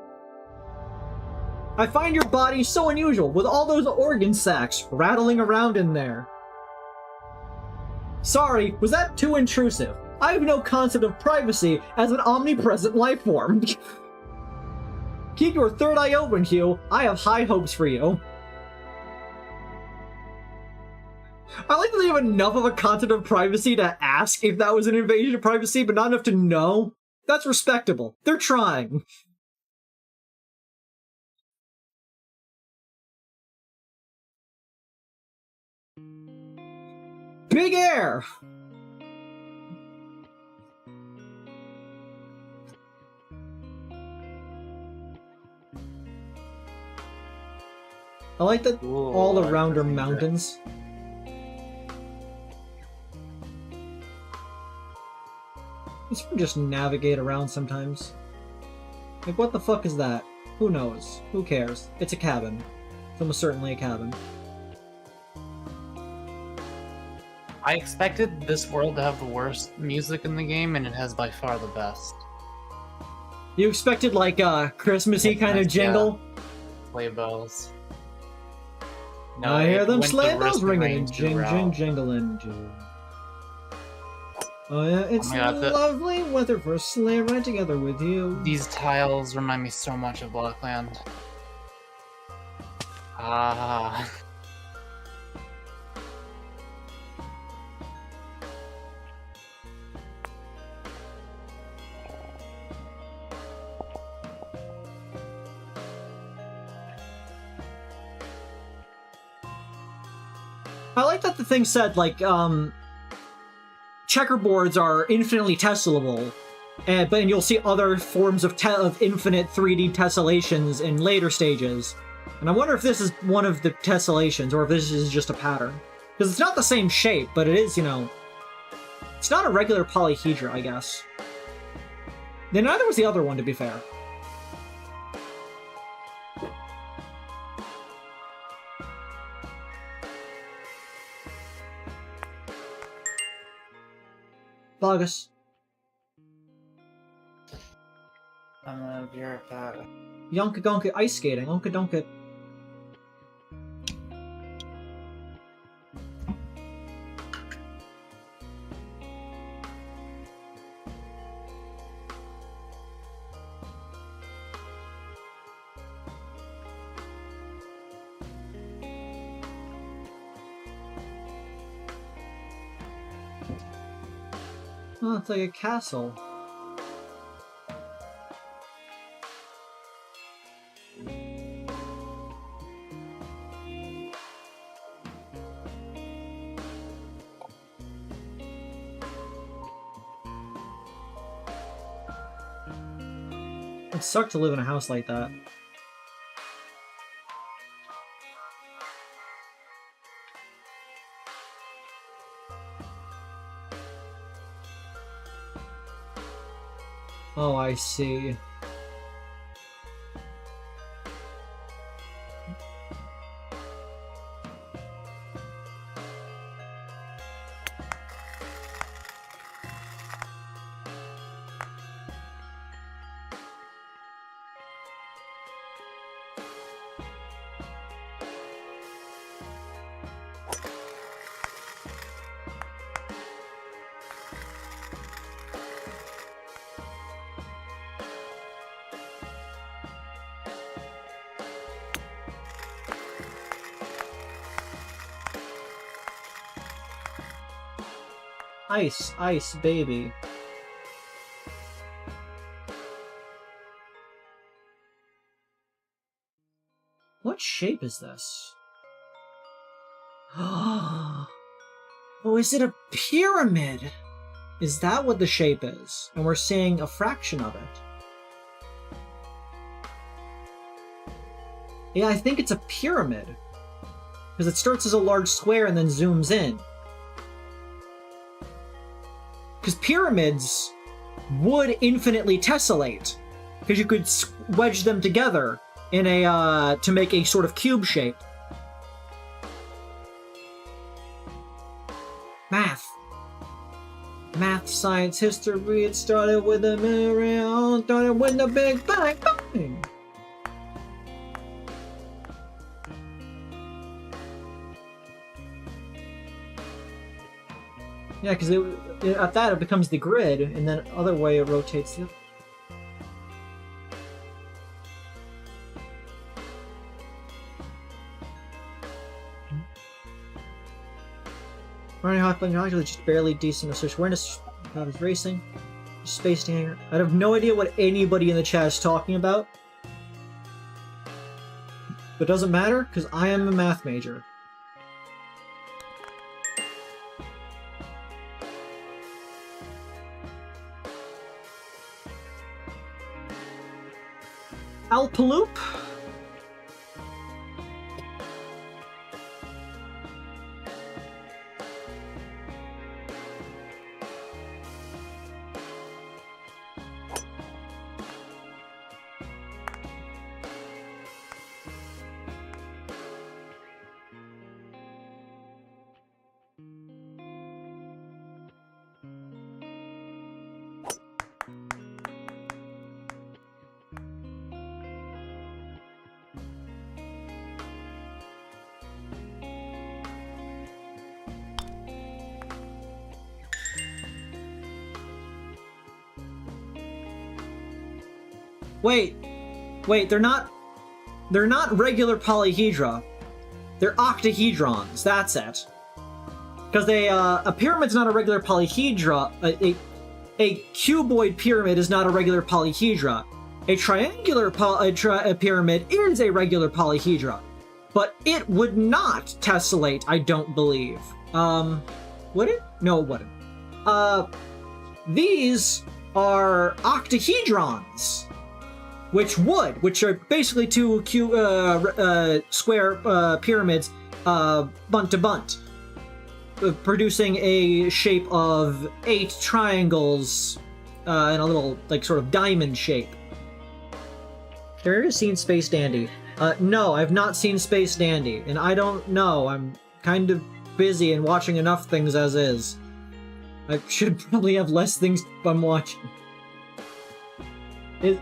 I find your body so unusual, with all those organ sacs rattling around in there. Sorry, was that too intrusive? I have no concept of privacy as an omnipresent life form. Keep your third eye open, Hugh. I have high hopes for you. I like that they have enough of a concept of privacy to ask if that was an invasion of privacy, but not enough to know. That's respectable. They're trying. Big Air! I like that all around are mountains. You can just navigate around sometimes. Like, what the fuck is that? Who knows? Who cares? It's a cabin. It's almost certainly a cabin.
I expected this world to have the worst music in the game, and it has by far the best.
You expected, like, a Christmassy kind of jingle?
Yeah. Sleigh bells.
No, I hear them sleigh bells ringing, jingling. Oh yeah, it's lovely weather for a sleigh ride together with you.
These tiles remind me so much of Blockland. Ah.
I like that the thing said, like, checkerboards are infinitely tessellable, but you'll see other forms of infinite 3D tessellations in later stages. And I wonder if this is one of the tessellations, or if this is just a pattern. Because it's not the same shape, but it is, you know... It's not a regular polyhedra, I guess. Then neither was the other one, to be fair. Bogus.
I'm gonna be right back.
Yonka gonka ice skating, onka donka. Oh, it's like a castle. It sucked to live in a house like that. Oh, I see. Ice, ice, baby. What shape is this? Oh, is it a pyramid? Is that what the shape is? And we're seeing a fraction of it. Yeah, I think it's a pyramid. Because it starts as a large square and then zooms in. Because pyramids would infinitely tessellate. Because you could wedge them together in a, to make a sort of cube shape. Math. Math, science, history, it started with a mirror, started with the Big Bang. Bang. Yeah, because at that it becomes the grid, and then other way it rotates the other. Running hot playing actually just barely decent of social awareness. I was racing. Space Dancer. I have no idea what anybody in the chat is talking about. But it doesn't matter, because I am a math major. Alpaloop. Wait, they're not regular polyhedra. They're octahedrons, that's it. Because a pyramid's not a regular polyhedra. A cuboid pyramid is not a regular polyhedra. A triangular pyramid is a regular polyhedra. But it would not tessellate, I don't believe. Would it? No, it wouldn't. These are octahedrons. Which are basically two square pyramids, bunt to bunt, producing a shape of 8 triangles in a little, like, sort of diamond shape. Have you ever seen Space Dandy? No, I've not seen Space Dandy, and I don't know. I'm kind of busy and watching enough things as is. I should probably have less things I'm watching.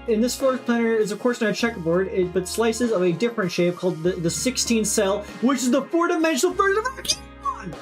In this floor planner is of course not a checkerboard, but slices of a different shape called the 16 cell, which is the 4-dimensional version of our Pokemon!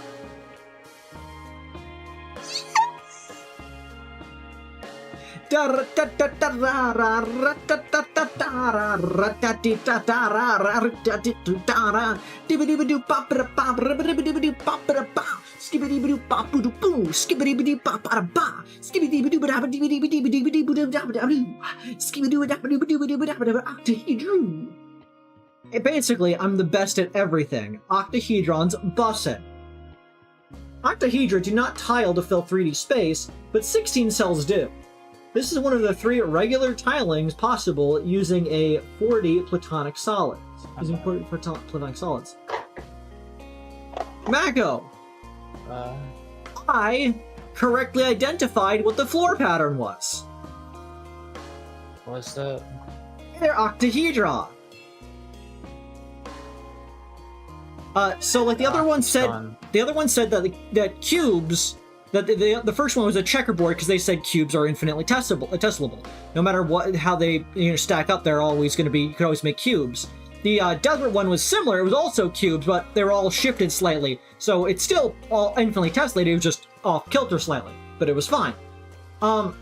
Basically, I'm the best at everything. Octahedrons bussin'. Octahedra do not tile to fill 3D space, but 16 cells do. This is one of the 3 regular tilings possible using a 4D platonic solids. Using platonic solids. Mako! I correctly identified what the floor pattern was.
What's that?
They're octahedra. So like the other one said that cubes. The first one was a checkerboard because they said cubes are infinitely tessellable. No matter how they stack up, they're always going to be. You could always make cubes. The desert one was similar. It was also cubes, but they were all shifted slightly, so it's still all infinitely tessellated. It was just off kilter slightly, but it was fine. And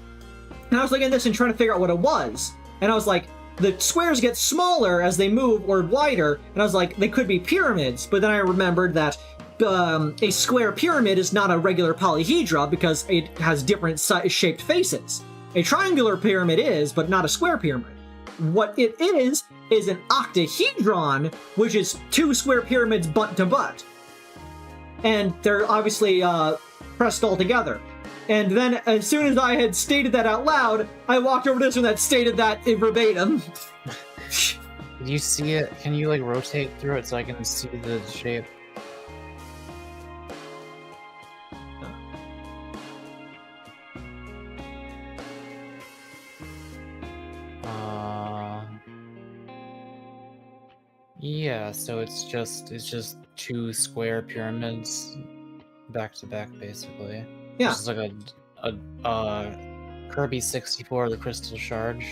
I was looking at this and trying to figure out what it was, and I was like, the squares get smaller as they move or wider, and I was like, they could be pyramids. But then I remembered that a square pyramid is not a regular polyhedra because it has different shaped faces. A triangular pyramid is, but not a square pyramid. What it is an octahedron, which is two square pyramids butt to butt. And they're obviously pressed all together. And then, as soon as I had stated that out loud, I walked over to this one that stated that verbatim.
Do you see it? Can you, like, rotate through it so I can see the shape? Yeah, so it's just two square pyramids back to back, basically.
Yeah.
It's like a Kirby 64, the Crystal Shard.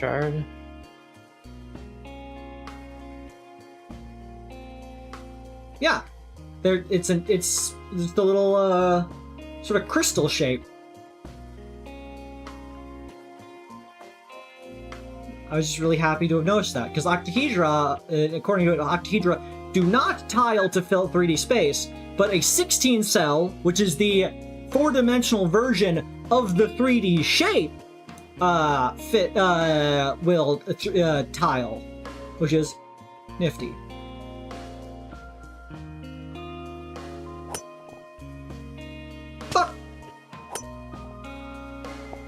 Yeah, it's the little sort of crystal shape. I was just really happy to have noticed that, because octahedra, according to it, octahedra do not tile to fill 3D space, but a 16 cell, which is the 4-dimensional version of the 3D shape, will tile, which is nifty.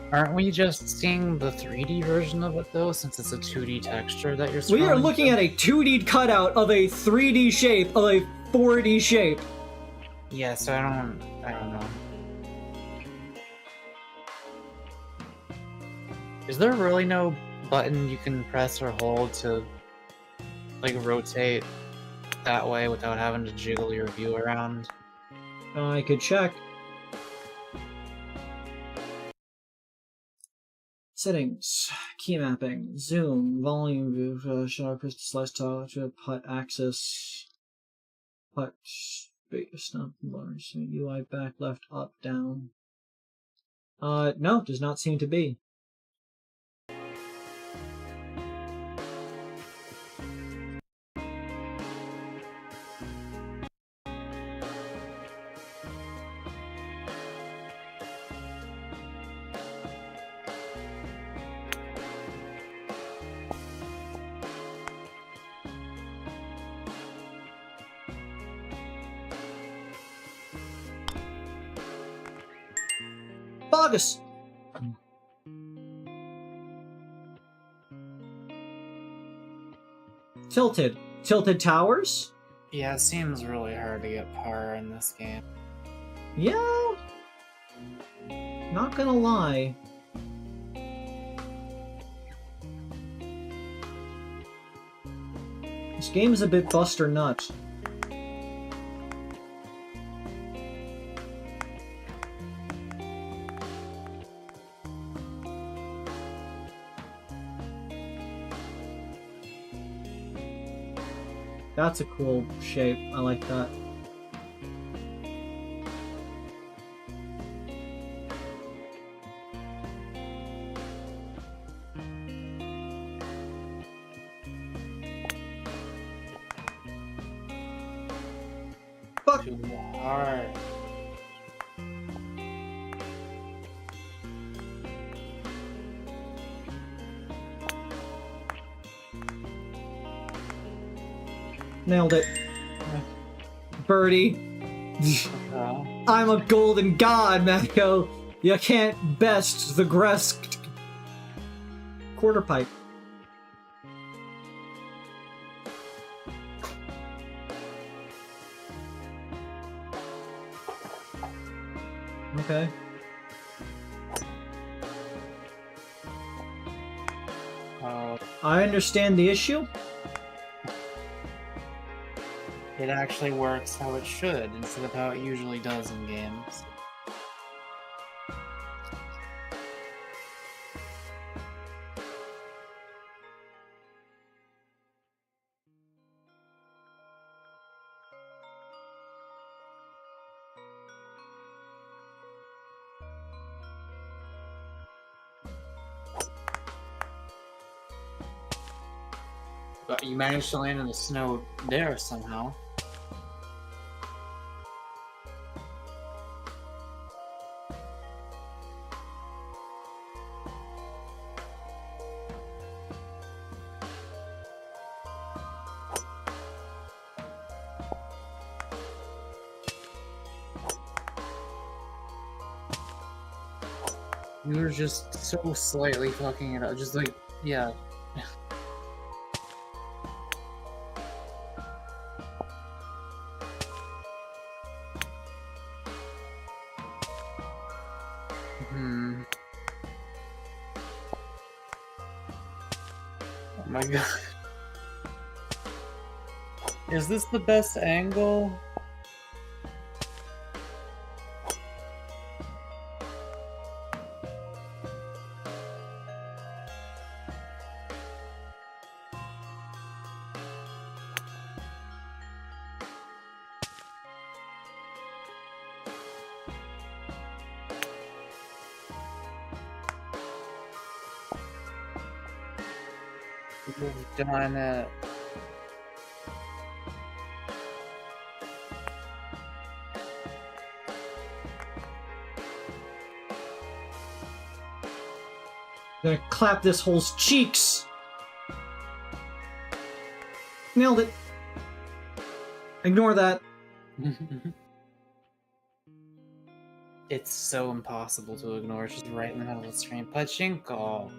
Aren't we just seeing the 3D version of it, though, since it's a 2D texture that you're scrolling?
We are looking at a 2D cutout of a 3D shape of a 4D shape.
Yeah, so I don't know. Is there really no button you can press or hold to, like, rotate that way without having to jiggle your view around?
I could check. Settings, key mapping, zoom, volume, shadow, crystal, slice, tile, putt, axis, putt, space, not large, UI, back, left, up, down. No, does not seem to be. Bogus! Tilted. Tilted towers?
Yeah, it seems really hard to get par in this game.
Yeah. Not gonna lie. This game is a bit buster nut. That's a cool shape. I like that. Fuck!
Too hard.
Nailed it. Birdie. I'm a golden god, Mako. You can't best the Gresk quarter pipe. Okay. I understand the issue.
It actually works how it should, instead of how it usually does in games. But you managed to land in the snow there somehow. You were just so slightly fucking it up. Just like, yeah. Oh my god. Is this the best angle? You've done it.
Gonna clap this hole's cheeks. Nailed it. Ignore that.
It's so impossible to ignore. It's just right in the middle of the screen. Pachinko.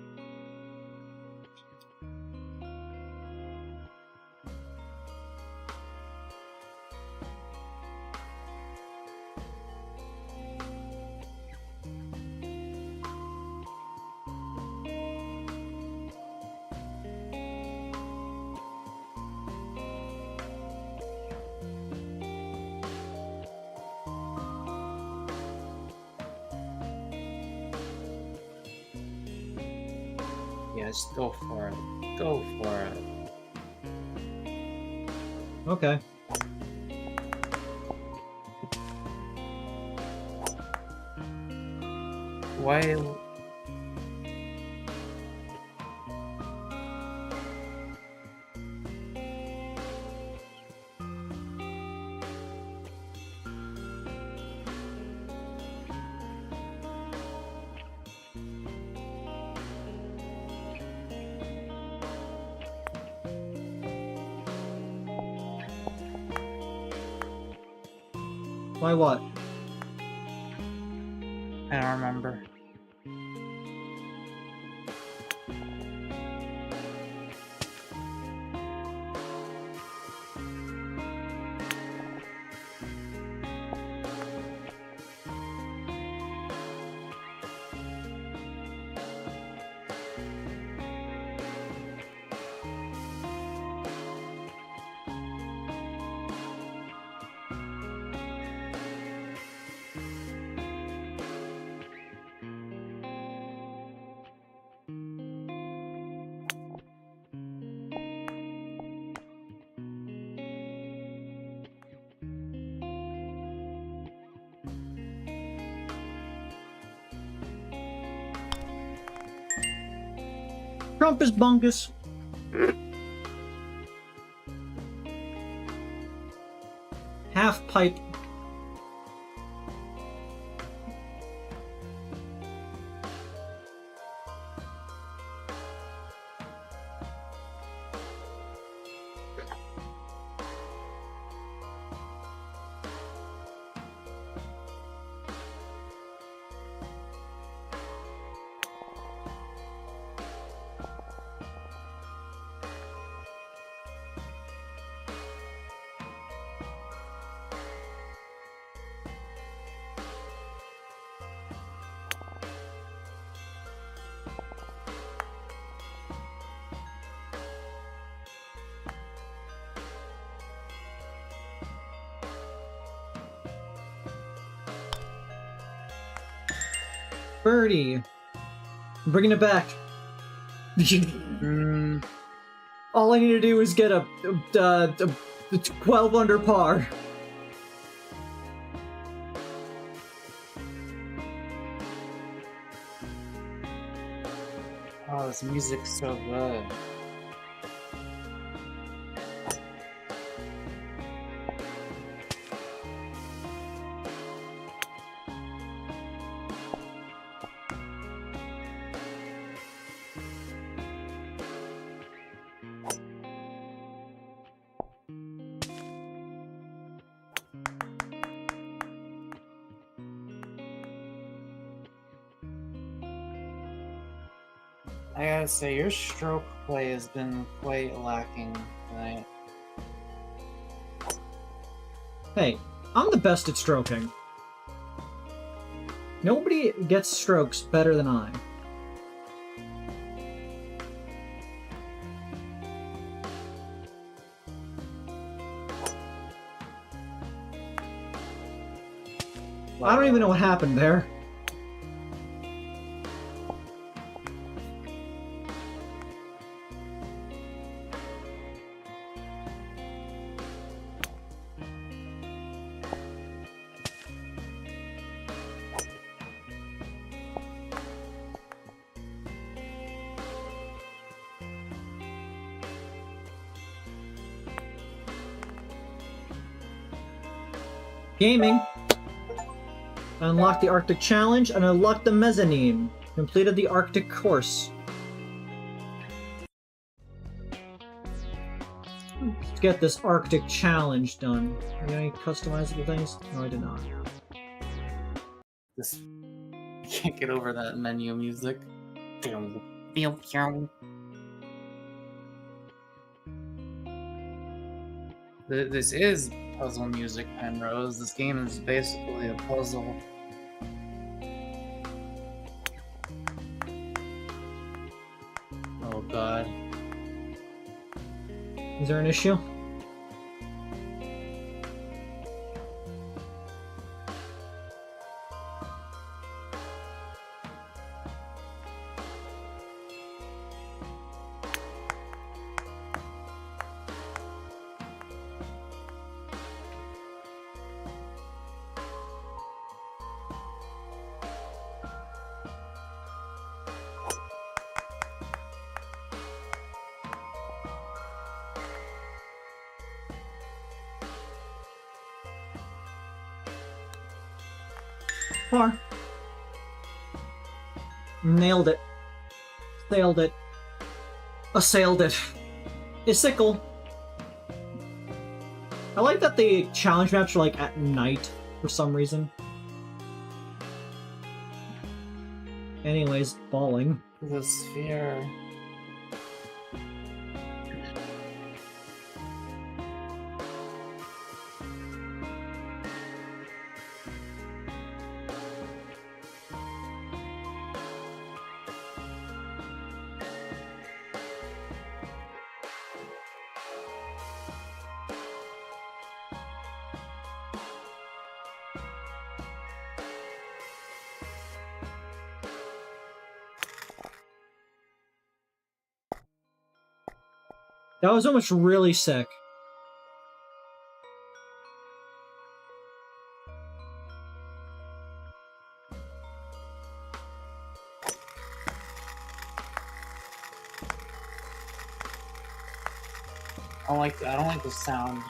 Yeah, just go for it. Go for it.
Okay.
Why?
Why what?
I don't remember.
Trump is bungus. Half pipe. Birdie. I'm bringing it back. All I need to do is get a 12 under par.
Oh, this music's so good. I gotta say, your stroke play has been quite lacking tonight.
Hey, I'm the best at stroking. Nobody gets strokes better than I. I don't even know what happened there. Gaming. Unlocked the Arctic Challenge and unlocked the Mezzanine. Completed the Arctic course. Let's get this Arctic Challenge done. Are there any customizable things? No, I did not.
This I can't get over that menu music. This is puzzle music, Penrose. This game is basically a puzzle. Oh god.
Is there an issue? Far. Nailed it. Sailed it. Assailed it. Icicle. I like that the challenge maps are like at night for some reason. Anyways, balling.
The sphere.
That was almost really sick.
I don't like the sound.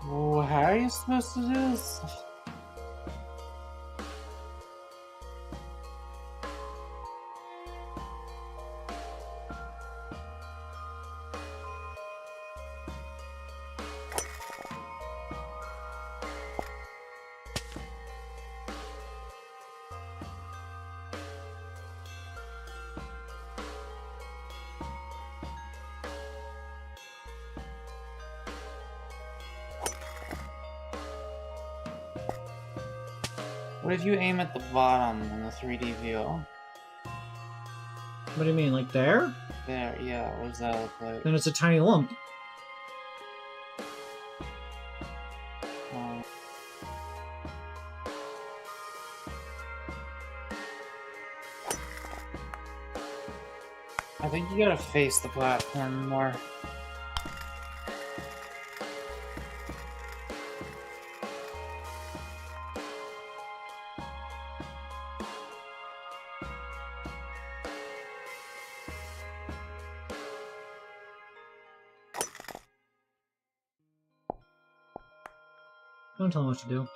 Oh, how are you supposed to do this? What if you aim at the bottom in the 3D view?
What do you mean, like there?
There, yeah, what does that look like?
Then it's a tiny lump.
I think you gotta face the platform more.
Don't tell him what to do.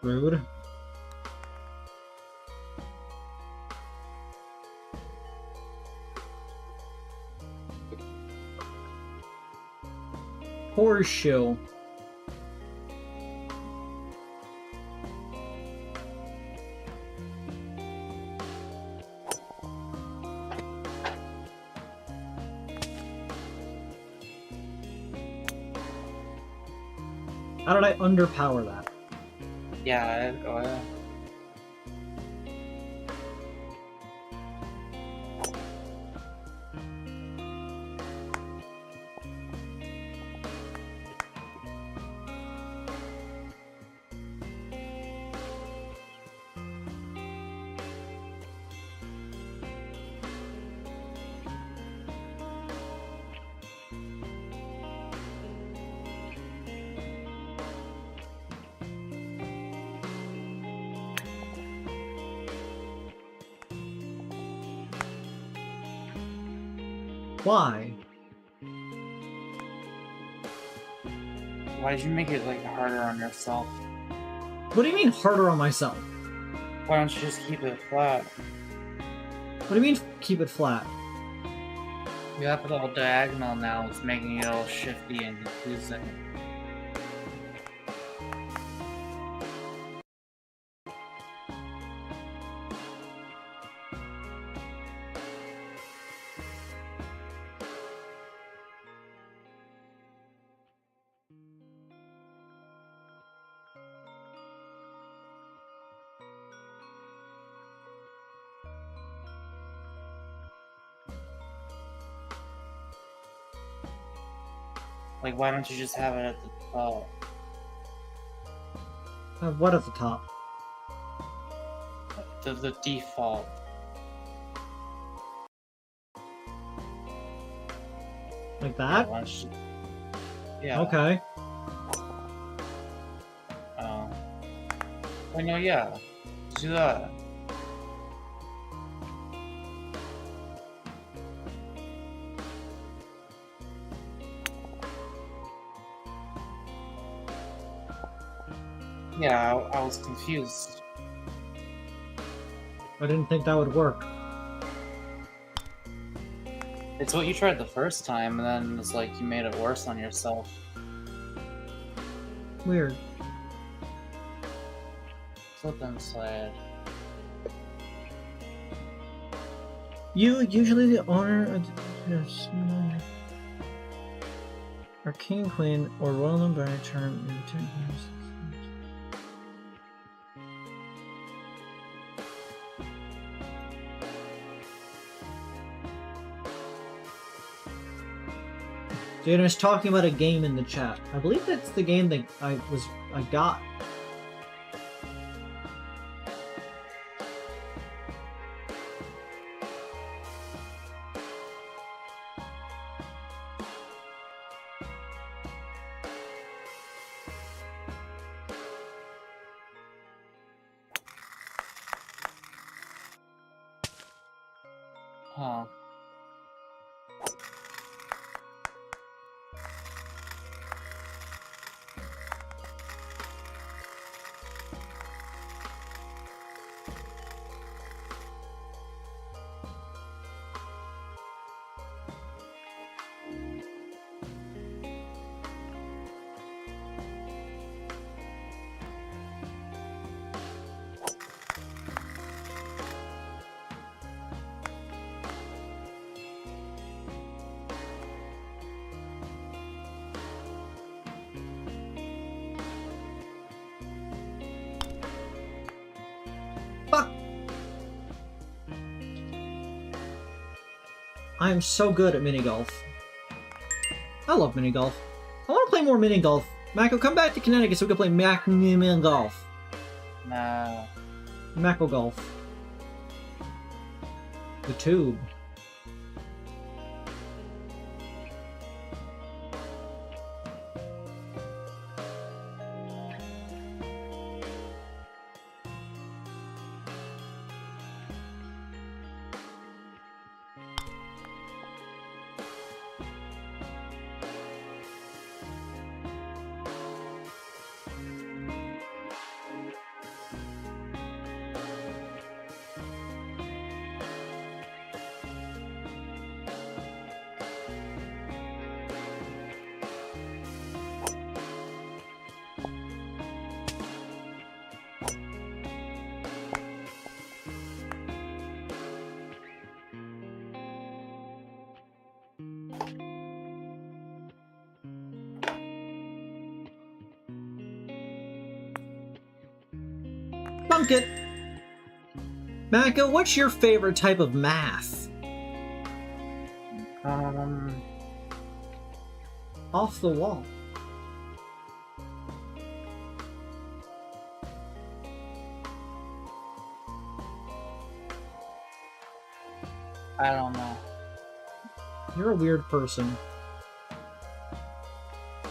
Rude. Horseshoe. How did I underpower that?
Yeah, go ahead.
Why?
Why did you make it like harder on yourself?
What do you mean harder on myself?
Why don't you just keep it flat?
What do you mean keep it flat?
You have it all diagonal now, it's making it all shifty and confusing. Like, why don't you just have it at the top?
What at the top?
The default.
Like that?
Yeah.
Okay.
Oh. Wait, no, yeah. Just do that. Yeah, I was confused.
I didn't think that would work.
It's what you tried the first time, and then it's like you made it worse on yourself.
Weird.
Flip inside.
You usually the owner or king, queen, or royal number term in 2 years. Jaden was talking about a game in the chat. I believe that's the game that I got.
Huh.
Fuck! I am so good at minigolf. I love minigolf. I want to play more minigolf. Mako, come back to Connecticut so we can play minigolf.
Nah.
Mako golf. The tube. Bunk it. Mako, what's your favorite type of math? Off the wall.
I don't know.
You're a weird person.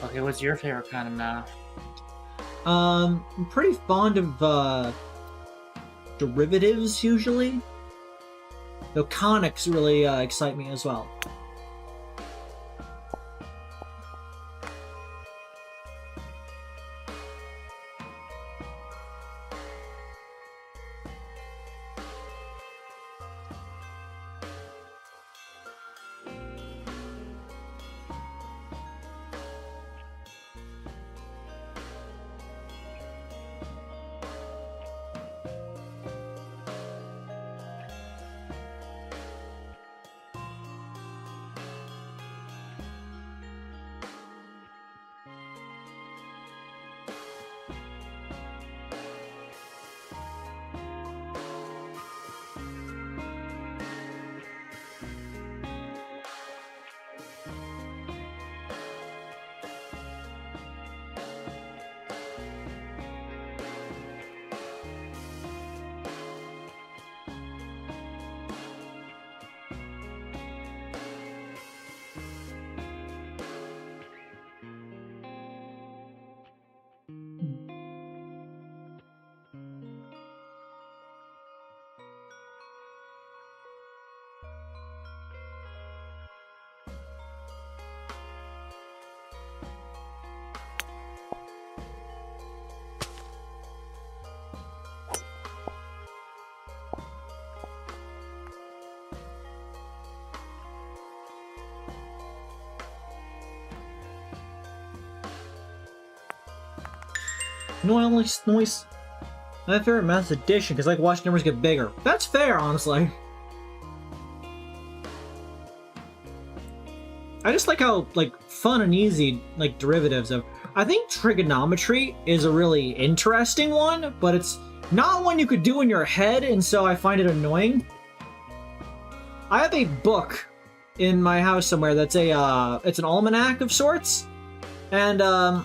Okay, what's your favorite kind of math?
I'm pretty fond of derivatives usually. Though conics really excite me as well. Noise. My favorite math is addition, because I like watching numbers get bigger. That's fair, honestly. I just like how, fun and easy, derivatives of... I think trigonometry is a really interesting one, but it's not one you could do in your head, and so I find it annoying. I have a book in my house somewhere that's it's an almanac of sorts, and,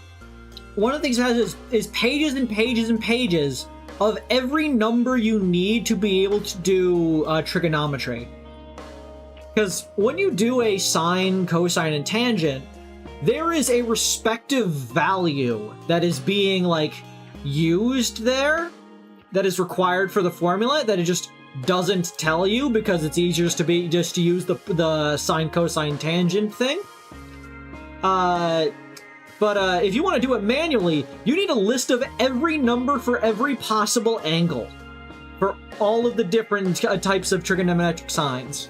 one of the things it has is pages and pages and pages of every number you need to be able to do trigonometry. Because when you do a sine, cosine, and tangent, there is a respective value that is being, used there, that is required for the formula, that it just doesn't tell you because it's easier just to use the sine, cosine, tangent thing. But if you want to do it manually, you need a list of every number for every possible angle for all of the different types of trigonometric signs.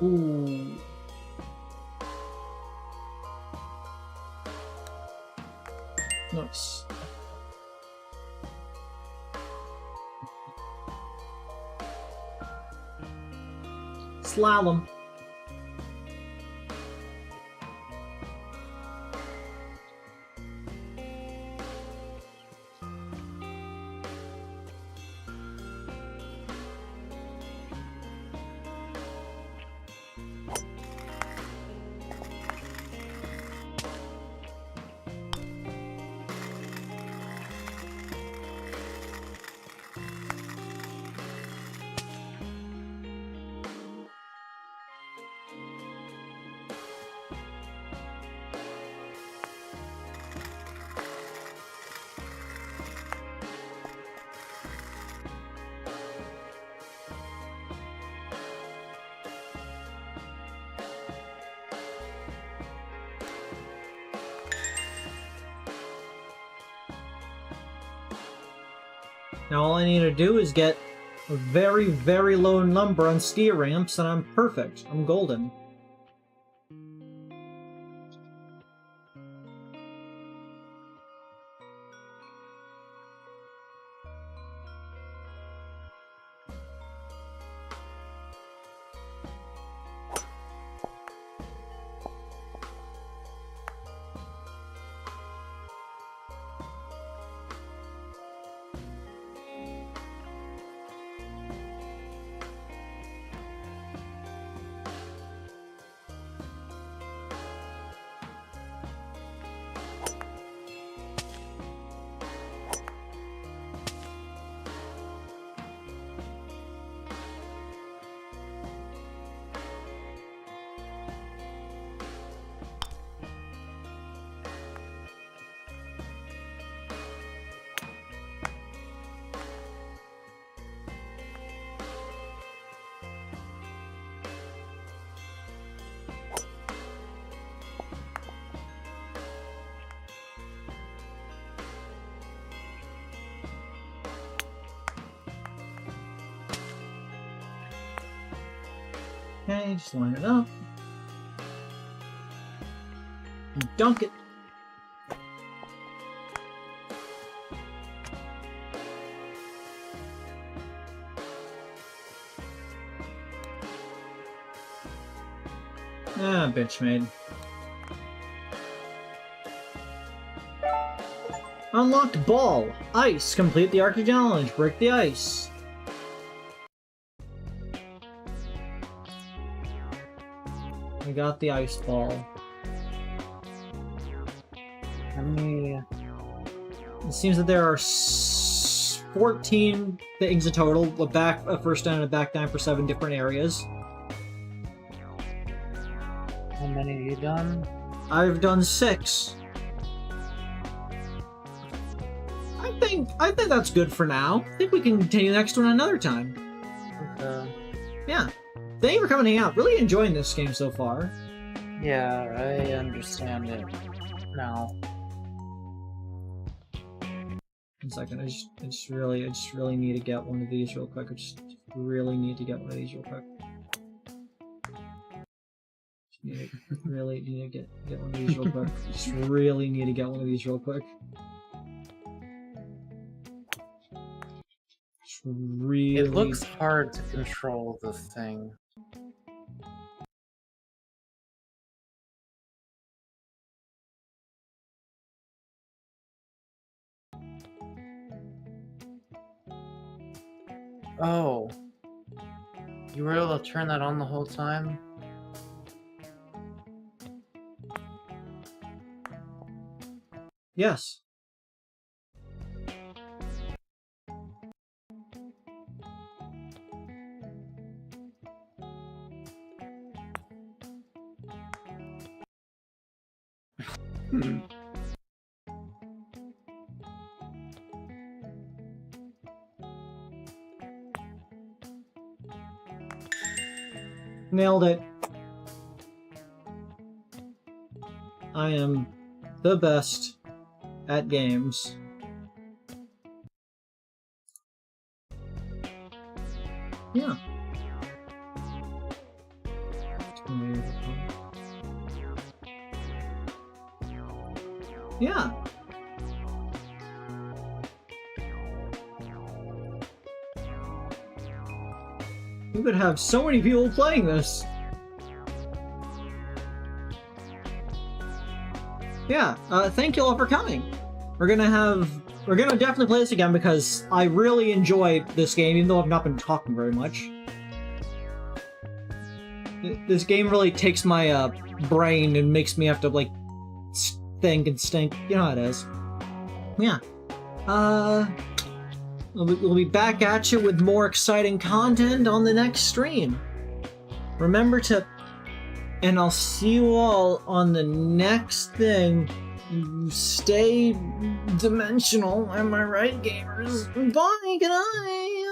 Ooh. Nice. Slalom. Now all I need to do is get a very, very low number on ski ramps, and I'm perfect. I'm golden. Okay, just line it up. Dunk it. Ah, bitch made. Unlocked ball. Ice. Complete the Arctic challenge. Break the ice. We got the ice ball. It seems that there are 14 things in total. A first down and a back down for 7 different areas.
How many have you done?
I've done 6. I think that's good for now. I think we can continue the next one another time.
Okay.
Yeah. Thank you for coming out. Really enjoying this game so far.
Yeah, I understand it now.
1 second. I just really need to get one of these real quick. I just really need to get one of these real quick. Really need to get one of these real quick. Just really need to get one of these real quick. Just really.
It looks hard to control the thing. Oh. You were able to turn that on the whole time?
Yes. Nailed it. I am the best at games. Yeah. Yeah. You could have so many people playing this. Yeah, thank you all for coming. We're gonna definitely play this again because I really enjoy this game, even though I've not been talking very much. This game really takes my brain and makes me have to like think and stink. You know how it is. Yeah. We'll be back at you with more exciting content on the next stream. Remember to... And I'll see you all on the next thing. Stay dimensional, am I right, gamers? Bye, good night!